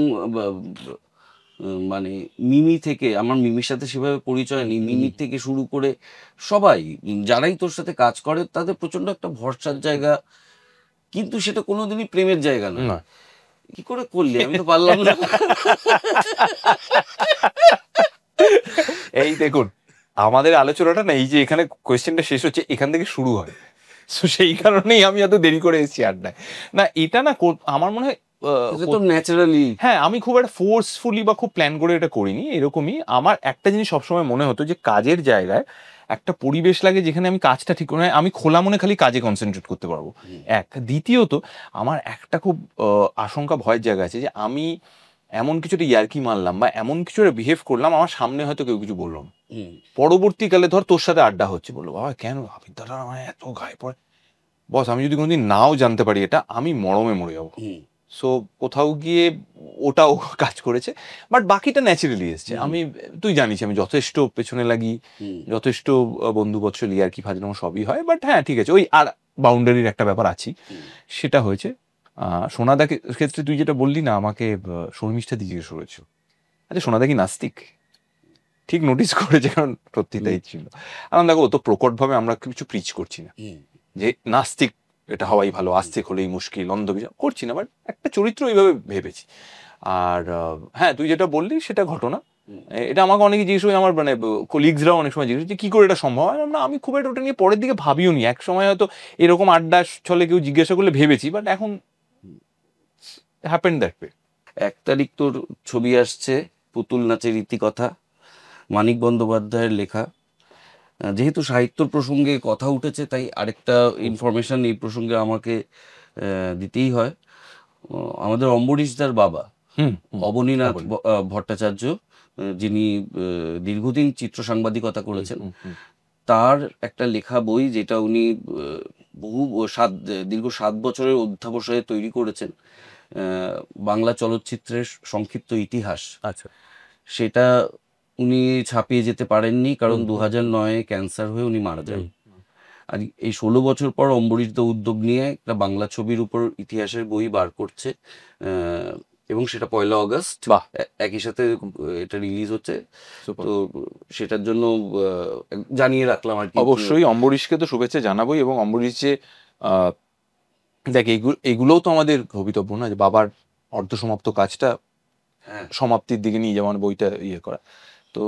[SPEAKER 2] মানে মিমি থেকে, আমার মিমির সাথে সেভাবে পরিচয় নেই, মিমি থেকে শুরু করে সবাই যারাই তোর সাথে কাজ করে তাদের প্রচন্ড একটা ভরসার জায়গা, কিন্তু সেটা কোনোদিনই প্রেমের জায়গা নয়।
[SPEAKER 1] না,
[SPEAKER 2] কি করে করলি, আমি তো পারলাম না।
[SPEAKER 1] এই দেখুন আমাদের আলোচনাটা না, এই যে এখানে কোয়েশ্চেনটা শেষ হচ্ছে এখান থেকে শুরু হয়, তো সেই কারণেই আমি এত দেরি করে এসেছি আড্ডায়। না এটা না আমার মনে হয়
[SPEAKER 2] এটা তো ন্যাচারালি,
[SPEAKER 1] হ্যাঁ আমি খুব একটা ফোর্সফুলি বা খুব প্ল্যান করে এটা করিনি। এরকমই আমার একটা জিনিস সবসময় মনে হতো যে কাজের জায়গায় একটা পরিবেশ লাগে যেখানে আমি কাজটা ঠিক মানে আমি খোলা মনে খালি কাজে কনসেন্ট্রেট করতে পারবো। এক, দ্বিতীয়ত আমার একটা খুব আশঙ্কা ভয়ের জায়গা আছে যে আমি এমন কিছুটা ইয়ার্কি মারলাম বা এমন কিছু বিহেভ করলাম, আমার সামনে হয়তো কেউ কিছু বললো না, পরবর্তীকালে ধর তোর সাথে আড্ডা হচ্ছে, বললো বাবা কেন আবিদ্যাটা আমার এত গায়ে পড়ে, বস আমি যদি কোনোদিন নাও জানতে পারি এটা, আমি মরমে মরে যাবো। সো কোথাও গিয়ে ওটাও কাজ করেছে, বাট বাকিটা ন্যাচারালি এসছে। আমি তুই জানিস আমি যথেষ্ট পেছনে লাগি, যথেষ্ট বন্ধু বৎসল আর কি ফাজলামো সবই হয়, বাট হ্যাঁ ঠিক আছে, ওই আর বাউন্ডারির একটা ব্যাপার আছি, সেটা হয়েছে। সোনাদা ক্ষেত্রে তুই যেটা বললি না, আমাকে শর্মিষ্ঠা দি জিজ্ঞেস করেছো, আচ্ছা সোনাদা কি নাস্তিক, ঠিক নোটিস করেছে, কারণ সত্যি তাই ছিল। কারণ দেখো তো প্রকটভাবে আমরা কিছু প্রিচ করছি না যে নাস্তিক এটা হওয়াই ভালো, আস্তিক হলেই মুশকিল, অন্ধবিশ্বাস করছি না, বাট একটা চরিত্র এইভাবে ভেবেছি। আর হ্যাঁ তুই যেটা বললি সেটা ঘটনা, এটা আমাকে অনেকে জিজ্ঞেস করে, আমার মানে কলিগসরাও অনেক সময় জিজ্ঞেস যে কি করে এটা সম্ভব হয় না, আমি খুব একটা ওটা নিয়ে পরের দিকে ভাবিও নি। এক সময় হয়তো এরকম আড্ডা ছলে কেউ জিজ্ঞাসা করলে ভেবেছি, বাট এখন হ্যাপেন্ড দ্যাট ওয়ে।
[SPEAKER 2] 1 তারিখ তোর ছবি আসছে পুতুল নাচের ইতিকথা, মানিক বন্দ্যোপাধ্যায়ের লেখা। যেহেতু সাহিত্যর প্রসঙ্গে কথা উঠেছে, তাই আরেকটা ইনফরমেশন এই প্রসঙ্গে আমাকে দিতেই হয়। আমাদের অম্বরীশদার বাবা অবনীনাথ ভট্টাচার্য, যিনি দীর্ঘদিন চিত্র সাংবাদিকতা করেছেন, তার একটা লেখা বই যেটা উনি দীর্ঘ 7 বছরের অধ্যাবসায়ে তৈরি করেছেন, বাংলা চলচ্চিত্রের সংক্ষিপ্ত ইতিহাস।
[SPEAKER 1] আচ্ছা,
[SPEAKER 2] সেটা উনি ছাপিয়ে যেতে পারেননি, কারণ 2009-এ ক্যান্সার হয়ে উনি মারা যান। আর এই 16 বছর পর অম্বরীশদা উদ্যোগ নিয়ে একটা বাংলা ছবির উপর ইতিহাসের বই বার করছে, এবং সেটা 1 আগস্ট একই সাথে এটা রিলিজ হচ্ছে। তো সেটার জন্য জানিয়ে রাখলাম আর কি।
[SPEAKER 1] অবশ্যই অম্বরীশকে তো শুভেচ্ছা জানাবোই, এবং অম্বরীশ যে দেখ এগুলোও তো আমাদের ভবিতব্য না, যে বাবার অর্ধসমাপ্ত কাজটা সমাপ্তির দিকে নিয়ে যেমন বইটা ইয়ে করা। তো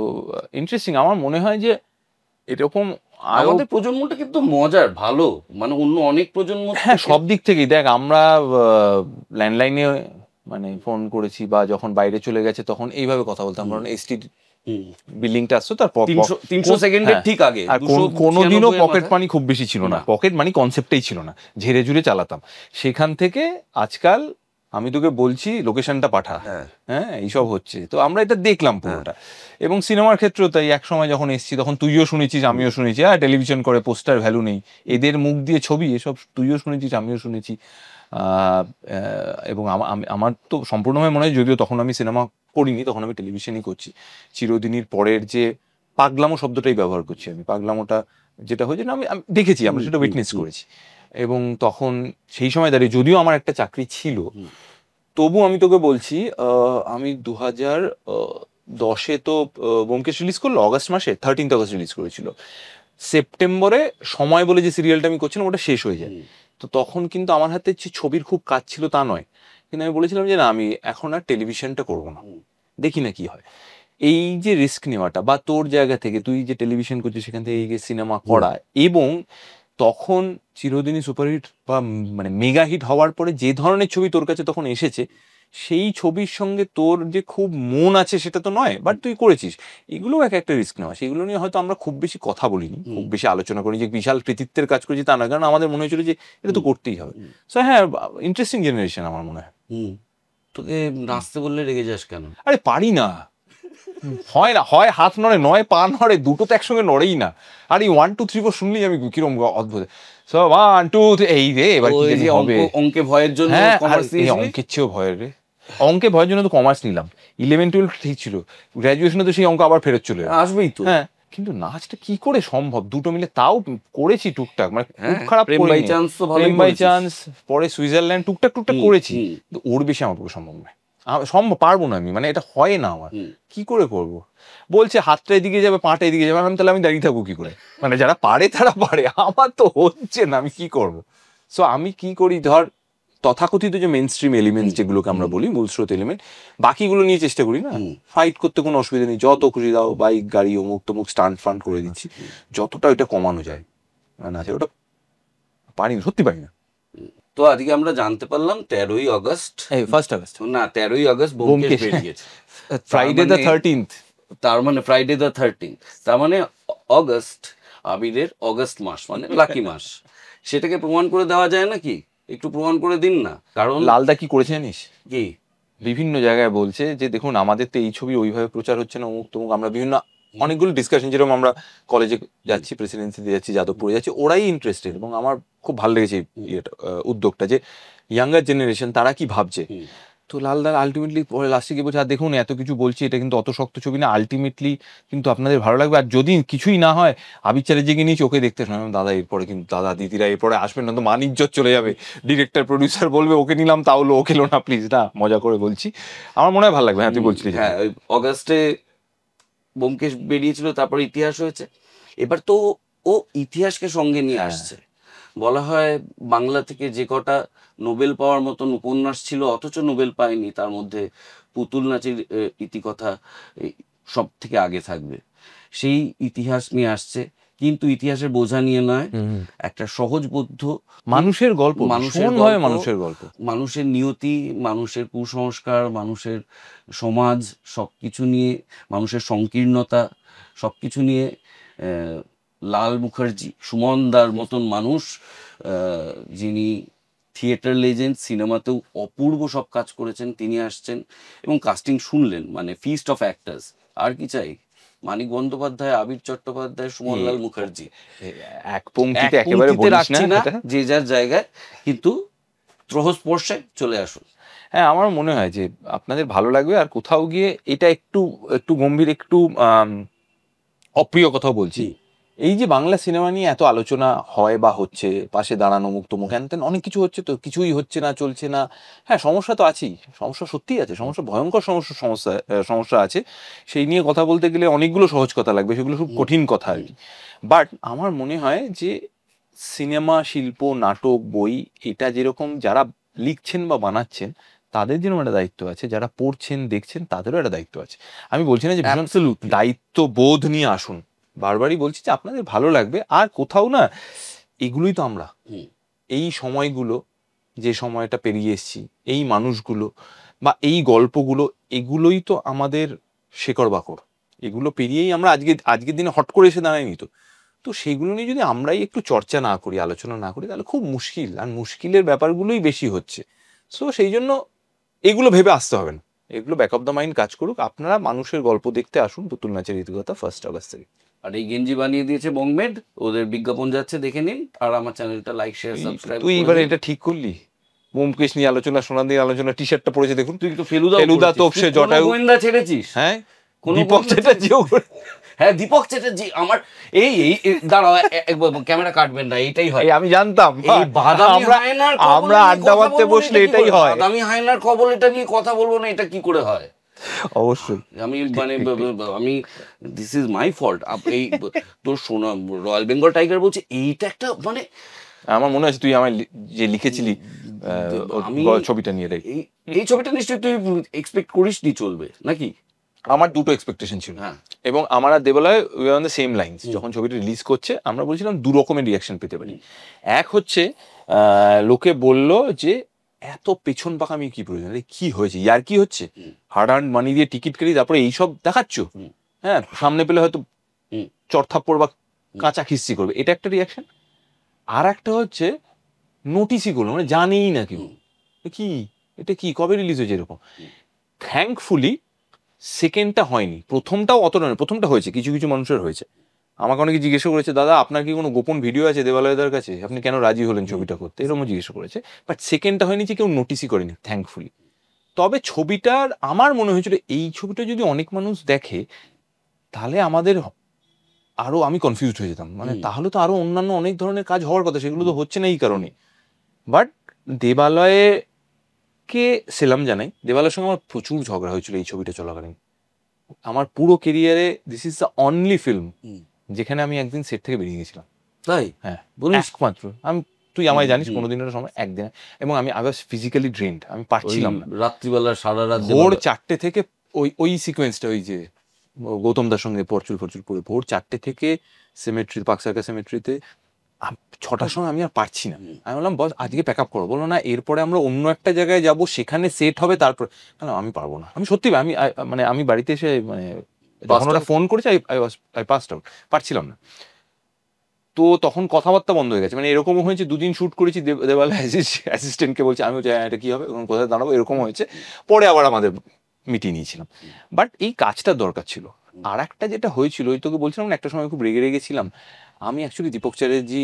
[SPEAKER 1] ইন্টারেস্টিং। আমার মনে হয় যে এরকম
[SPEAKER 2] আমাদের প্রজন্মটা কিন্তু মজার, ভালো, মানে অন্য অনেক প্রজন্ম
[SPEAKER 1] হ্যাঁ সব দিক থেকেই দেখ, আমরা ল্যান্ডলাইনে মানে ফোন করেছি বা যখন বাইরে চলে গেছে তখন এইভাবে কথা বলতাম, কারণ এসটি বিল্ডিংটা আসতো তারপর
[SPEAKER 2] 300 সেকেন্ডের ঠিক আগে,
[SPEAKER 1] আর কোনোদিনও পকেট মানি খুব বেশি ছিল না, পকেট মানি কনসেপ্টটাই ছিল না, ঝেড়ে ঝুড়ে চালাতাম। সেখান থেকে আজকাল আমি তোকে বলছি লোকেশনটা পাঠা, হ্যাঁ এইসব হচ্ছে। তো আমরা এটা দেখলাম পুরোটা। এবং সিনেমার ক্ষেত্রেও তাই, এক সময় যখন এসছি তখন তুইও শুনেছিস আমিও শুনেছি, হ্যাঁ টেলিভিশন করে পোস্টার ভ্যালু নেই, এদের মুখ দিয়ে ছবি, এসব তুইও শুনেছিস আমিও শুনেছি। এবং আমার তো সম্পূর্ণভাবে মনে হয়, যদিও তখন আমি সিনেমা করিনি, তখন আমি টেলিভিশনই করছি, চিরদিনের পরের যে পাগলামো শব্দটাই ব্যবহার করছি আমি, পাগলামোটা যেটা হয়েছে না আমি দেখেছি, আমরা সেটা উইটনেস করেছি। এবং তখন সেই সময় দাঁড়িয়ে যদিও আমার একটা চাকরি ছিল, তবু আমি তোকে বলছি আমি 2010-এ তো ব্যোমকেশ রিলিজ করলো অগস্ট মাসে, 13 অগস্ট রিলিজ করেছিল, সেপ্টেম্বরে সময় বলে যে সিরিয়ালটা আমি করছিলাম ওটা শেষ হয়ে যায়। তো তখন কিন্তু আমার হাতে যে ছবির খুব কাজ ছিল তা নয়, কিন্তু আমি বলেছিলাম যে না আমি এখন আর টেলিভিশনটা করবো না, দেখি না কি হয়। এই যে রিস্ক নেওয়াটা, বা তোর জায়গা থেকে তুই যে টেলিভিশন করছিস সেখান থেকে এই যে সিনেমা করা, এবং তখন চিরদিনই সুপারহিট বা মানে মেগা হিট হওয়ার পরে যে ধরনের ছবি তোর কাছে তখন এসেছে, সেই ছবির সঙ্গে তোর যে খুব মন আছে সেটা তো নয়, বাট তুই করেছিস, এগুলো এক একটা রিস্ক নেওয়া। সেগুলো নিয়ে হয়তো আমরা খুব বেশি কথা বলিনি, খুব বেশি আলোচনা করি যে বিশাল কৃতিত্বের কাজ করেছি তা না, কারণ আমাদের মনে হয়েছিল যে এটা তো করতেই হবে। সো হ্যাঁ, ইন্টারেস্টিং জেনারেশন আমার মনে হয়।
[SPEAKER 2] তোকে নাচতে বললে রেগে যাস কেন?
[SPEAKER 1] আরে পারি না, হয় না, হয় হাত নড়ে, নয় পা নড়ে, দুটো তো একসঙ্গে নড়েই না। আর এই 1 2 3 4 শুনলেই আমি কিরম অদ্ভুত, সো 1 2 3 এই রে এবার কি জানি হবে।
[SPEAKER 2] অঙ্কে ভয়ের জন্য কমার্স
[SPEAKER 1] হ্যাঁ, অঙ্কের চেয়েও ভয়ের রে, অঙ্কে ভয়ের জন্য তো কমার্স নিলাম। 11 12 ঠিক ছিল, গ্র্যাজুয়েশনে তো সেই অঙ্ক আবার ফেরত চলে
[SPEAKER 2] আসবেই তো।
[SPEAKER 1] হ্যাঁ, কিন্তু নাচটা কি করে সম্ভব দুটো মিলে? তাও করেছি টুকটাক, মানে খুব খারাপ
[SPEAKER 2] প্রেম বাই চান্স তো ভালোই
[SPEAKER 1] বাই চান্স, পরে সুইজারল্যান্ড টুকটাক করেছি, কিন্তু ওর বেশি আমার পক্ষে সম্ভব নয়, সম্ভব পারবো না আমি, মানে এটা হয় না আমার, কি করে করব? বলছে হাতটা এদিকে যাবে পাটা এদিকে যাবে, আমি তাহলে আমি দাঁড়িয়ে থাকবো কি করে? মানে যারা পারে তারা পারে, আমার তো হচ্ছে না, আমি কি করব? সো আমি কি করি, ধর তথাকথিত যে মেন স্ট্রিম এলিমেন্টস যেগুলোকে আমরা বলি মূল স্রোত এলিমেন্ট, বাকিগুলো নিয়ে চেষ্টা করি না, ফাইট করতে কোনো অসুবিধা নেই, যত খুশি দাও বাইক গাড়ি অমুক তমুক স্টান্ট ফান্ড করে দিচ্ছি, যতটা ওইটা কমানো যায় না ওটা পারি না, সত্যি পারি না।
[SPEAKER 2] তো আজকে আমরা জানতে পারলাম 13ই আগস্ট,
[SPEAKER 1] 1 আগস্ট
[SPEAKER 2] না 13ই আগস্ট ব্যোমকেশ বেরিয়েছে,
[SPEAKER 1] ফ্রাইডে দ্য 13th,
[SPEAKER 2] তার মানে ফ্রাইডে দ্য 13th, তার মানে অগস্ট, আবিরের অগস্ট মাস মানে লাকি মাস। সেটাকে প্রমাণ করে দেওয়া যায় নাকি? একটু প্রমাণ করে দিন না। কারণ
[SPEAKER 1] লালদা কি করেছে জানিস,
[SPEAKER 2] কি
[SPEAKER 1] বিভিন্ন জায়গায় বলছে যে দেখুন আমাদের তো এই ছবি ওইভাবে প্রচার হচ্ছে না অমুক তমুক, আমরা বিভিন্ন অনেকগুলো ডিসকাশন, যেরকম আমরা কলেজে যাচ্ছি, প্রেসিডেন্সিতে যাচ্ছি, যাদবপুরে যাচ্ছি, ওরাই ইন্টারেস্টেড, এবং আমার খুব ভালো লেগেছে উদ্যোগটা, যে ইয়াঙ্গার জেনারেশন তারা কি ভাবছে। তো লালদার আলটিমেটলি পরে লাস্টে গিয়ে বলছে আর দেখুন এত কিছু বলছি, এটা কিন্তু অত শক্ত ছবি না, আলটিমেটলি কিন্তু আপনাদের ভালো লাগবে, আর যদি কিছুই না হয় আবির চ্যাটার্জিকে নিয়ে চোখে দেখতে শোনাম, দাদা এরপরে কিন্তু দাদা দিদিরা এরপরে আসবেন না তো মান ইজ্জত চলে যাবে, ডিরেক্টর প্রডিউসার বলবে ওকে নিলাম তাও ও খেলো না, প্লিজ না, মজা করে বলছি, আমার মনে হয় ভালো লাগবে। হ্যাঁ তুই বলছিলি।
[SPEAKER 2] হ্যাঁ, অগস্টে ব্যোমকেশ বেরিয়েছিল, তারপর ইতিহাস হয়েছে, এবার তো ও ইতিহাসকে সঙ্গে নিয়ে আসছে। বলা হয় বাংলা থেকে যে কটা নোবেল পাওয়ার মতন উপন্যাস ছিল অথচ নোবেল পায়নি, তার মধ্যে পুতুল নাচের ইতিকথা সব থেকে আগে থাকবে। সেই ইতিহাস নিয়ে আসছে, কিন্তু ইতিহাসের বোঝা নিয়ে নয়, একটা সহজবোধ্য
[SPEAKER 1] মানুষের গল্প, মানুষের গল্প,
[SPEAKER 2] মানুষের নিয়তি, মানুষের কুসংস্কার, মানুষের সমাজ, সবকিছু নিয়ে, মানুষের সংকীর্ণতা, সবকিছু নিয়ে লাল মুখার্জি, সুমনদার মতন মানুষ, যিনি থিয়েটার লেজেন্ড, সিনেমাতেও অপূর্ব সব কাজ করেছেন, তিনি আসছেন এবং কাস্টিং শুনলেন, মানে ফিস্ট অফ অ্যাক্টার্স। আর কি চাই? মানিক বন্দ্যোপাধ্যায়, আবির চট্টোপাধ্যায়, সুমনলাল মুখার্জি,
[SPEAKER 1] এক পংক্তিতে একেবারে বলিস না,
[SPEAKER 2] যে যার জায়গায়, কিন্তু ত্রহস্পর্শে চলে আসুন।
[SPEAKER 1] হ্যাঁ আমার মনে হয় যে আপনাদের ভালো লাগবে, আর কোথাও গিয়ে এটা একটু একটু গম্ভীর, একটু অপ্রিয় কথা বলছি, এই যে বাংলা সিনেমা নিয়ে এত আলোচনা হয় বা হচ্ছে, পাশে দাঁড়ানো মুক্ত মুখ হ্যান তেন অনেক কিছু হচ্ছে, তো কিছুই হচ্ছে না, চলছে না, হ্যাঁ সমস্যা তো আছেই, সমস্যা সত্যিই আছে, সমস্যা ভয়ঙ্কর সমস্যা আছে, সেই নিয়ে কথা বলতে গেলে অনেকগুলো সহজ কথা লাগবে, সেগুলো খুব কঠিন কথা আর কি। বাট আমার মনে হয় যে সিনেমা শিল্প, নাটক, বই, এটা যেরকম যারা লিখছেন বা বানাচ্ছেন তাদের জন্য একটা দায়িত্ব আছে, যারা পড়ছেন দেখছেন তাদেরও একটা দায়িত্ব আছে। আমি বলছি না যে ভীষণ
[SPEAKER 2] Absolutely.
[SPEAKER 1] দায়িত্ব বোধ নিয়ে আসুন, বারবারই বলছি যে আপনাদের ভালো লাগবে। আর কোথাও না, এগুলোই তো আমরা,
[SPEAKER 2] হুম।
[SPEAKER 1] এই সময়গুলো, যে সময়টা পেরিয়ে এসেছি, এই মানুষগুলো বা এই গল্পগুলো, এগুলোই তো আমাদের শেকড় বাকড়। এগুলো পেরিয়েই আমরা আজকের দিনে হট করে এসে দাঁড়াইনি তো। তো সেইগুলো নিয়ে যদি আমরাই একটু চর্চা না করি, আলোচনা না করি, তাহলে খুব মুশকিল, আর মুশকিলের ব্যাপারগুলোই বেশি হচ্ছে। সো সেই জন্য এগুলো ভেবে আসতে হবে না, এগুলো ব্যাক অফ দ্য মাইন্ড কাজ করুক। আপনারা মানুষের গল্প দেখতে আসুন পুতুল নাচের রীতিকথা 1 আগস্ট থেকে।
[SPEAKER 2] আর এই গেঞ্জি বানিয়ে দিয়েছে বংমেড, ওদের বিজ্ঞাপন যাচ্ছে, দেখে নিন। আর আমার চ্যানেলটা লাইক শেয়ার সাবস্ক্রাইব
[SPEAKER 1] তুই
[SPEAKER 2] করে
[SPEAKER 1] এবারে
[SPEAKER 2] দিন।
[SPEAKER 1] এটা ঠিক করলি, ব্যোমকেশ নিয়ে আলোচনা, সোনার দিয়ে আলোচনা, টি শার্টটা পরেছে দেখুন।
[SPEAKER 2] তুই তো ফেলুদা
[SPEAKER 1] ফেলুদা তোপসে জটায়ু,
[SPEAKER 2] গোয়েন্দা ছেড়েছিস?
[SPEAKER 1] হ্যাঁ,
[SPEAKER 2] কোনো
[SPEAKER 1] দীপক
[SPEAKER 2] গোয়েন্দা
[SPEAKER 1] চ্যাটার্জিও
[SPEAKER 2] হ্যাঁ, দীপক চ্যাটার্জি আমার এই এই দাঁড়াও, ক্যামেরা কাটবেন না, এইটাই হয়।
[SPEAKER 1] এই আমি জানতাম,
[SPEAKER 2] এই বাদামি
[SPEAKER 1] আমরা
[SPEAKER 2] হায়নার কবলে
[SPEAKER 1] আমরা
[SPEAKER 2] নিয়ে
[SPEAKER 1] আড্ডা
[SPEAKER 2] কথা
[SPEAKER 1] মারতে
[SPEAKER 2] বলবো না,
[SPEAKER 1] বসলে
[SPEAKER 2] এটা কি
[SPEAKER 1] এটাই
[SPEAKER 2] করে?
[SPEAKER 1] হয়।
[SPEAKER 2] বাদামি হায়নার কবল, এটা নিয়ে কথা বলবো না, এটা কি করে হয়?
[SPEAKER 1] অবশ্যই
[SPEAKER 2] আমি মানে আমি দিস ইজ মাই ফল্ট। এই তোর সোনা রয়্যাল বেঙ্গল টাইগার বলছে, এইটা একটা মানে
[SPEAKER 1] আমার মনে আছে তুই আমায় যে লিখেছিলি
[SPEAKER 2] আমি
[SPEAKER 1] ছবিটা নিয়ে রে।
[SPEAKER 2] এই এই ছবিটা নিশ্চয়ই তুই এক্সপেক্ট করিসনি চলবে নাকি?
[SPEAKER 1] আমার দুটো এক্সপেকটেশন ছিল,
[SPEAKER 2] হ্যাঁ।
[SPEAKER 1] এবং আমার আর Debalay we on the same lines. যখন ছবিটা রিলিজ করছে আমরা বলছিলাম দু রকমের রিয়াকশন পেতে পারি। এক হচ্ছে লোকে বলল যে এত পেছন পাকামি কি প্রয়োজন, আরে কি হয়েছে, ইয়ার কি হচ্ছে, হার্ড আর্ন মানি দিয়ে টিকিট কেটে তারপরে এইসব দেখাচ্ছ, হ্যাঁ, সামনে পেলে হয়তো চড়থাপ্পড় বা কাঁচা খিস্তি করবে, এটা একটা রিয়াকশন। আর একটা হচ্ছে নোটিসই করলো, মানে জানেই না কেউ কি এটা কি কবে রিলিজ হয়েছে এরকম। থ্যাঙ্কফুলি সেকেন্ডটা হয়নি, প্রথমটাও অতটা নয়, প্রথমটা হয়েছে, কিছু কিছু মানুষের হয়েছে। আমাকে অনেকে জিজ্ঞেস করেছে, দাদা আপনার কি কোনো গোপন ভিডিও আছে দেবালয়দার কাছে, আপনি কেন রাজি হলেন ছবিটা করতে, এরকমও জিজ্ঞেস করেছে। বাট সেকেন্ডটা হয়নি যে কেউ নোটিসই করেনি, থ্যাঙ্কফুলি। তবে ছবিটার আমার মনে হয়েছিল এই ছবিটা যদি অনেক মানুষ দেখে তাহলে আমাদের আরো, আমি কনফিউজড হয়ে যেতাম, মানে তাহলে তো আরো অন্যান্য অনেক ধরনের কাজ হওয়ার কথা, সেগুলো তো হচ্ছে না এই কারণে। বাট দেবালয়ে কে সেলাম জানাই, দেবালয়ের সঙ্গে আমার প্রচুর ঝগড়া হয়েছিল এই ছবিটা চলাকালীন। আমার পুরো কেরিয়ারে this is the only film যেখানে আমি একদিন সেট থেকে বেরিয়ে গেছিলাম।
[SPEAKER 2] তাই
[SPEAKER 1] হ্যাঁ,
[SPEAKER 2] বলিস?
[SPEAKER 1] একমাত্র। আমি, তুই আমায় জানিস কোনোদিনের সময় একদিন, এবং আমি আই ওয়াজ ফিজিক্যালি ড্রেনড, আমি পারছিলাম না।
[SPEAKER 2] রাত্রিবেলা সারা রাত
[SPEAKER 1] ভোর 4টে থেকে ওই সিকোয়েন্সটা, ওই যে গৌতম দার সঙ্গে পরচুল পরে ভোর 4টে থেকে সেমেট্রি, পার্ক সার্কাস সেমেট্রিতে 6টার সময় আমি আর পারছি না। আমি বললাম বস আজকে প্যাক আপ করো, বললো না এরপরে আমরা অন্য একটা জায়গায় যাব, সেখানে সেট হবে, তারপর আমি পারবো না। আমি সত্যি মানে আমি বাড়িতে এসে মানে যখন ওরা ফোন করেছে আই পাসড আউট, পারছিলাম না। তো তখন কথাবার্তা বন্ধ হয়ে গেছে, মানে এরকমও হয়েছে 2 দিন শ্যুট করেছি, দেওয়াল অ্যাসিস্ট্যান্টকে বলছে, আমি বলছি এটা কি হবে, কোথায় দাঁড়াবো, এরকম হয়েছে। পরে আবার আমাদের মিটিয়ে নিয়েছিলাম। বাট এই কাজটার দরকার ছিল। আর একটা যেটা হয়েছিল, ওই তোকে বলছিলাম না একটা সময় খুব রেগে ছিলাম, আমি অ্যাকচুয়ালি দীপক চ্যাটার্জি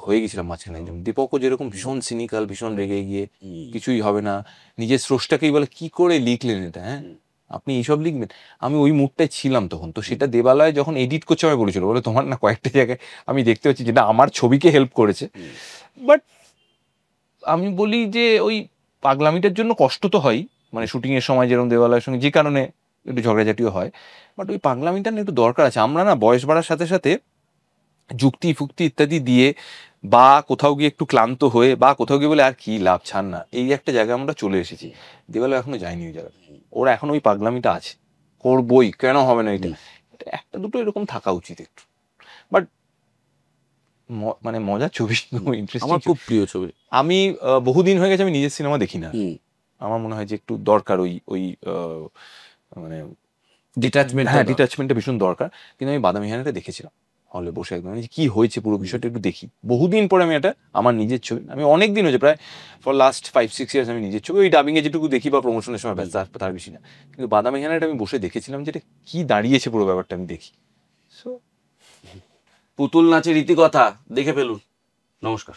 [SPEAKER 1] হয়ে গেছিলাম মাঝখানে। একজন দীপকও যেরকম ভীষণ সিনিক্যাল, ভীষণ রেগে গিয়ে কিছুই হবে না, নিজের স্রষ্টাকেই বলে কি করে লিখলেন এটা, হ্যাঁ আপনি এইসব লিখবেন, আমি ওই মুডটায় ছিলাম তখন। তো সেটা দেবালয় যখন এডিট করছে আমি বলেছিল, বলে তোমার না কয়েকটা জায়গায় আমি দেখতে পাচ্ছি যেটা আমার ছবিকে হেল্প করেছে। বাট আমি বলি যে ওই পাগলামিটার জন্য কষ্ট তো হয়, মানে শুটিংয়ের সময় যেরকম দেবালয়ের সঙ্গে যে কারণে একটু ঝগড়াঝাটিও হয়, বাট ওই পাগলামিটা না একটু দরকার আছে। আমরা না বয়স বাড়ার সাথে সাথে যুক্তি ফুক্তি ইত্যাদি দিয়ে, বা কোথাও গিয়ে একটু ক্লান্ত হয়ে, বা কোথাও গিয়ে বলে আর কি লাভ, ছাড় না, এই একটা জায়গায় আমরা চলে এসেছি। দেবালয় এখনো যায়নি ওই জায়গায়, ওরা এখন ওই পাগলামিটা আছে, করবই, কেন হবে না, এটা একটা দুটো এরকম থাকা উচিত একটু। বাট মানে মজার ছবি, ইন্টারেস্টিং,
[SPEAKER 2] আমার খুব প্রিয় ছবি।
[SPEAKER 1] আমি বহুদিন হয়ে গেছে আমি নিজের সিনেমা দেখি না। আমার মনে হয় যে একটু দরকার ওই মানে
[SPEAKER 2] ডিট্যাচমেন্ট,
[SPEAKER 1] হ্যাঁ ডিট্যাচমেন্টটা ভীষণ দরকার। কিন্তু আমি বাদামি হানাটা দেখেছিলাম হলে বসে, একদম কি হয়েছে পুরো বিষয়টা একটু দেখি। বহুদিন পরে আমি এটা আমার নিজের ছবি, আমি অনেক দিন হয়েছে, প্রায় ফর লাস্ট 5-6 ইয়ার্স আমি নিজের ছবি ওই ডাবিংয়ে যেটুকু দেখি বা প্রমোশনের সময় ব্যস্ত, তার বেশি না। কিন্তু বাদামি হানাটা আমি বসে দেখেছিলাম, যেটা কি দাঁড়িয়েছে পুরো ব্যাপারটা আমি দেখি। সো
[SPEAKER 2] পুতুল নাচের রীতিকথা দেখে ফেলুন। নমস্কার।